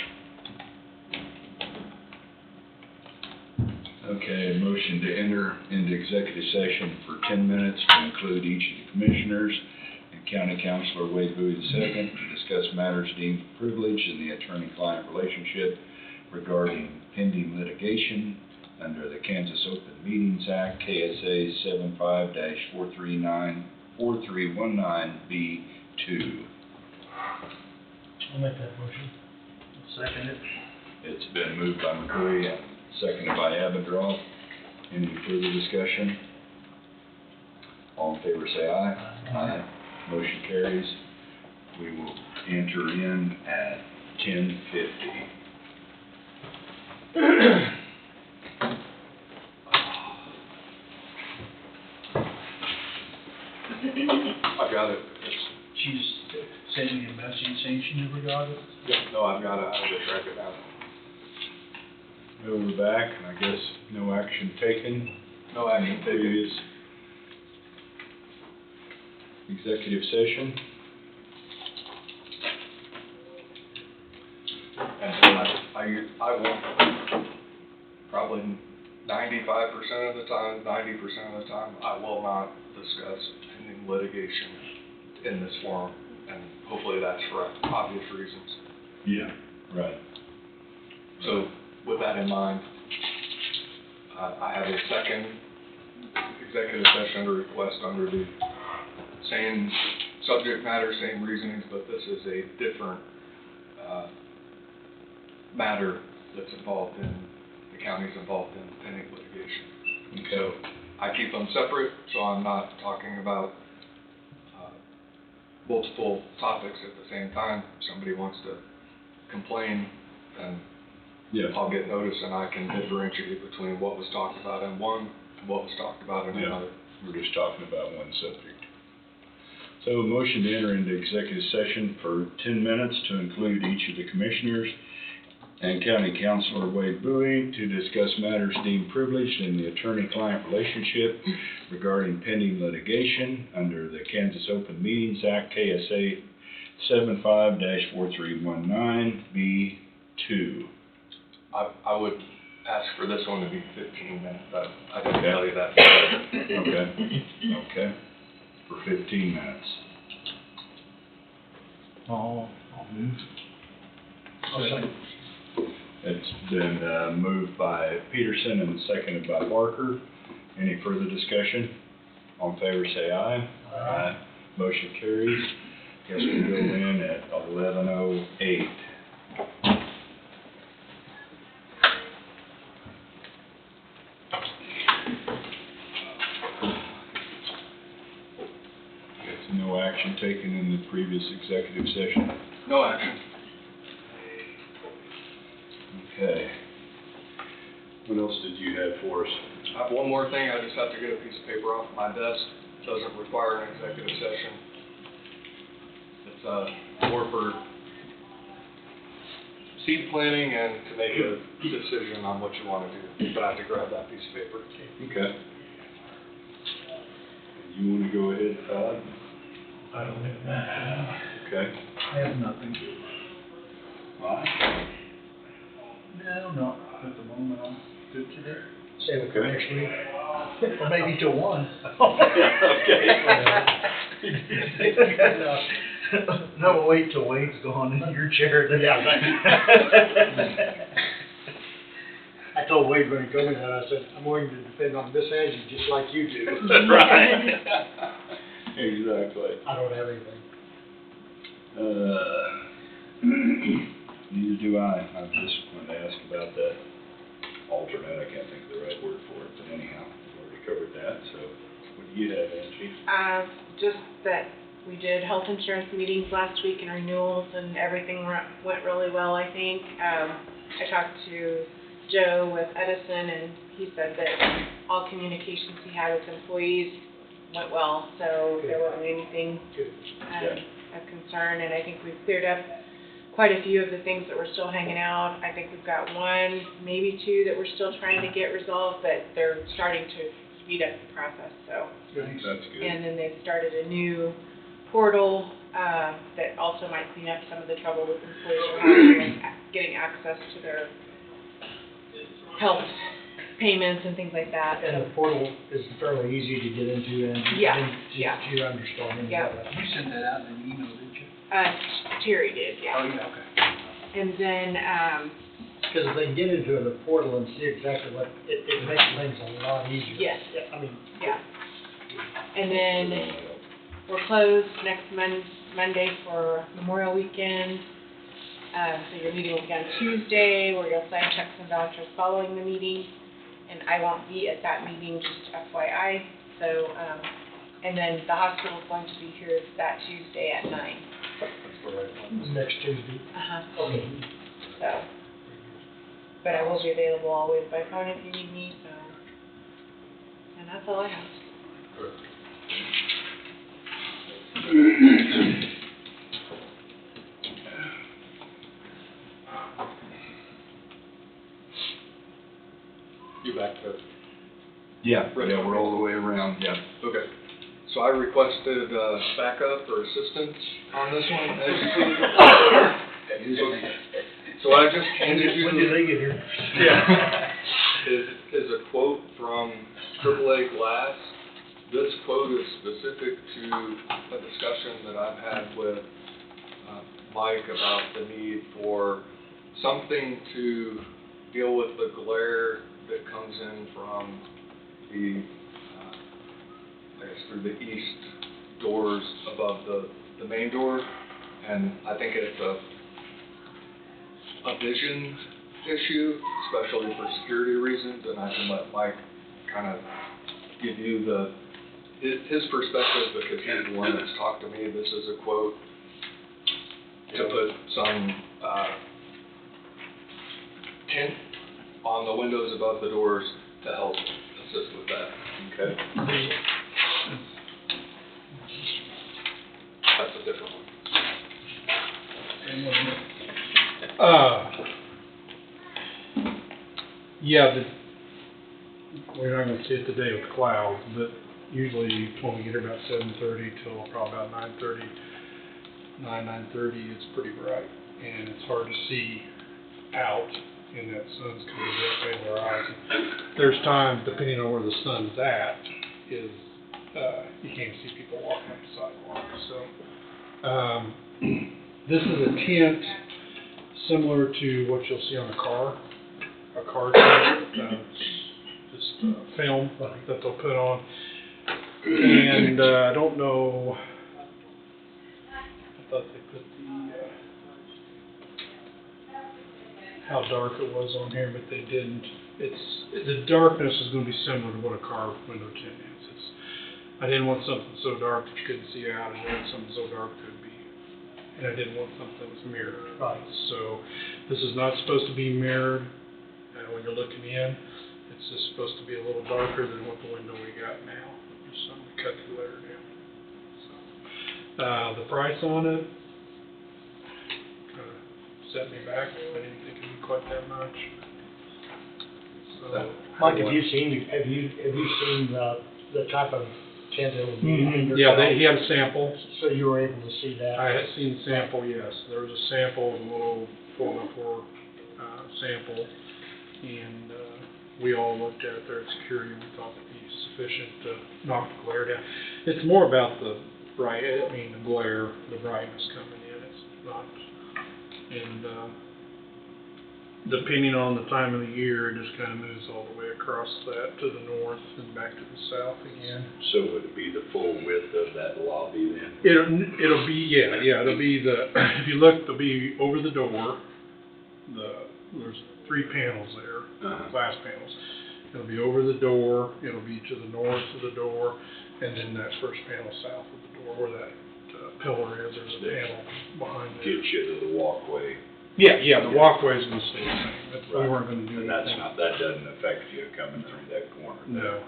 Okay, a motion to enter into executive session for 10 minutes to include each of the commissioners and County Councilor Wade Bowie II to discuss matters deemed privileged in the attorney-client relationship regarding pending litigation under the Kansas Open Meetings Act, KSA 75-4319B2. I'll make that motion. Second it. It's been moved by McCreary and seconded by Abendroth. Any further discussion? All in favor say aye. Aye. Motion carries. We will enter in at 10:50. I've got it. She's sending me a message saying she never got it. No, I've got it. I'll just track it down. Well, we're back, and I guess no action taken. No action taken. Previous executive session. And I won't, probably 95% of the time, 90% of the time, I will not discuss pending litigation in this forum, and hopefully that's for obvious reasons. Yeah, right. So with that in mind, I have a second executive session request under the same subject matter, same reasonings, but this is a different matter that's involved in, the county's involved in pending litigation. Okay. I keep them separate, so I'm not talking about multiple topics at the same time. If somebody wants to complain, then Yeah. I'll get notice and I can differentiate between what was talked about in one and what was talked about in Yeah. another. We're just talking about one subject. So a motion to enter into executive session for 10 minutes to include each of the commissioners and County Councilor Wade Bowie to discuss matters deemed privileged in the attorney-client relationship regarding pending litigation under the Kansas Open Meetings Act, KSA 75-4319B2. I would ask for this one to be 15 minutes, but I didn't Okay. tell you that. Okay, okay, for 15 minutes. I'll move. Second. It's been moved by Peterson and seconded by Barker. Any further discussion? All in favor say aye. Aye. Motion carries. Guess we go in at 11:08. There's no action taken in the previous executive session. No action. Okay. What else did you have for us? I have one more thing, I just have to get a piece of paper off my desk, doesn't require an executive session. It's more for seed planning and to make a decision on what you want to do, but I have to grab that piece of paper. Okay. You want to go ahead, Todd? I don't have that. Okay. I have nothing. Mike? No, not at the moment. I'm good today. Save it for Okay. next week. Or maybe till 1. No, wait till Wade's gone in your chair. Then. Yeah, I told Wade when he told me that, I said, I'm going to depend on Miss Angie just like you do. Right. Exactly. I don't have anything. Neither do I. I was just going to ask about that alternate. I can't think of the right word for it, but anyhow, we've already covered that. So what do you have, Angie? Just that we did health insurance meetings last week and renewals and everything went really well, I think. I talked to Joe with Edison, and he said that all communications he had with employees went well, so there wasn't anything of concern, and I think we've cleared up quite a few of the things that were still hanging out. I think we've got one, maybe two that we're still trying to get resolved, but they're starting to speed up the process, so. That's good. And then they've started a new portal that also might clean up some of the trouble with employees getting access to their health payments and things like that. And the portal is fairly easy to get into and to your understanding. Yeah. You sent that out in an email, didn't you? Terry did, yeah. Oh, yeah, okay. And then, Because if they can get into the portal and see exactly what, it makes things a lot easier. Yes. Yeah, I mean. yeah. And then we're closed next Monday for Memorial Weekend. So your meeting will be on Tuesday, where you'll sign checks and vouchers following the meeting. And I won't be at that meeting, just FYI. So, and then the hospital's going to be here that Tuesday at 9. Next Tuesday. Uh-huh. Okay. So, but I will be available always by phone if you need me, so. And that's all I have. You back there? Yeah, we're all the way around, yeah. Okay. So I requested backup or assistance on this one, as you see. So I just handed you. When did they get here? Yeah. Is a quote from AAA Glass. This quote is specific to a discussion that I've had with Mike about the need for something to deal with the glare that comes in from the, I guess through the east doors above the main door. And I think it's a vision issue, especially for security reasons, and I can let Mike kind of give you his perspective, because he's the one that's talked to me. This is a quote to put some tint on the windows above the doors to help assist with that. Okay. That's a different one. Yeah, we're not gonna see it today with clouds, but usually when we get here about 7:30 till probably about 9:30, 9:30, it's pretty bright, and it's hard to see out, and that sun's coming directly into our eyes. There's times, depending on where the sun's at, is you can't see people walking up the sidewalk. So this is a tint similar to what you'll see on a car tint, just film that they'll put on. And I don't know, I thought they put how dark it was on here, but they didn't. The darkness is going to be similar to what a car window tint is. I didn't want something so dark that you couldn't see out, and I wanted something so dark that it would be, and I didn't want something that was mirrored. Right. So this is not supposed to be mirrored when you're looking in. It's just supposed to be a little darker than what the window we got now. Just something to cut the glare down. So, the price on it kind of set me back. I didn't think it'd be quite that much. So, Mike, have you seen the type of tint that would be in your yeah, car? he had a sample. So you were able to see that? I had seen the sample, yes. There was a sample, a little 4x4 sample, and we all looked at it there at security, and we thought it'd be sufficient to knock the glare down. It's more about the the glare, the brightness coming in. It's not, and depending on the time of the year, it just kind of moves all the way across that to the north and back to the south again. So would it be the full width of that lobby then? It'll be, it'll be if you look, there'll be over the door, there's 3 panels there, glass panels. It'll be over the door, it'll be to the north of the door, and then that first panel south of the door where that pillar is, there's a panel behind there. Gets you to the walkway. Yeah, the walkway is gonna stay the same. we weren't gonna do And that's anything. not, that doesn't affect you coming through that corner. No,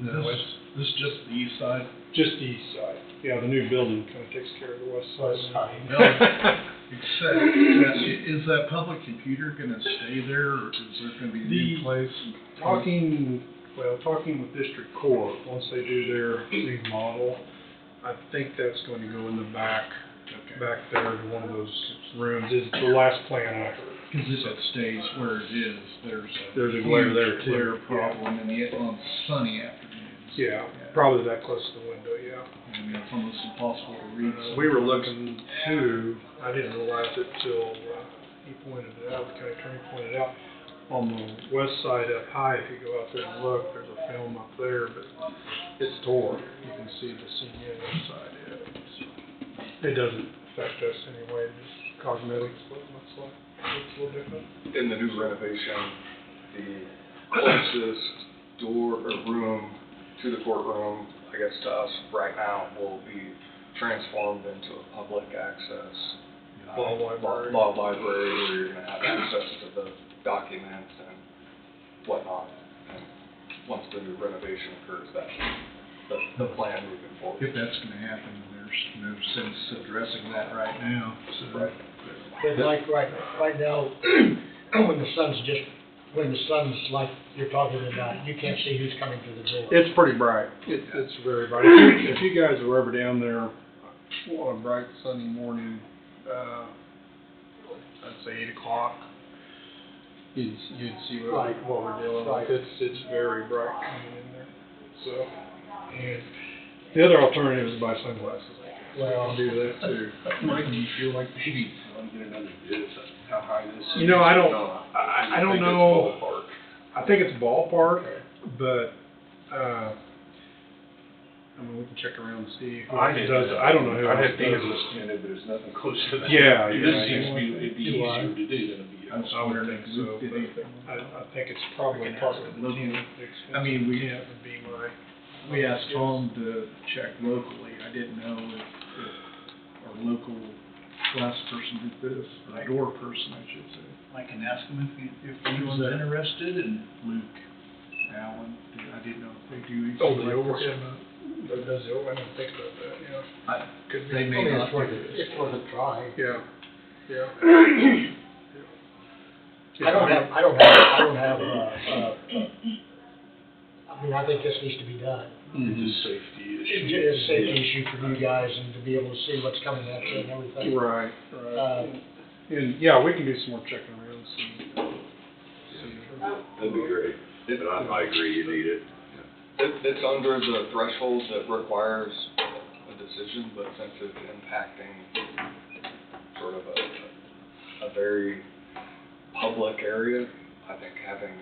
no, This, this is just the east side. just the east side. Yeah, the new building kinda takes care of the west side. Except, is that public computer gonna stay there, or is there gonna be a new The- place? Talking with District Court, once they do their remodel, I think that's going to go in the back there to one of those rooms, is the last plan I heard. Cause if it stays where it is, There's a glare there huge too. glare problem on sunny afternoons. Yeah, probably that close to the window, yeah. I mean, it's almost impossible to read. We were looking to, I didn't realize it till, he pointed it out, the county attorney pointed it out, on the west side up high, if you go out there and look, there's a film up there, but it's tore. You can see the cement inside it. It doesn't affect us anyway, just cosmetics, what it looks like. It's a little different. In the new renovation, the closest door or room to the courtroom, I guess to us right now, will be transformed into a public access Law library. law library where you're gonna have access to the documents and whatnot. And once the new renovation occurs, that's the plan moving forward. If that's gonna happen, there's no sense addressing that right now, so. Right. But like right now, when the sun's like you're talking about, you can't see who's coming to the door. It's pretty bright. It's very bright. If you guys were ever down there on a bright sunny morning, I'd say 8 o'clock, you'd see what we're dealing with. It's very bright coming in there. So, and the other alternative is to buy sunglasses. Well, do that too. Mike, do you feel like maybe you want to get another bid, how high this is? You know, I don't think it's know. ballpark. I think it's ballpark, but, I mean, we can check around and see who else does it. I don't know who else does it. but there's nothing close to that. Yeah, This yeah. seems to be, it'd be Do I? easier to do than it'd be. I would think so, but I think it's probably part of the tent. I mean, we- Tent would be my. We asked Tom to check locally, I didn't know if our local glass person did this, or door person, I should say. I can ask him if anyone's interested, and Luke Allen, I didn't know if they do anything. Oh, the like overhead, this. does the overhead, I didn't think about that, yeah. Could be. They I may mean, not. it's worth a try. Yeah, yeah. I mean, I think this needs to be done. It's a safety issue. It's a safety issue for you guys and to be able to see what's coming at you and everything. Right, Uh, right. And, yeah, we can do some more checking around, see. That'd be great, but I agree, you need it. It's under the threshold that requires a decision, but since it's impacting sort of a very public area, I think having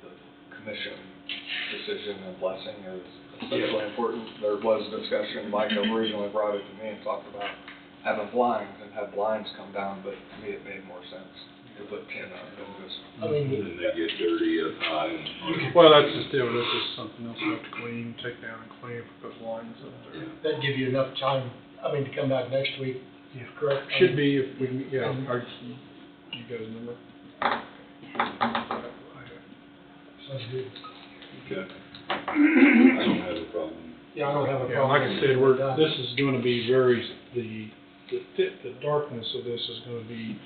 the commission decision and blessing is especially important. There was discussion, Mike originally brought it to me and talked about having blinds and have blinds come down, but to me it made more sense to put tin up than just. I mean, And they get dirty up high and. Well, that's just it, that's just something else we have to clean, take down and clean, put those lines up there. that'd give you enough time, I mean, to come back next week, correct? Should be if we can, yeah, you guys remember? Sounds good. Okay. I don't have a problem. Yeah, I don't have a Yeah, problem. like I said, this is gonna be the darkness of this is gonna be,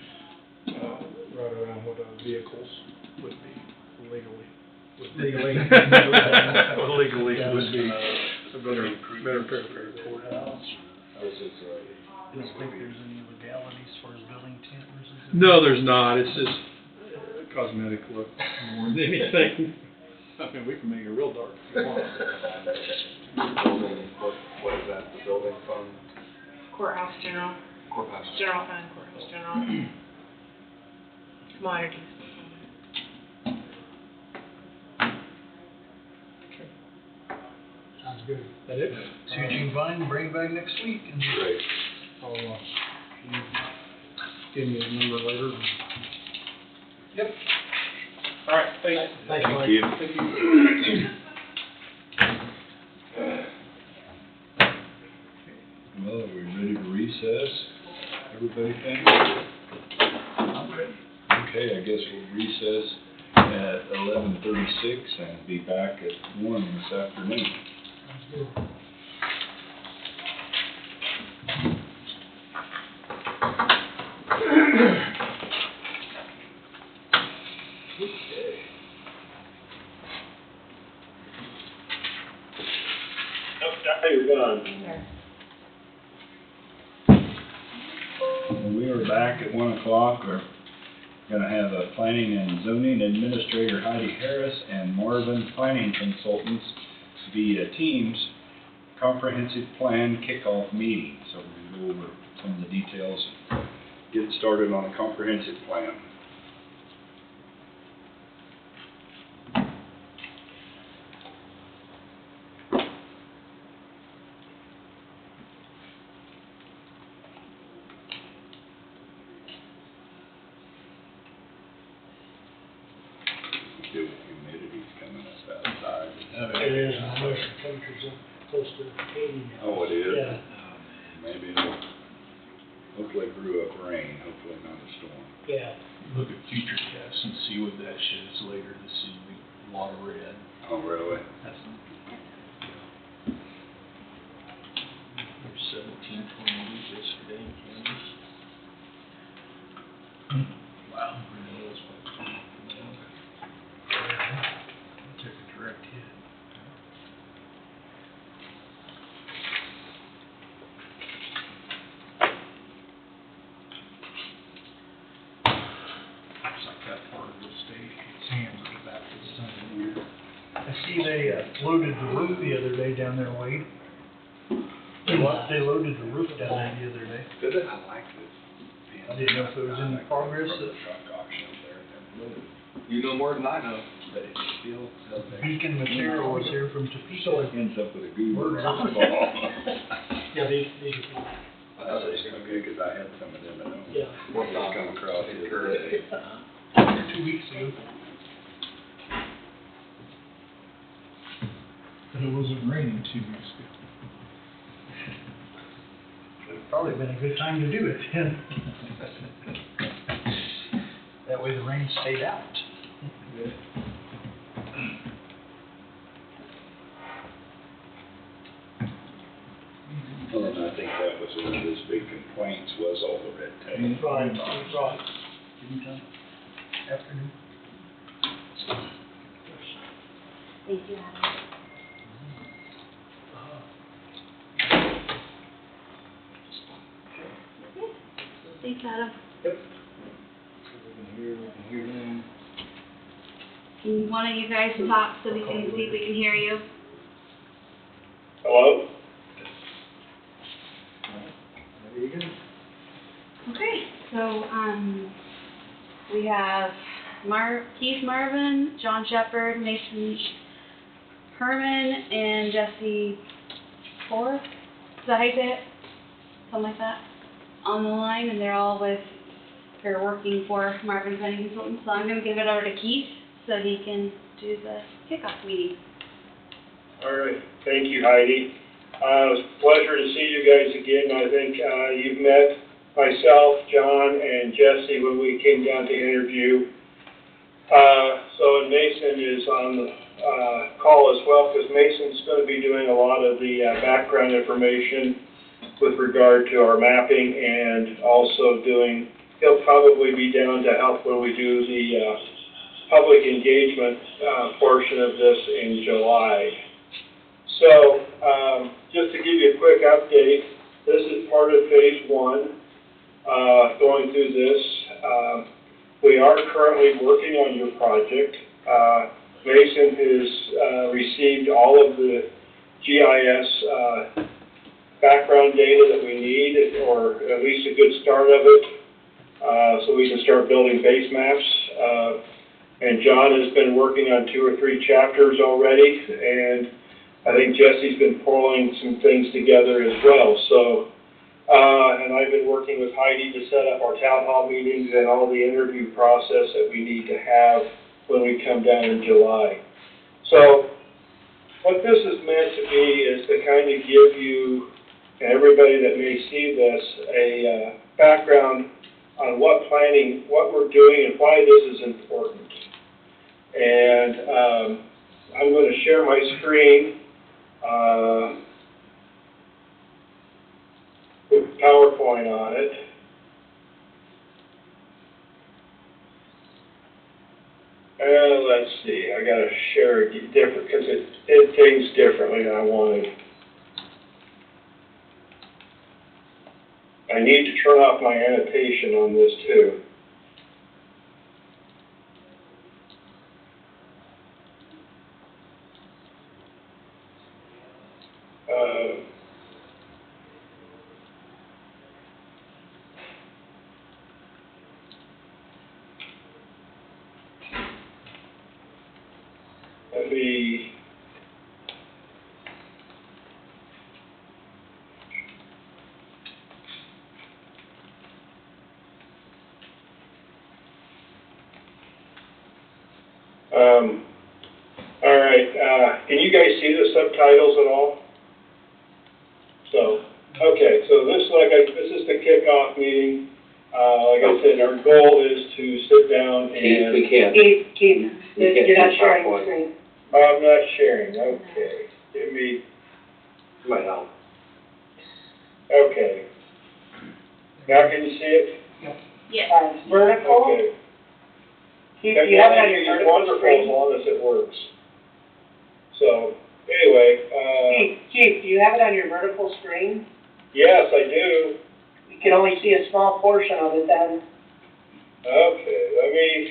right around what our vehicles would be legally. Legally. Legally would be, a better picture. Courthouse. This is, I don't think there's any legalities as far as building tent versus. No, there's not, it's just cosmetic look more than anything. I mean, we can make it real dark if you want. Building, what is that, the building fund, Courthouse general, courthouse? general fund, courthouse general. Commodities. Sounds good. That it? So Eugene Vine, bring it back next week and. great. I'll, give me his number later. Yep. All right, thanks. Thanks, Mike. Thank you. Thank you. Well, are we ready to recess? Everybody think? I'm ready. Okay, I guess we'll recess at 11:36 and be back at 1 this afternoon. We are back at 1 o'clock. We're gonna have a planning and zoning administrator Heidi Harris and Marvin planning consultants via Teams comprehensive plan kickoff meeting. So we'll go over some of the details and get started on a comprehensive plan. The humidity's coming up outside. It is, and I know some temperatures up close to 80 now. Oh, it is? Yeah. Maybe it'll, hopefully brew up rain, hopefully not a storm. Yeah. Look at future tests and see what that shows later this evening, a lot of red. Oh, really? That's not good. There's 17 tornadoes yesterday in Kansas. Wow. Took a direct hit. Looks like that part of the state gets hammered about this time of year. I see they loaded the roof the other day down there, Wade. They loaded the roof down there the other day. Did it? I like this. I didn't know if there was any progress. From the truck auction there. You know more than I know. But it's still. Beacon Material was here from Topeka. Ends up with a goober Where's on the that? ball. Yeah, these are, That's okay, cause I had some of them at home. yeah. Just come across the other day. 2 weeks ago. But it wasn't raining 2 weeks ago. Would've probably been a good time to do it then. That way the rain stayed out. Well, and I think that was one of his big complaints, was all the red tape. Right, right. Afternoon. Thank you, Adam. Thanks, Adam. Can one of you guys talk so we can see if we can hear you? Hello? Okay, so, we have Keith Marvin, John Shepherd, Mason Herman, and Jesse Ford. Is that how you say it? Something like that? On the line, and they're all working for Marvin Planning Consultants. So I'm gonna give it over to Keith so he can do the kickoff meeting. All right, thank you, Heidi. It's a pleasure to see you guys again. I think you've met myself, John, and Jesse when we came down to interview. And Mason is on the call as well, because Mason's going to be doing a lot of the background information with regard to our mapping, and also he'll probably be down to help when we do the public engagement portion of this in July. So, just to give you a quick update, this is part of phase 1, going through this. We are currently working on your project. Mason has received all of the GIS background data that we need, or at least a good start of it, so we can start building base maps. And John has been working on 2 or 3 chapters already, and I think Jesse's been pulling some things together as well. So, and I've been working with Heidi to set up our town hall meetings and all the interview process that we need to have when we come down in July. So, what this is meant to be is to kind of give you, and everybody that may see this, a background what we're doing and why this is important. And, I'm gonna share my screen, with PowerPoint on it. Let's see, I gotta share it different, because it did things differently than I wanted. I need to turn off my annotation on this too. Let me, all right, can you guys see the subtitles at all? So, okay, so this is the kickoff meeting. Like I said, our goal is to sit down and. Keith, you're not sharing the screen. I'm not sharing, okay. Give me. Might help. Okay. Now can you see it? Yes. Vertical, Okay. Keith, do you have it on your It's vertical wonderful as screen? long as it works. So, anyway, Keith, do you have it on your vertical screen? yes, I do. You can only see a small portion of it then. Okay, let me.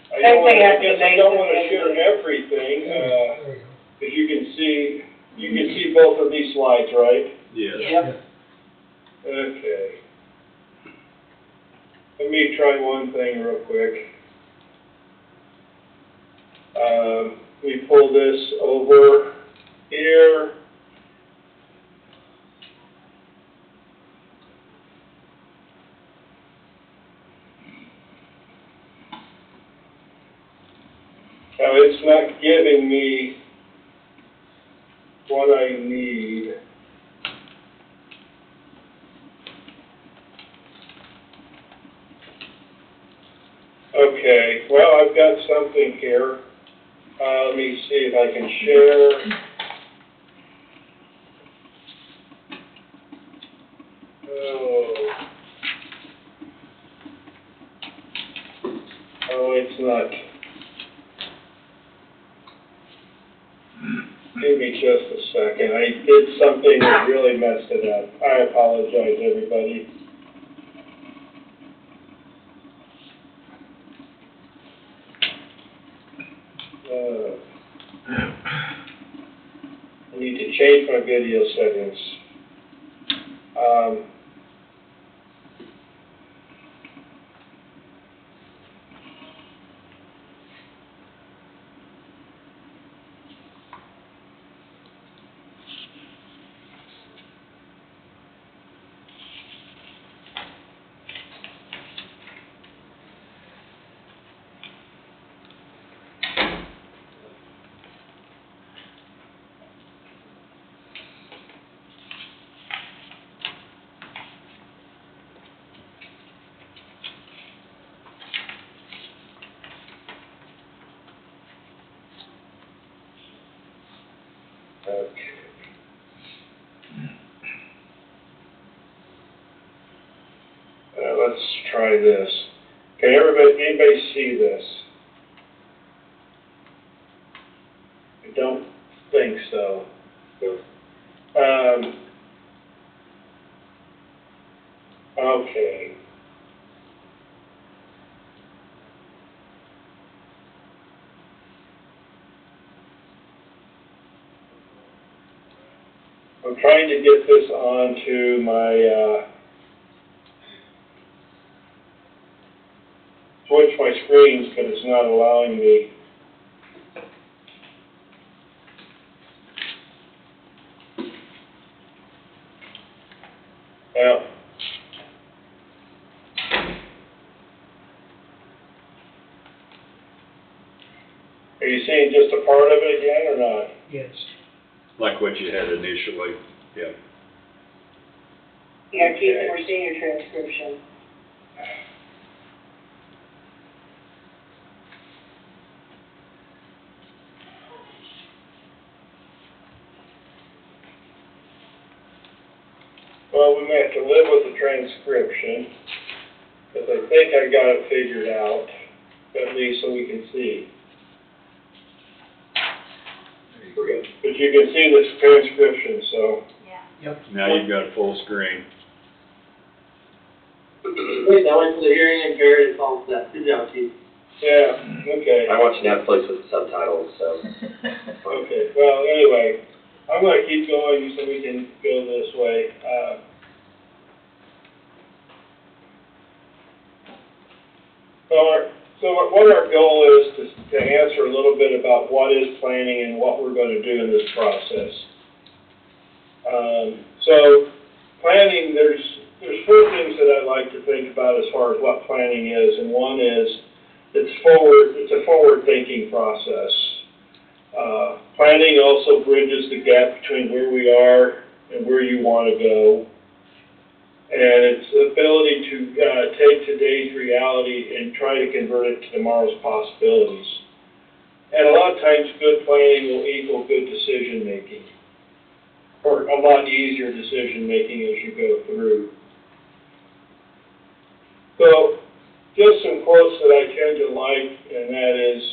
I Same thing guess happens I don't want to today. share everything, There you go. if you can see both of these slides, right? Yes. Yep. Okay. Let me try one thing real quick. Let me pull this over here. Now, it's not giving me what I need. Okay, well, I've got something here. Let me see if I can share. Oh, it's not. Give me just a second. I did something that really messed it up. I apologize, everybody. I need to change my video settings. Okay. Let's try this. Can anybody see this? I don't think so. Okay. I'm trying to get this onto my, switch my screens, but it's not allowing me. Well, are you seeing just a part of it again or not? Yes. Like what you had initially, yeah. Yeah, Keith, we're seeing your transcription. Well, we may have to live with the transcription, because I think I got it figured out, at least so we can see. But you can see this transcription, so. Now you've got full screen. Wait, that went to the hearing impaired, it's all set. Good job, Keith. Yeah, okay. I watch Netflix with subtitles, so. Okay, well, anyway, I'm gonna keep going so we can go this way. So what our goal is to answer a little bit about what is planning and what we're gonna do in this process. So planning, there's four things that I like to think about as far as what planning is, and one is it's a forward-thinking process. Planning also bridges the gap between where we are and where you want to go. And it's the ability to take today's reality and try to convert it to tomorrow's possibilities. And a lot of times, good planning will equal good decision-making, or a lot easier decision-making as you go through. So, just some quotes that I tend to like, and that is,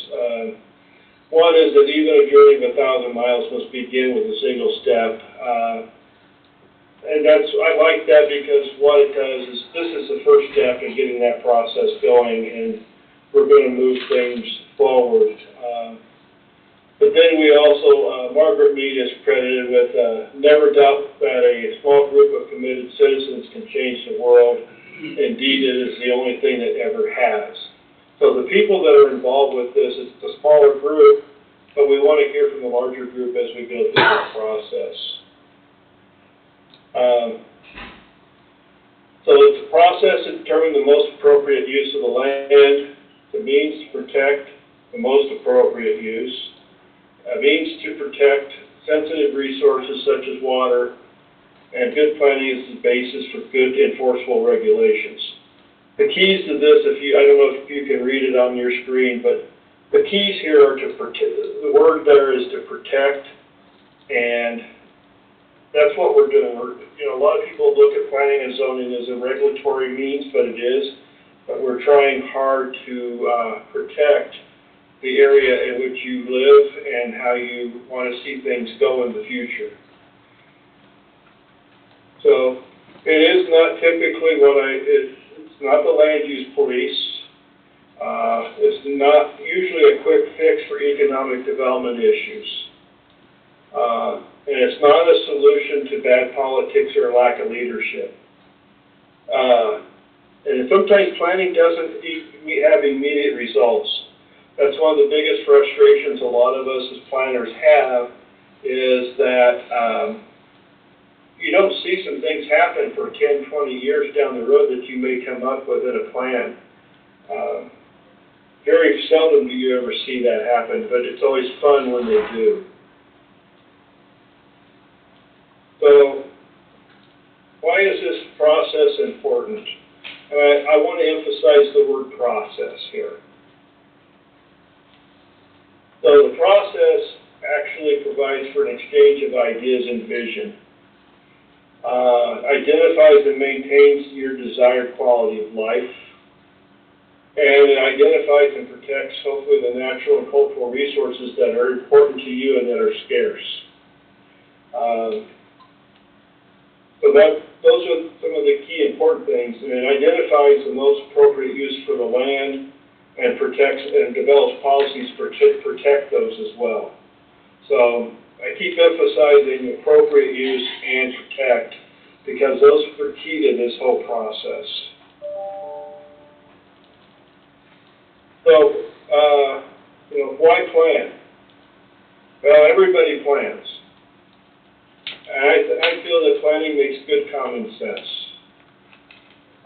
one is that even a journey of 1,000 miles must begin with a single step. And I like that because what it does is this is the first step in getting that process going, and we're going to move things forward. But then we also, Margaret Mead is credited with never doubt that a small group of committed citizens can change the world. Indeed, it is the only thing that ever has. So the people that are involved with this, it's a smaller group, but we want to hear from the larger group as we go through this process. So it's a process to determine the most appropriate use of the land, the means to protect the most appropriate use, a means to protect sensitive resources such as water, and good planning is the basis for good enforceable regulations. The keys to this, I don't know if you can read it on your screen, but the keys here are to protect, the word there is to protect, and that's what we're doing. A lot of people look at planning and zoning as a regulatory means, but it is. But we're trying hard to protect the area in which you live and how you want to see things go in the future. So it is not typically it's not the land use police. It's not usually a quick fix for economic development issues. And it's not a solution to bad politics or lack of leadership. And sometimes planning doesn't have immediate results. That's one of the biggest frustrations a lot of us as planners have, is that you don't see some things happen for 10, 20 years down the road that you may come up with in a plan. Very seldom do you ever see that happen, but it's always fun when they do. So, why is this process important? I want to emphasize the word process here. So the process actually provides for an exchange of ideas and vision. Identifies and maintains your desired quality of life. And it identifies and protects, hopefully, the natural and cultural resources that are important to you and that are scarce. So those are some of the key important things. And it identifies the most appropriate use for the land and protects and develops policies to protect those as well. So I keep emphasizing appropriate use and protect because those are key to this whole process. So, why plan? Well, everybody plans. And I feel that planning makes good common sense.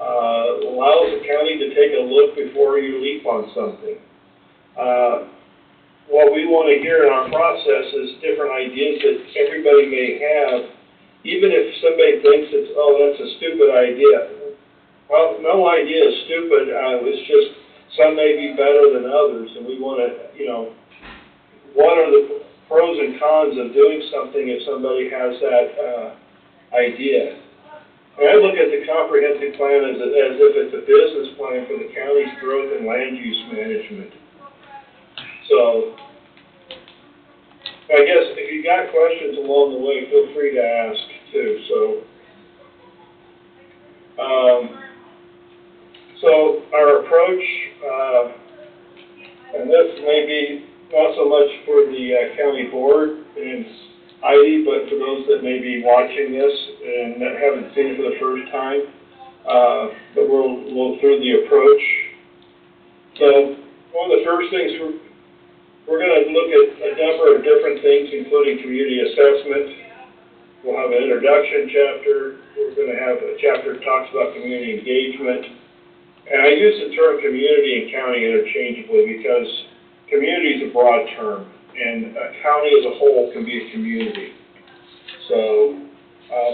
Allows the county to take a look before you leap on something. What we want to hear in our process is different ideas that everybody may have even if somebody thinks it's, oh, that's a stupid idea. Well, no idea is stupid, it's just some may be better than others, and we wanna, you know, what are the pros and cons of doing something if somebody has that, idea? And I look at the comprehensive plan as if it's a business plan for the county's growth and land use management. So, I guess if you got questions along the way, feel free to ask too, so. So our approach, and this may be not so much for the county board and Heidi, but for those that may be watching this and that haven't seen it for the first time, but we'll go through the approach. So one of the first things we're going to look at a number of different things, including community assessment. We'll have an introduction chapter. We're going to have a chapter that talks about community engagement. And I use the term community and county interchangeably because community is a broad term, and a county as a whole can be a community. So,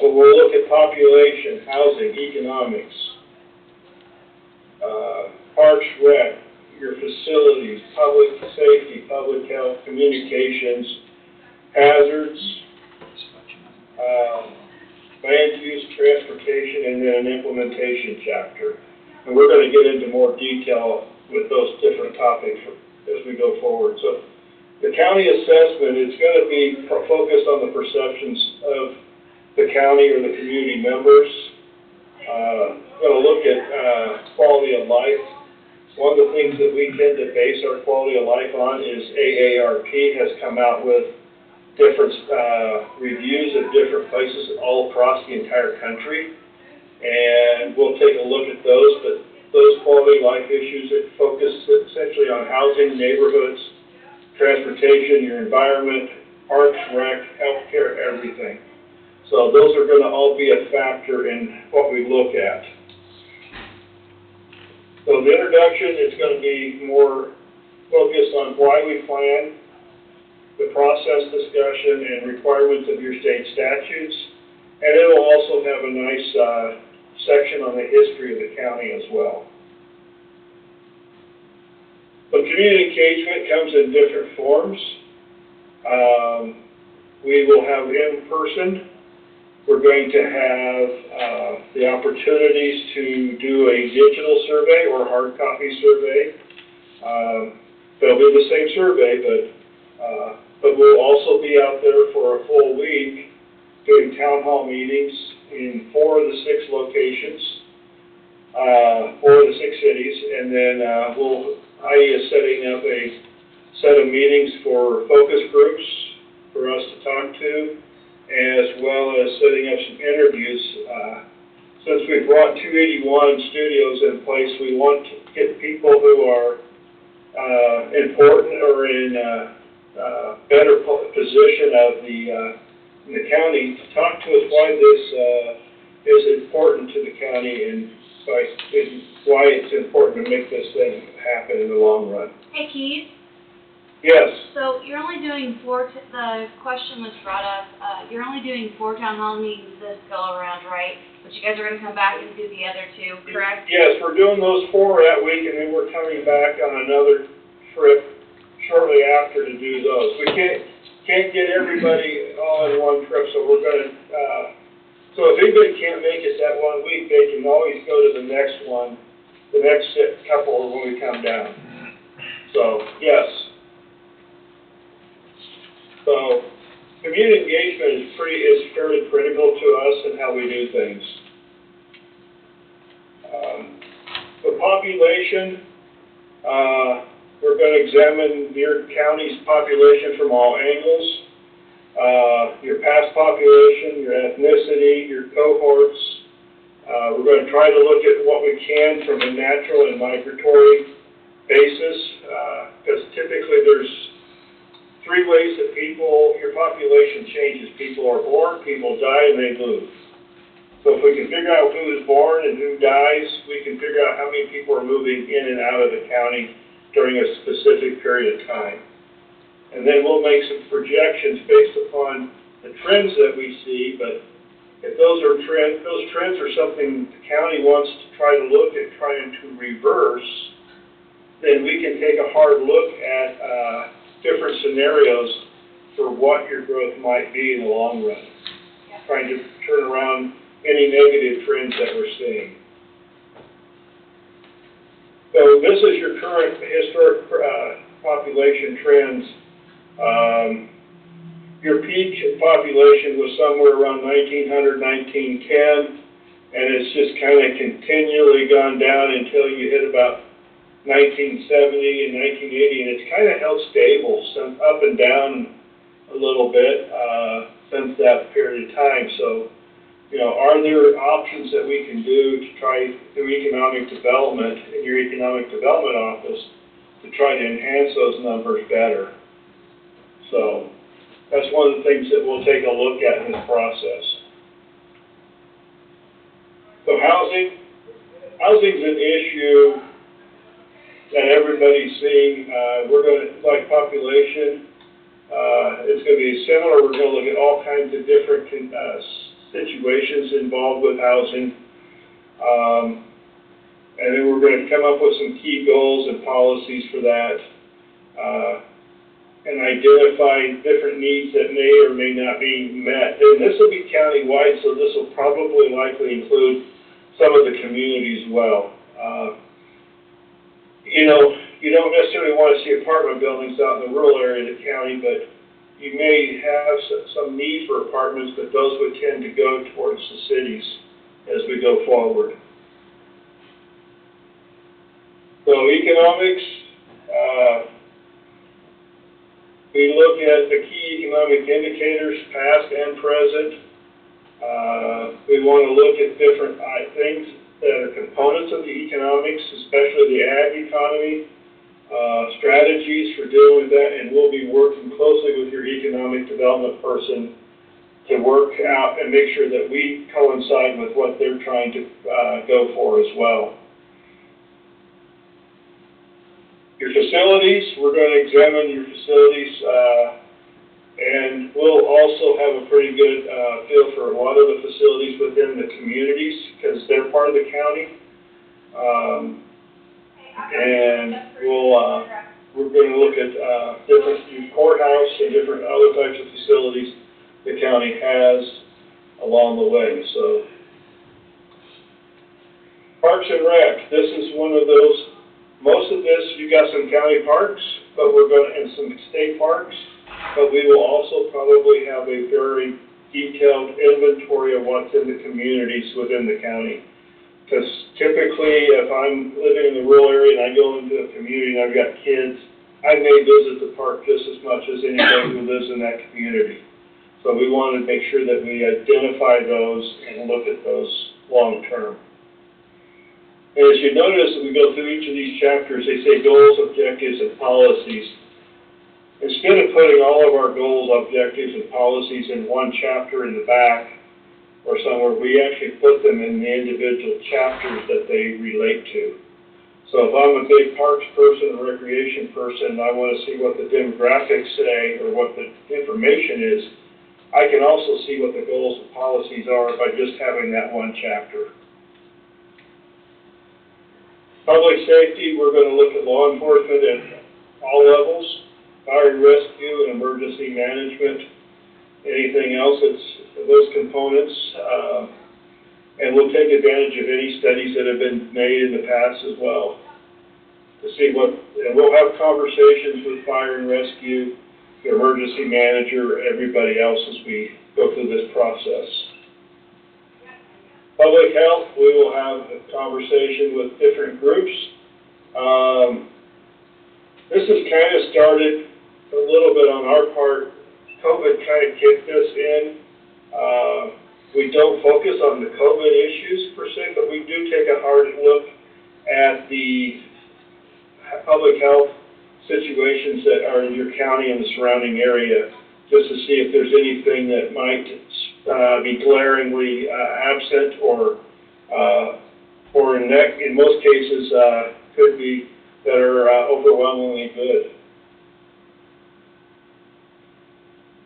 but we'll look at population, housing, economics, parks, rec, your facilities, public safety, public health, communications, hazards, land use, transportation, and then an implementation chapter. And we're going to get into more detail with those different topics as we go forward. So the county assessment is going to be focused on the perceptions of the county or the community members. Going to look at quality of life. One of the things that we tend to base our quality of life on is AARP has come out with different reviews of different places all across the entire country. And we'll take a look at those, but those quality of life issues that focus essentially on housing, neighborhoods, transportation, your environment, parks, rec, healthcare, everything. So those are going to all be a factor in what we look at. So the introduction is going to be more focused on why we plan, the process discussion, and requirements of your state statutes. And it will also have a nice section on the history of the county as well. But community engagement comes in different forms. We will have in-person. We're going to have the opportunities to do a digital survey or hard copy survey. They'll be the same survey, but we'll also be out there for a full week doing town hall meetings in 4 of the 6 locations, 4 of the 6 cities, and then Heidi is setting up a set of meetings for focus groups for us to talk to, as well as setting up some interviews. Since we brought 281 studios in place, we want to get people who are important or in better position of in the county to talk to us why this is important to the county and why it's important to make this thing happen in the long run. Hey, Keith. Yes. So you're only doing the question was brought up, you're only doing 4 town hall meetings this go around, right? But you guys are going to come back and do the other 2, correct? Yes, we're doing those 4 that week, and then we're coming back on another trip shortly after to do those. We can't get everybody all in one trip, so we're going to, so if anybody can't make it that one week, they can always go to the next one, the next couple when we come down. So, yes. So, community engagement is fairly critical to us in how we do things. The population, we're going to examine your county's population from all angles. Your past population, your ethnicity, your cohorts. We're going to try to look at what we can from a natural and migratory basis, because typically there's 3 ways that your population changes. People are born, people die, and they move. So if we can figure out who is born and who dies, we can figure out how many people are moving in and out of the county during a specific period of time. And then we'll make some projections based upon the trends that we see, but if those trends are something the county wants to try to look at trying to reverse, then we can take a hard look at, different scenarios for what your growth might be in the long run. Trying to turn around any negative trends that we're seeing. So this is your current historic, population trends. Your peak population was somewhere around 1900, 1910, and it's just kind of continually gone down until you hit about 1970 and 1980, and it's kind of held stable, some up and down a little bit since that period of time. So, you know, are there options that we can do to try through economic development in your economic development office to try to enhance those numbers better? So that's one of the things that we'll take a look at in this process. So housing's an issue that everybody's seeing. We're going to, like population, it's going to be similar. We're going to look at all kinds of different situations involved with housing. And then we're going to come up with some key goals and policies for that. And identify different needs that may or may not be met. And this will be county-wide, so this will probably likely include some of the community as well. You know, you don't necessarily want to see apartment buildings out in the rural area of the county, but you may have some need for apartments, but those would tend to go towards the cities as we go forward. So economics, we look at the key economic indicators, past and present. We want to look at different things that are components of the economics, especially the ag economy, strategies for dealing with that, and we'll be working closely with your economic development person to work out and make sure that we coincide with what they're trying to go for as well. Your facilities, we're going to examine your facilities, and we'll also have a pretty good feel for a lot of the facilities within the communities because they're part of the county. And we're going to look at different courthouse and different other types of facilities the county has along the way. So, Parks and Rec, this is one of those. Most of this, you got some county parks, but and some state parks, but we will also probably have a very detailed inventory of what's in the communities within the county. Because typically, if I'm living in the rural area and I go into a community and I've got kids, I may visit the park just as much as anybody who lives in that community. So we want to make sure that we identify those and look at those long term. And as you notice, as we go through each of these chapters, they say goals, objectives, and policies. Instead of putting all of our goals, objectives, and policies in one chapter in the back or somewhere, we actually put them in the individual chapters that they relate to. So if I'm a big parks person, a recreation person, and I want to see what the demographics say or what the information is, I can also see what the goals and policies are by just having that one chapter. Public safety, we're going to look at law enforcement at all levels, fire and rescue and emergency management, anything else that's those components, and we'll take advantage of any studies that have been made in the past as well to see and we'll have conversations with fire and rescue, the emergency manager, everybody else as we go through this process. Public health, we will have a conversation with different groups. This has kind of started a little bit on our part. COVID kind of kicked us in. We don't focus on the COVID issues per se, but we do take a hard look at the public health situations that are in your county and the surrounding area, just to see if there's anything that might be glaringly absent or in most cases could be that are overwhelmingly good.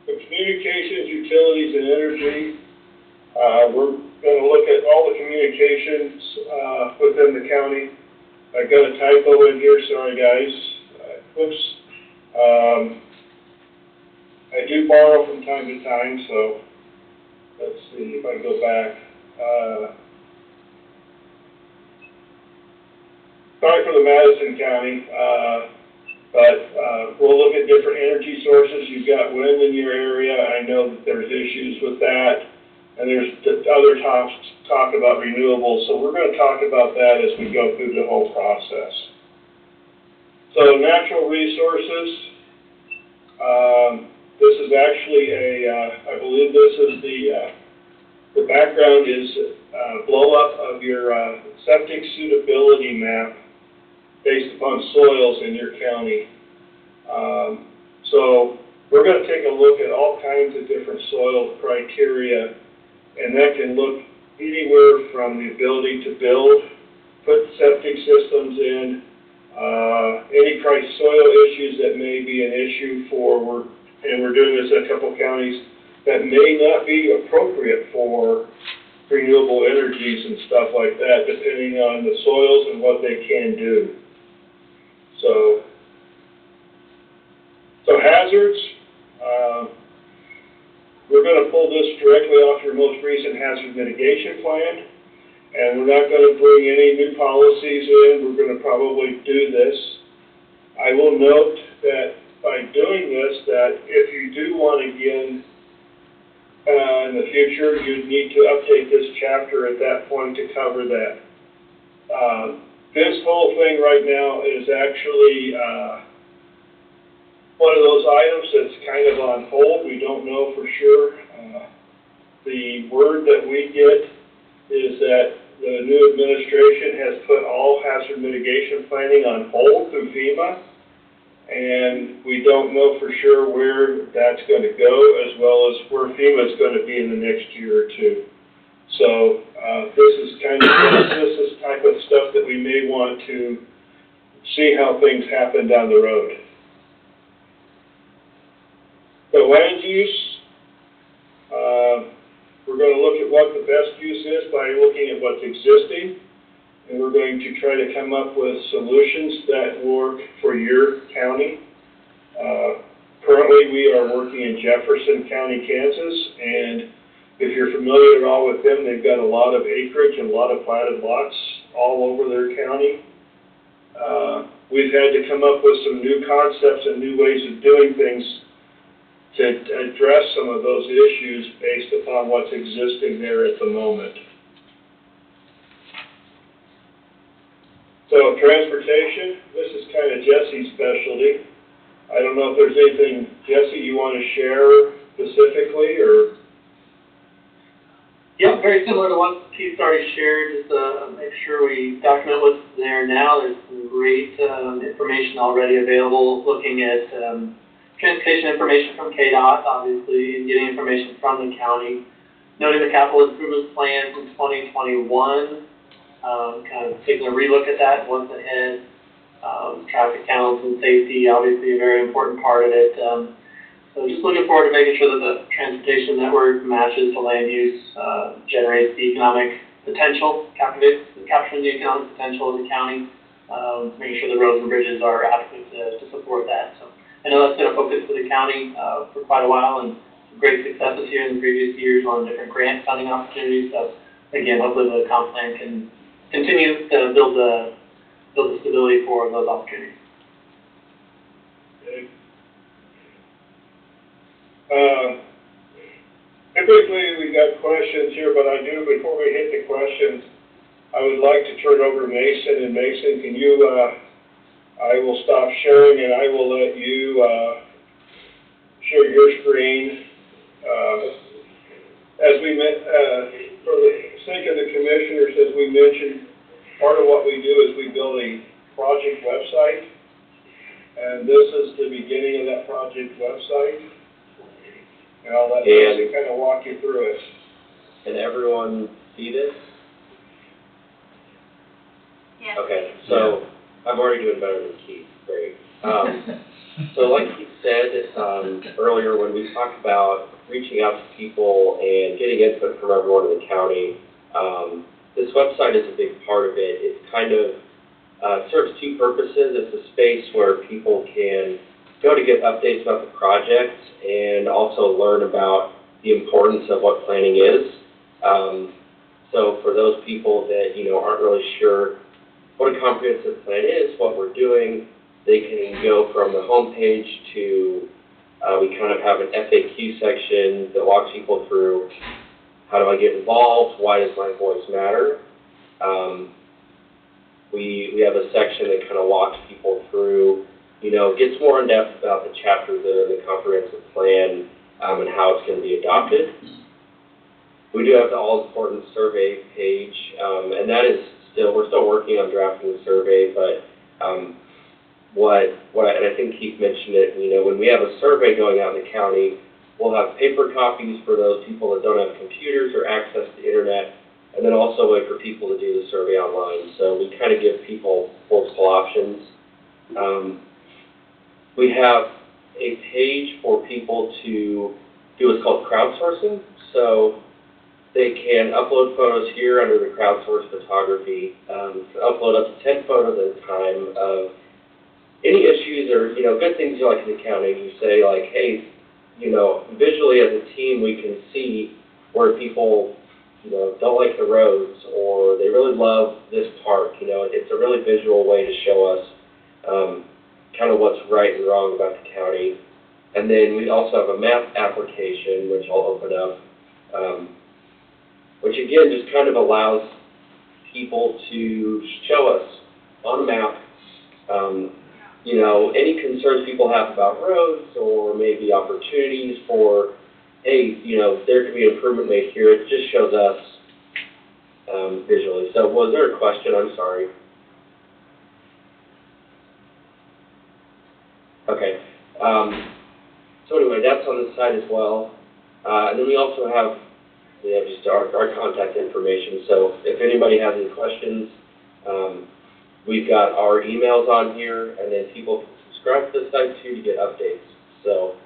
The communications, utilities, and energy, We're gonna look at all the communications, within the county. I got a typo in here, sorry guys. Oops. I do borrow from time to time, so let's see if I go back. Sorry for the Madison County, but we'll look at different energy sources. You've got wind in your area. I know that there's issues with that. And there's other talk about renewables, so we're going to talk about that as we go through the whole process. So natural resources, this is actually I believe this is the background is blow up of your septic suitability map based upon soils in your county. So we're going to take a look at all kinds of different soil criteria. And that can look anywhere from the ability to build, put septic systems in, any soil issues that may be an issue and we're doing this in a couple counties that may not be appropriate for renewable energies and stuff like that, depending on the soils and what they can do. So hazards. We're going to pull this directly off your most recent hazard mitigation plan, and we're not going to bring any new policies in. We're going to probably do this. I will note that by doing this, that if you do one again in the future, you'd need to update this chapter at that point to cover that. This whole thing right now is actually one of those items that's kind of on hold. We don't know for sure. The word that we get is that the new administration has put all hazard mitigation planning on hold through FEMA, and we don't know for sure where that's going to go, as well as where FEMA is going to be in the next year or two. So this is kind of this type of stuff that we may want to see how things happen down the road. The land use, we're going to look at what the best use is by looking at what's existing, and we're going to try to come up with solutions that work for your county. Currently, we are working in Jefferson County, Kansas, and if you're familiar at all with them, they've got a lot of acreage and a lot of platted lots all over their county. We've had to come up with some new concepts and new ways of doing things to address some of those issues based upon what's existing there at the moment. So transportation, this is kind of Jesse's specialty. I don't know if there's anything, Jesse, you want to share specifically, or? Yep, very similar to what Keith already shared, just make sure we document what's there now. There's some great information already available, looking at transportation information from KDOT, obviously, and getting information from the county. Noting the capital improvement plan from 2021, kind of taking a relook at that, what's ahead. Traffic counts and safety, obviously a very important part of it. So just looking forward to making sure that the transportation network matches the land use, generates the economic potential, capturing the economic potential of the county, making sure the roads and bridges are adequate to support that. So I know that's been a focus for the county for quite a while, and some great successes here in the previous years on different grant funding opportunities. So again, hopefully the comp plan can continue to build the stability for those opportunities. Okay. Typically we got questions here, but before we hit the questions, I would like to turn it over to Mason. And Mason, can you, I will stop sharing and I will let you share your screen. As we for the sake of the commissioners, as we mentioned, part of what we do is we build a project website, and this is the beginning of that project website. And I'll let Nancy kind of walk you through it. Can everyone see this? Yes. Okay, so I'm already doing better than Keith. Great. So like you said, earlier when we talked about reaching out to people and getting input from everyone in the county, this website is a big part of it. It kind of serves two purposes. It's a space where people can go to get updates about the project and also learn about the importance of what planning is. So for those people that, aren't really sure what a comprehensive plan is, what we're doing, they can go from the homepage to, we kind of have an FAQ section that walks people through how do I get involved, why does my voice matter. We have a section that kind of walks people through, gets more in depth about the chapters that are in the comprehensive plan and how it's going to be adopted. We do have the all-important survey page, and that is we're still working on drafting the survey, but and I think Keith mentioned it, when we have a survey going out in the county, we'll have paper copies for those people that don't have computers or access to the internet, and then also a way for people to do the survey online. So we kind of give people multiple options. We have a page for people to do what's called crowdsourcing. So they can upload photos here under the crowdsource photography, upload up to 10 photos at a time of any issues or, good things you like in the county. You say like, hey, visually as a team we can see where people, don't like the roads or they really love this park. It's a really visual way to show us kind of what's right and wrong about the county. And then we also have a map application, which I'll open up, which again just kind of allows people to show us on a map, any concerns people have about roads or maybe opportunities for, hey, there could be improvement made here. It just shows us visually. So was there a question? I'm sorry. Okay. So anyway, that's on the site as well. And then we also have just our contact information. So if anybody has any questions, we've got our emails on here, and then people can subscribe to the site too to get updates. So,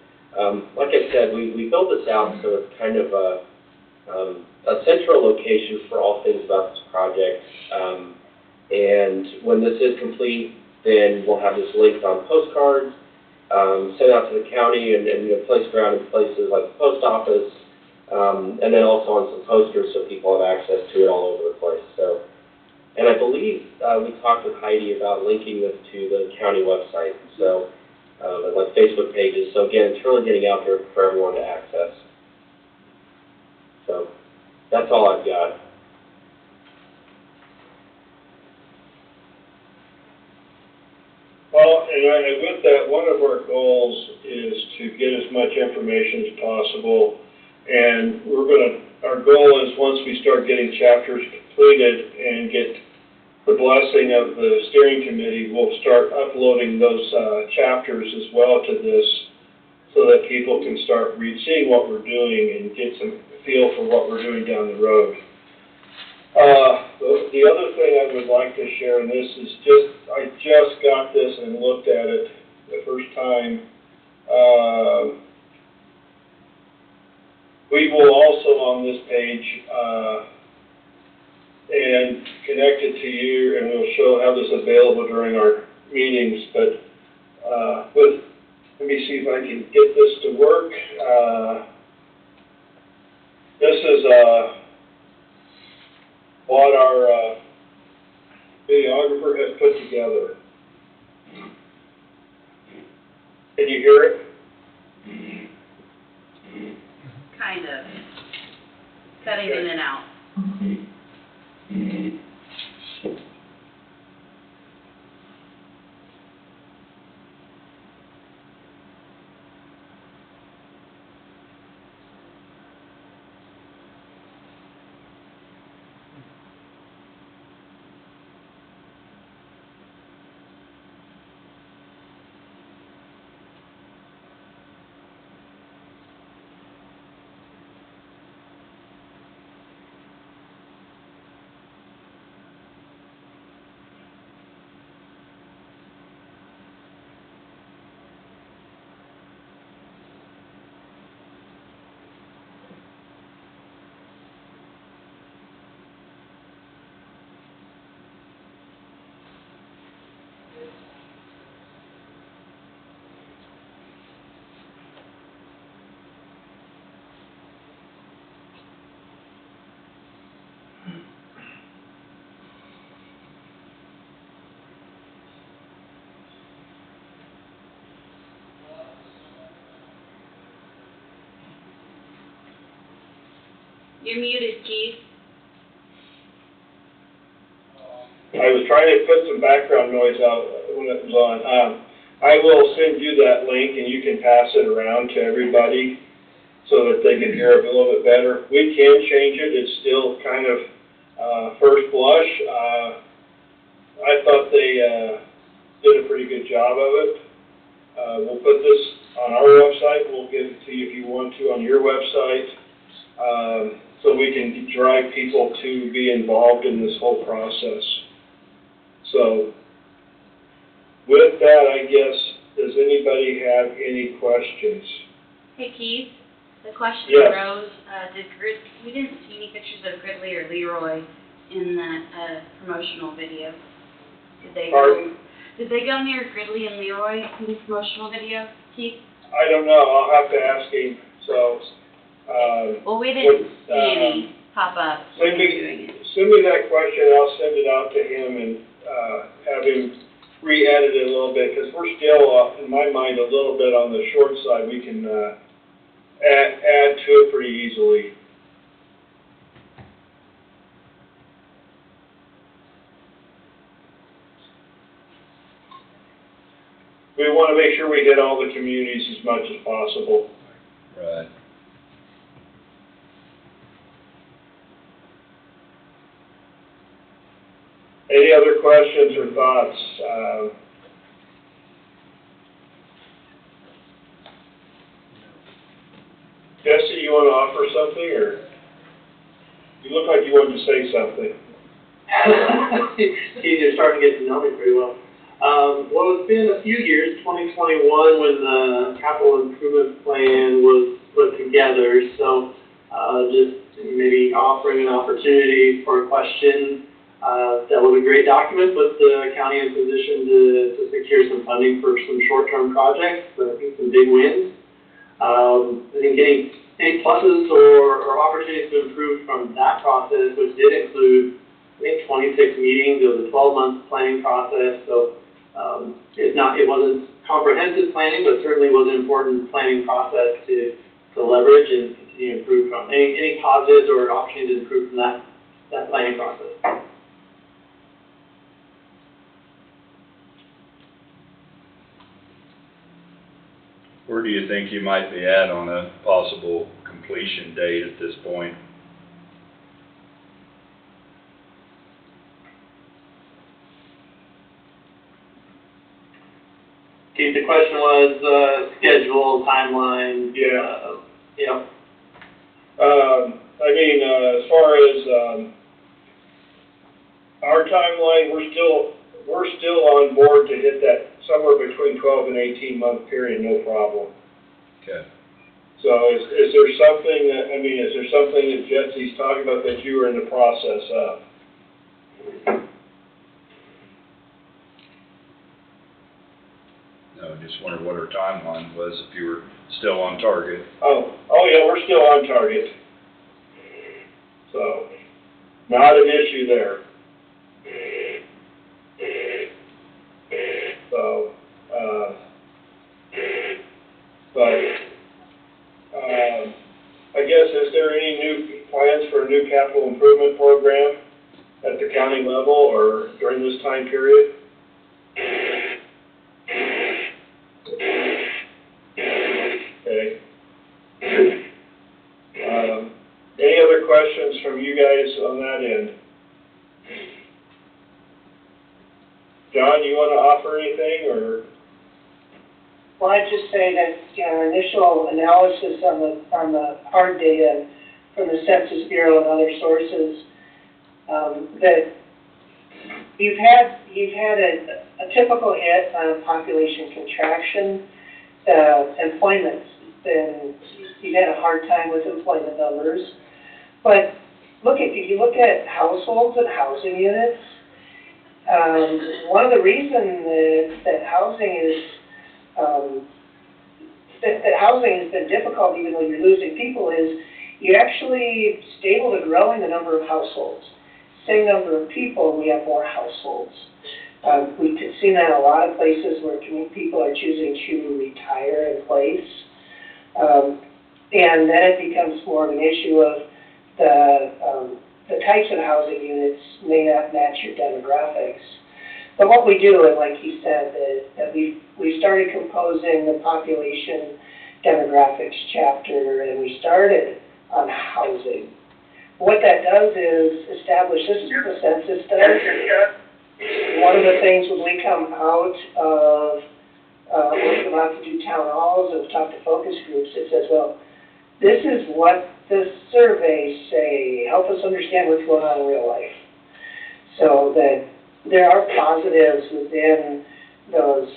like I said, we built this out so it's kind of a central location for all things about this project. And when this is complete, then we'll have this linked on postcards, sent out to the county, and placed around in places like the post office, and then also on some posters so people have access to it all over the place. So, and I believe we talked with Heidi about linking this to the county website, so and like Facebook pages. So again, it's really getting out there for everyone to access. So that's all I've got. Well, and with that, one of our goals is to get as much information as possible. And our goal is once we start getting chapters completed and get the blessing of the steering committee, we'll start uploading those chapters as well to this so that people can start seeing what we're doing and get some feel for what we're doing down the road. The other thing I would like to share, and this is I just got this and looked at it the first time. We will also on this page and connect it to you, and we'll have this available during our meetings. But let me see if I can get this to work. This is what our videographer has put together. Can you hear it? Kind of. Cutting in and out. You're muted, Keith. I was trying to put some background noise out when it was on. I will send you that link and you can pass it around to everybody so that they can hear it a little bit better. We can change it. It's still kind of, first blush. I thought they, did a pretty good job of it. We'll put this on our website. We'll give it to you if you want to on your website. So we can drive people to be involved in this whole process. So, with that, I guess, does anybody have any questions? Hey Keith, the question Yes. arose, we didn't see any pictures of Gridley or Leroy in that, promotional video. Did they Pardon? Did they go near Gridley and Leroy in the promotional video, Keith? I don't know. I'll have to ask him. So, Well, we didn't see any pop up send when you were doing me, it. send me that question. I'll send it out to him and have him re-edit it a little bit because we're still, in my mind, a little bit on the short side. We can add to it pretty easily. We want to make sure we hit all the communities as much as possible. Right. Any other questions or thoughts? Jesse, you want to offer something, or you look like you wanted to say something? Keith, you're starting to get to know me pretty well. Well, it's been a few years, 2021, when the capital improvement plan was put together, so just maybe offering an opportunity for a question. That was a great document, put the county in position to secure some funding for some short-term projects, but I think some big wins. I think any pluses or opportunities to improve from that process, which did include, I think, 26 meetings. It was a 12-month planning process, so it wasn't comprehensive planning, but certainly was an important planning process to leverage and continue to improve from. Any positives or opportunities to improve from that planning process? Where do you think you might be at on a possible completion date at this point? Keith, the question was schedule, timeline. Yeah. Yeah. I mean, as far as our timeline, we're still on board to hit that somewhere between 12 and 18 month period, no problem. Okay. So is there something that Jesse's talking about that you were in the process of? No, just wondered what her timeline was, if you were still on target. Oh yeah, we're still on target. So, not an issue there. So, I guess, is there any new plans for a new capital improvement program at the county level or during this time period? Okay. Any other questions from you guys on that end? John, you want to offer anything, or? Well, I'd just say that, our initial analysis on the hard data from the Census Bureau and other sources, that you've had a typical hit on population contraction. Employment's been, you've had a hard time with employment numbers. But if you look at households and housing units, one of the reasons that housing has been difficult, even though you're losing people, is you're actually stable to growing the number of households. Same number of people, we have more households. We could see that in a lot of places where people are choosing to retire in place. And then it becomes more of an issue of the types of housing units may not match your demographics. But what we do, and like he said, that we started composing the population demographics chapter, and we started on housing. What that does is establish, this is what the census does. One of the things when we come out of, we come out to do town halls and talk to focus groups, it says, well, this is what the surveys say, help us understand what's going on in real life. So that there are positives within those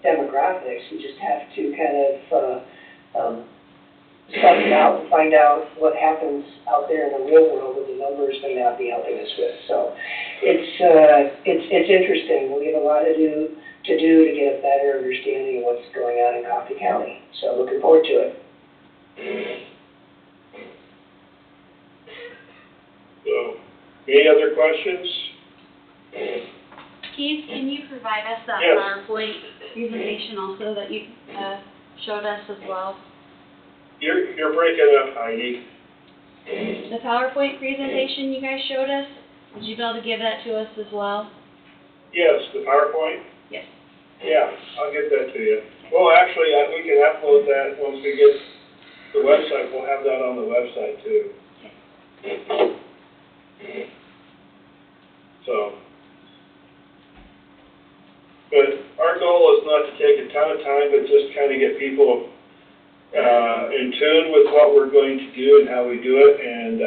demographics. We just have to kind of suss it out and find out what happens out there in the real world that the numbers may not be helping us with. So it's interesting. We have a lot to do to get a better understanding of what's going on in Coffee County. So looking forward to it. So, any other questions? Keith, can you provide us that Yes. PowerPoint presentation also that you showed us as well? You're breaking up, Heidi. The PowerPoint presentation you guys showed us, would you be able to give that to us as well? Yes, the PowerPoint? Yes. Yeah, I'll get that to you. Well, actually, we can upload that once we get the website. We'll have that on the website too. So, but our goal is not to take a ton of time, but just kind of get people in tune with what we're going to do and how we do it, and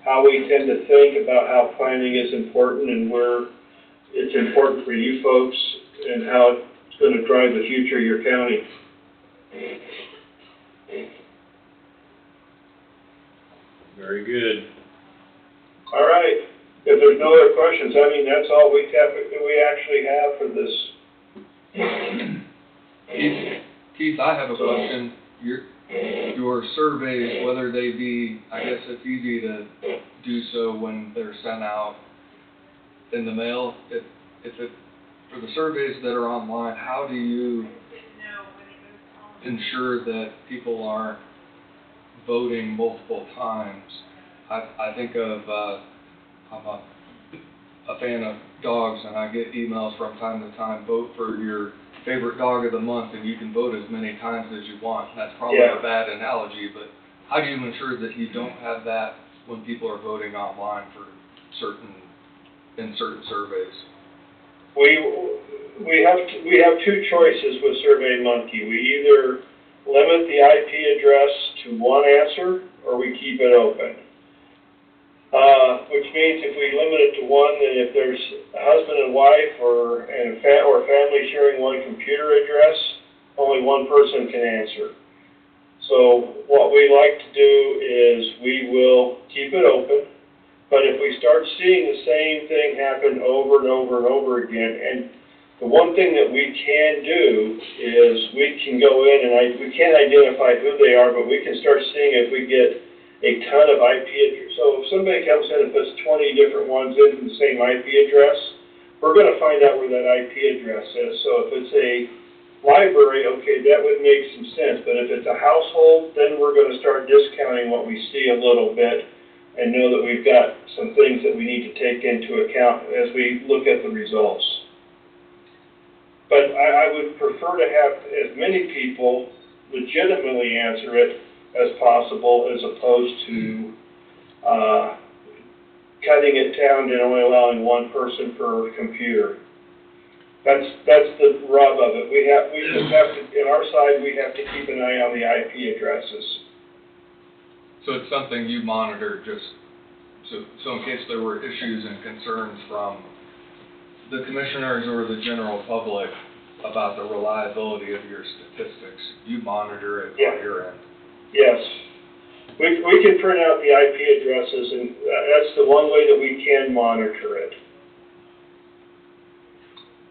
how we tend to think about how planning is important and where it's important for you folks and how it's going to drive the future of your county. Very good. All right. If there's no other questions, I mean, that's all we actually have for this. Keith, I have a question. Your surveys, whether they be, I guess it's easy to do so when they're sent out in the mail. For the surveys that are online, how do you ensure that people aren't voting multiple times? I think of, I'm a fan of dogs, and I get emails from time to time, vote for your favorite dog of the month, and you can vote as many times as you want. That's probably a bad analogy, but how do you ensure that you don't have that when people are voting online for certain surveys? We have two choices with SurveyMonkey. We either limit the IP address to one answer, or we keep it open. Which means if we limit it to one, then if there's a husband and wife or family sharing one computer address, only one person can answer. So what we like to do is we will keep it open, but if we start seeing the same thing happen over and over and over again, and the one thing that we can do is we can go in and we can't identify who they are, but we can start seeing if we get a ton of IP addresses. So if somebody comes in and puts 20 different ones in from the same IP address, we're going to find out where that IP address is. So if it's a library, okay, that would make some sense. But if it's a household, then we're going to start discounting what we see a little bit and know that we've got some things that we need to take into account as we look at the results. But I would prefer to have as many people legitimately answer it as possible, as opposed to cutting it down and only allowing one person per computer. That's the rub of it. We just have to, in our side, we have to keep an eye on the IP addresses. So it's something you monitor so in case there were issues and concerns from the commissioners or the general public about the reliability of your statistics, you monitor it on your end. Yes. We can print out the IP addresses, and that's the one way that we can monitor it.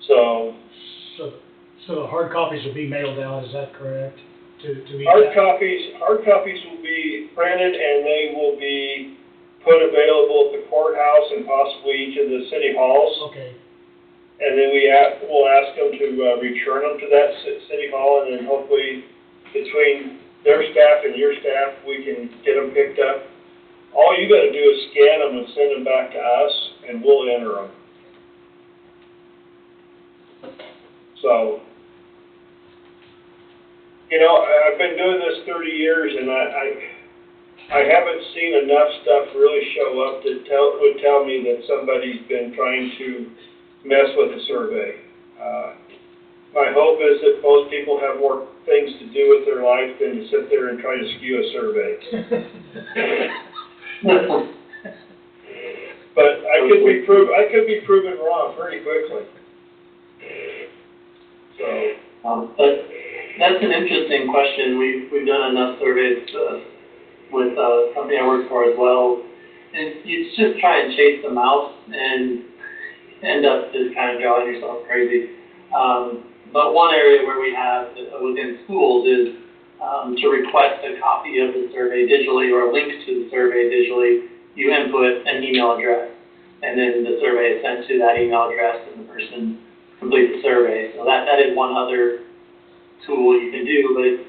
So the hard copies will be mailed out, is that correct? Hard copies will be printed, and they will be put available at the courthouse and possibly each of the city halls. Okay. And then we'll ask them to return them to that city hall, and then hopefully between their staff and your staff, we can get them picked up. all you gotta do is scan them and send them back to us, and we'll enter them. So, you know, I've been doing this 30 years, and I haven't seen enough stuff really show up that would tell me that somebody's been trying to mess with the survey. My hope is that most people have more things to do with their life than to sit there and try to skew a survey. But I could be proven wrong pretty quickly. So. But that's an interesting question. We've done enough surveys with a company I work for as well, and you just try and chase the mouse and end up just kind of drawing yourself crazy. But one area where we have within schools is to request a copy of the survey digitally or a link to the survey digitally. You input an email address, and then the survey is sent to that email address, and the person completes the survey. So that is one other tool you can do, but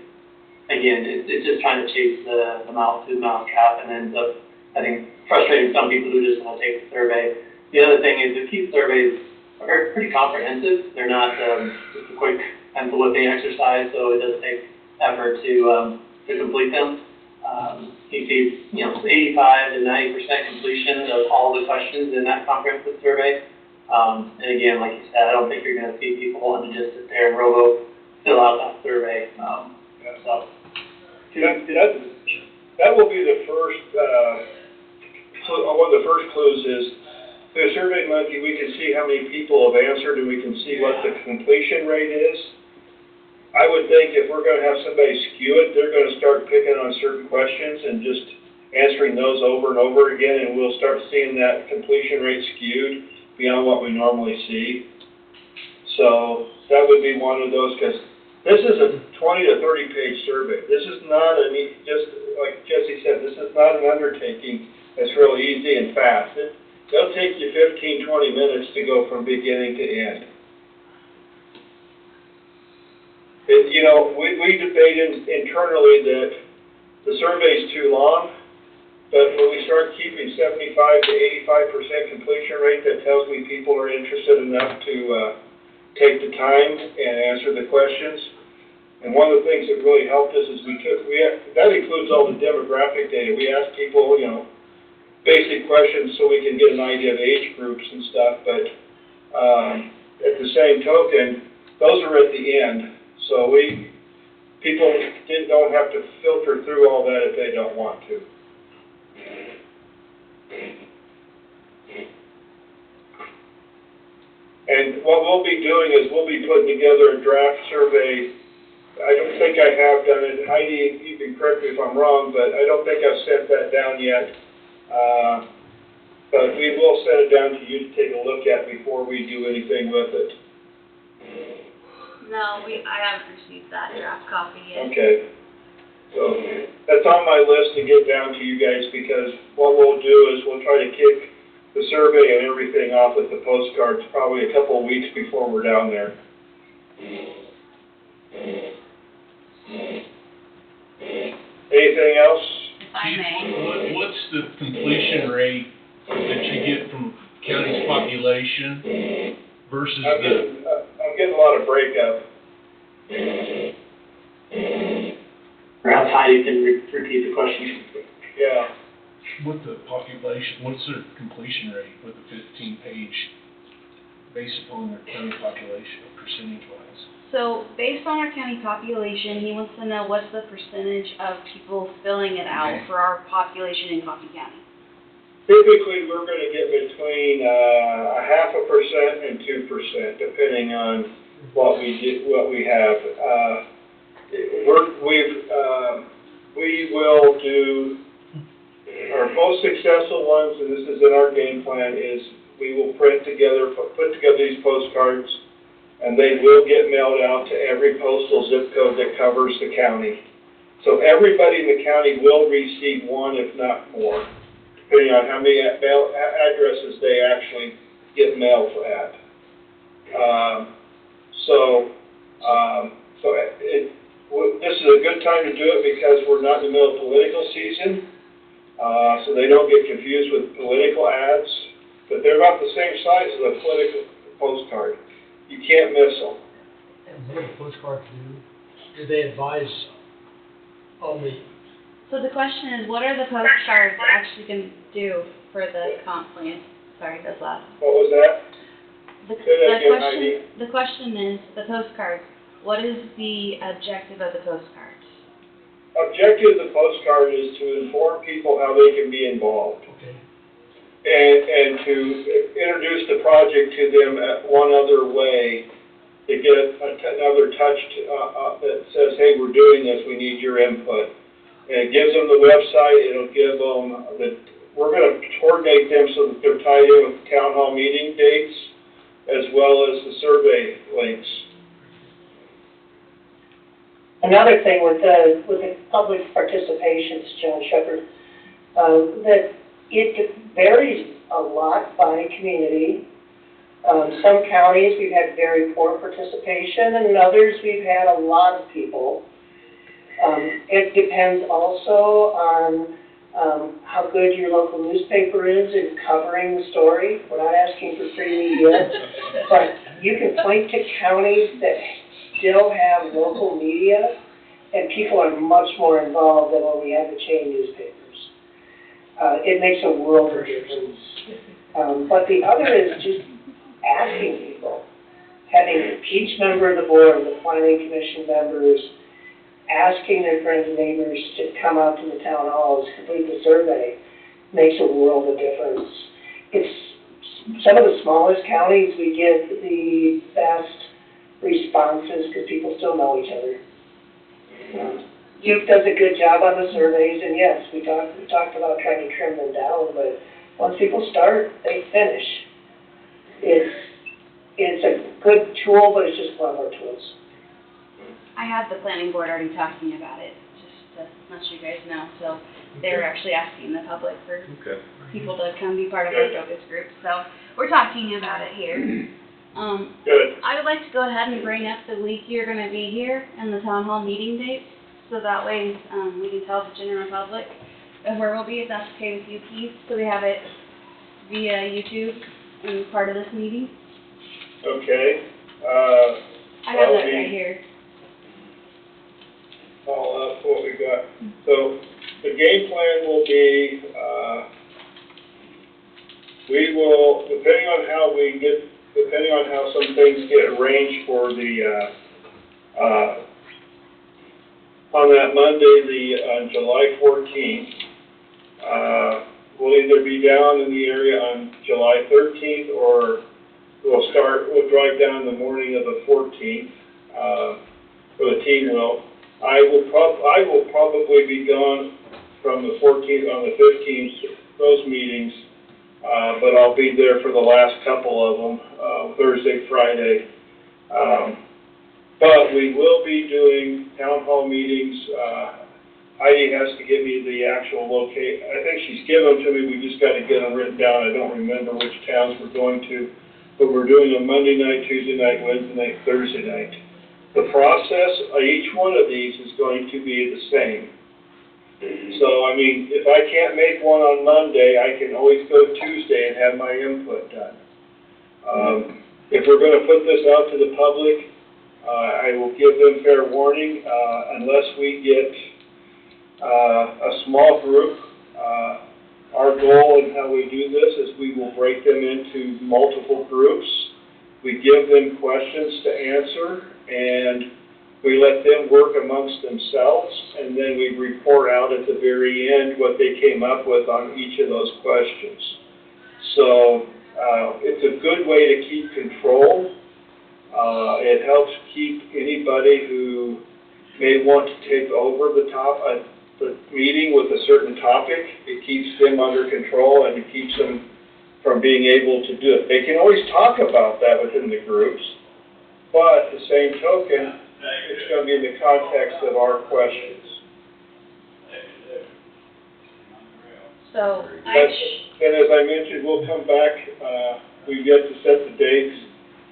again, it's just trying to chase the mouse trap, and ends up, I think, frustrating some people who just want to take the survey. The other thing is the key surveys are pretty comprehensive. They're not just a quick pencil whipping exercise, so it does take effort to complete them. You see, 85 to 90% completion of all the questions in that comprehensive survey. And again, like you said, I don't think you're going to see people wanting to just sit there and fill out that survey. So. That will be the first, one of the first clues is, through SurveyMonkey, we can see how many people have answered, and we can see what the completion rate is. I would think if we're gonna have somebody skew it, they're gonna start picking on certain questions and just answering those over and over again, and we'll start seeing that completion rate skewed beyond what we normally see. So that would be one of those, because this is a 20 to 30 page survey. This is not just like Jesse said, this is not an undertaking that's really easy and fast. It'll take you 15, 20 minutes to go from beginning to end. We debate internally that the survey's too long, but when we start keeping 75 to 85% completion rate, that tells me people are interested enough to take the time and answer the questions. And one of the things that really helped us is that includes all the demographic data. We asked people, basic questions so we can get an idea of age groups and stuff, but at the same token, those are at the end. So people don't have to filter through all that if they don't want to. And what we'll be doing is we'll be putting together a draft survey. I don't think I have done it. Heidi, you can correct me if I'm wrong, but I don't think I've sent that down yet. But we will send it down to you to take a look at before we do anything with it. No, I haven't received that draft copy yet. Okay. So that's on my list to get down to you guys, because what we'll do is we'll try to kick the survey and everything off with the postcards probably a couple of weeks before we're down there. Anything else? If I may. What's the completion rate that you get from county's population versus I'm getting a lot of breakup. Perhaps Heidi can repeat the question. Yeah. with the population, what's their completion rate with the 15-page based upon their county population, percentage-wise? So, based on our county population, he wants to know what's the percentage of people filling it out for our population in Coffee County. Typically, we're going to get between 0.5% and 2%, depending on what we have. We will do our most successful ones, and this is in our game plan, is we will put together these postcards, and they will get mailed out to every postal zip code that covers the county. So everybody in the county will receive one, if not more, depending on how many addresses they actually get mailed at. This is a good time to do it because we're not in the middle of political season. so they don't get confused with political ads, but they're about the same size as a political postcard. You can't miss them. And what do postcards do? Do they advise on the, So the question is, what are the postcards actually gonna do for the comp plan? Sorry, that's loud. What was that? The Say that again, question, Heidi. the question is, the postcards, what is the objective of the postcards? Objective of the postcard is to inform people how they can be involved. okay, And to introduce the project to them at one other way, to get another touch that says, hey, we're doing this, we need your input. And it gives them the website, it'll give them we're gonna coordinate them so that they're tied in with town hall meeting dates, as well as the survey links. Another thing with the public participations, John Shepherd, that it varies a lot by community. Some counties, we've had very poor participation, and in others, we've had a lot of people. It depends also on how good your local newspaper is in covering the story. We're not asking for free media, but you can point to counties that still have local media, and people are much more involved than when we have the chain newspapers. It makes a world of difference. But the other is just asking people, having each member of the board, the planning commission members, asking their friends and neighbors to come out to the town halls, complete the survey, makes a world of difference. It's some of the smallest counties, we get the best responses because people still know each other. Duke does a good job on the surveys, and yes, we talked about trying to trim them down, but once people start, they finish. It's a good tool, but it's just one of our tools. I have the planning board already talking about it, just to let you guys know, so they're actually asking the public for people to come be part of our focus group, so we're talking about it here. Good. I would like to go ahead and bring up the week you're gonna be here and the town hall meeting dates, so that way, we can tell the general public of where we'll be, if that's okay with you, Keith, so we have it via YouTube and part of this meeting. Okay. I have that right here. All up what we got. So the game plan will be, we will, depending on how some things get arranged for on that Monday, on July 14th, we'll either be down in the area on July 13th, or we'll drive down the morning of the 14th, or the team will. I will probably be gone from the 14th on the 15th, those meetings, but I'll be there for the last couple of them, Thursday, Friday. But we will be doing town hall meetings. Heidi has to give me the actual location. I think she's given them to me, we just got to get them written down. I don't remember which towns we're going to, but we're doing them Monday night, Tuesday night, Wednesday night, Thursday night. The process of each one of these is going to be the same. So, I mean, if I can't make one on Monday, I can always go Tuesday and have my input done. If we're going to put this out to the public, I will give them fair warning, unless we get a small group. Our goal in how we do this is we will break them into multiple groups. We give them questions to answer, and we let them work amongst themselves, and then we report out at the very end what they came up with on each of those questions. So it's a good way to keep control. It helps keep anybody who may want to take over the meeting with a certain topic. It keeps them under control, and it keeps them from being able to do it. They can always talk about that within the groups, but the same token, it's going to be in the context of our questions. So, and as I mentioned, we'll come back, we've yet to set the dates.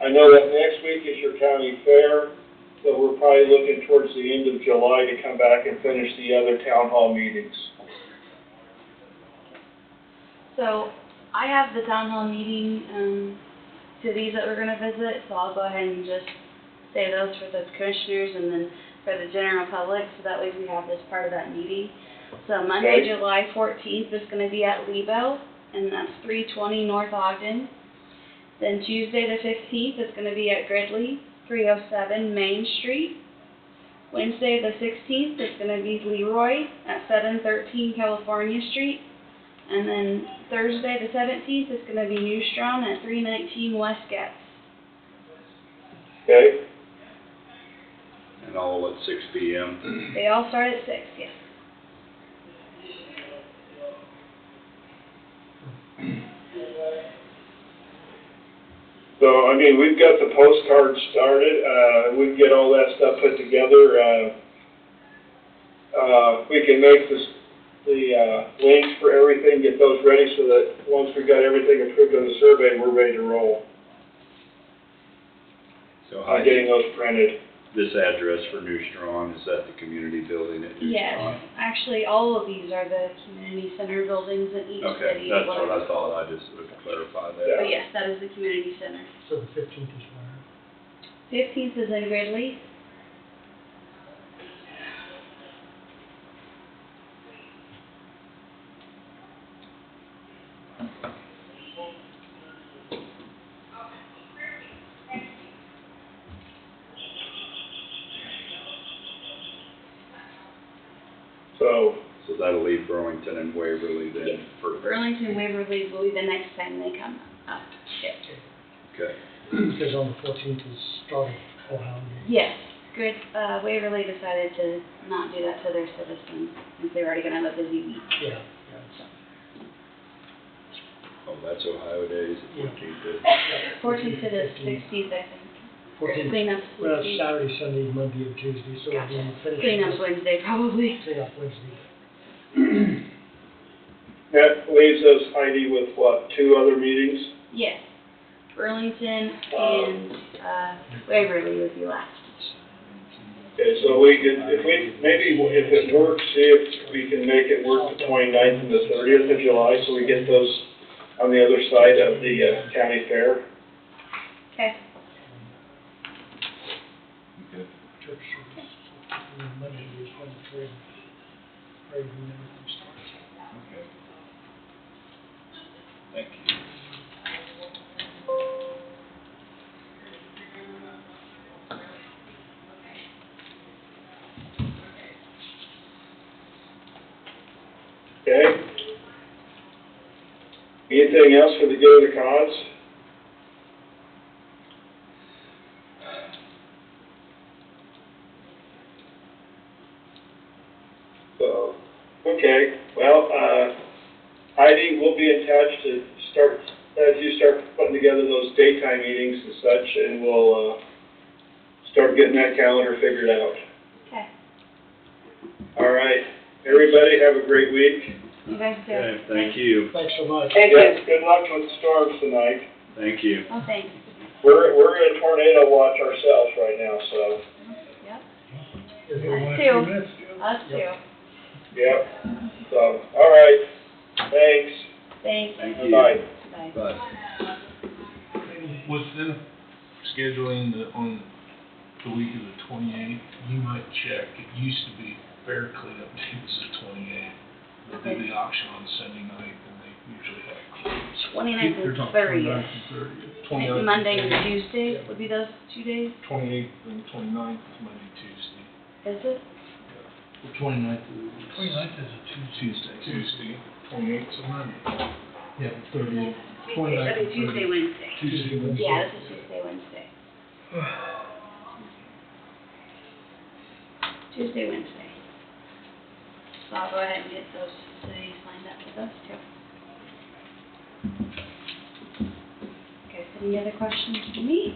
I know that next week is your county fair, so we're probably looking towards the end of July to come back and finish the other town hall meetings. So I have the town hall meeting, cities that we're gonna visit, so I'll go ahead and just say those for the commissioners and then for the general public, so that way we have this part of that meeting. So Monday, Okay. July 14th is gonna be at Lebo, and that's 320 North Ogden. Then Tuesday the 15th is gonna be at Gridley, 307 Main Street. Wednesday the 16th is gonna be Leroy at 713 California Street. And then Thursday the 17th is gonna be New Strong at 319 West Gatz. Okay, And all at 6 PM. They all start at 6, yes. so, I mean, we've got the postcard started, we can get all that stuff put together, we can make the links for everything, get those ready so that once we've got everything approved on the survey, we're ready to roll. So I'm getting those printed. this address for New Strong, is that the community building at New Yes, Strong? actually, all of these are the community center buildings in each Okay, city. that's what I thought, I just would clarify that. But yes, that is the community center. So the 15th is where? 15th is in Gridley. So that'll leave Burlington and Waverly then for, Burlington, Waverly will be the next time they come up. Yes. okay. Because on the 14th is starting Ohio Day. Yes, good, Waverly decided to not do that to their citizens, since they're already gonna have a busy week. Yeah. Oh, that's Ohio Days, Yeah. 14th. 14th to the 16th, I think. 14th. Cleanup's Well, Tuesday. Saturday, Sunday, Monday, and Tuesday, so it'll be finished. Cleanup's Wednesday, probably. Cleanup Wednesday. That leaves us, Heidi, with what, 2 other meetings? Yes, Burlington and, Waverly would be last. Okay, so we could, maybe if it works, see if we can make it work the 29th and the 30th of July, so we get those on the other side of the county fair. Okay. Okay. Church service, and then Monday is when the parade and everything starts. Okay. Thank you. Okay? Anything else for the good of the cause? So, okay, well, Heidi, we'll be in touch to start, as you start putting together those daytime meetings and such, and we'll, start getting that calendar figured out. Okay. All right, everybody have a great week. You guys do. Okay, thank you, Thanks so much. Yeah, good luck with the storms tonight. thank you. Oh, thanks. We're in tornado watch ourselves right now, so, Yep. Is it Us one or too. 2 minutes? Us too. yep. So, all right, thanks. Thanks. Thank you. Bye. Bye. Bye. With them scheduling on the week of the 28th, you might check, it used to be fair cleanup day was the 28th. They do the auction on Sunday night, and they usually have cleans. 29th They're and talking 30th. 29th and 30th. I 29th think Monday and and Tuesday would be those 2 days, 28th and 29th is Monday, Tuesday. is it? The 29th is a Tuesday. Tuesday, 28th is a Monday. Yeah, the 30th. Tuesday, Tuesday, Wednesday. Tuesday, Wednesday. Yeah, this is Tuesday, Wednesday. Tuesday, Wednesday. So I'll go ahead and get those cities lined up with us too. Okay, so any other questions for me?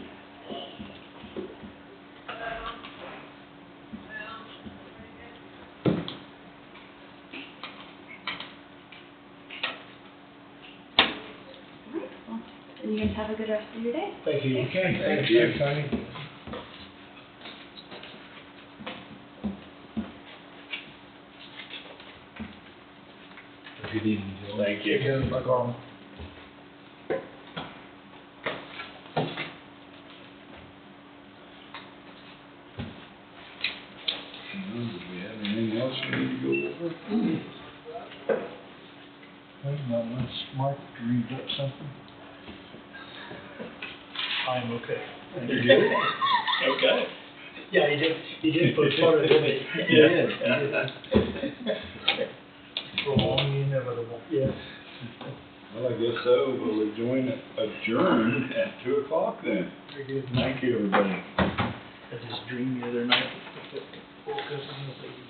Alright, well, then you guys have a good rest of your day. Thank you. Okay, Thank you. Thanks, Heidi. Good evening, Joe. Thank you. Bye, Carl. Do we have anything else we need to go over? Unless Mark dreamed up something. I'm okay. You're good? Okay. Yeah, he did put fun in it. He did. Prolong the inevitable. Yes. Well, I guess so. We'll adjourn at 2 o'clock then. Very good. Thank you, everybody. I just dreamed the other night. Woke up and I was like,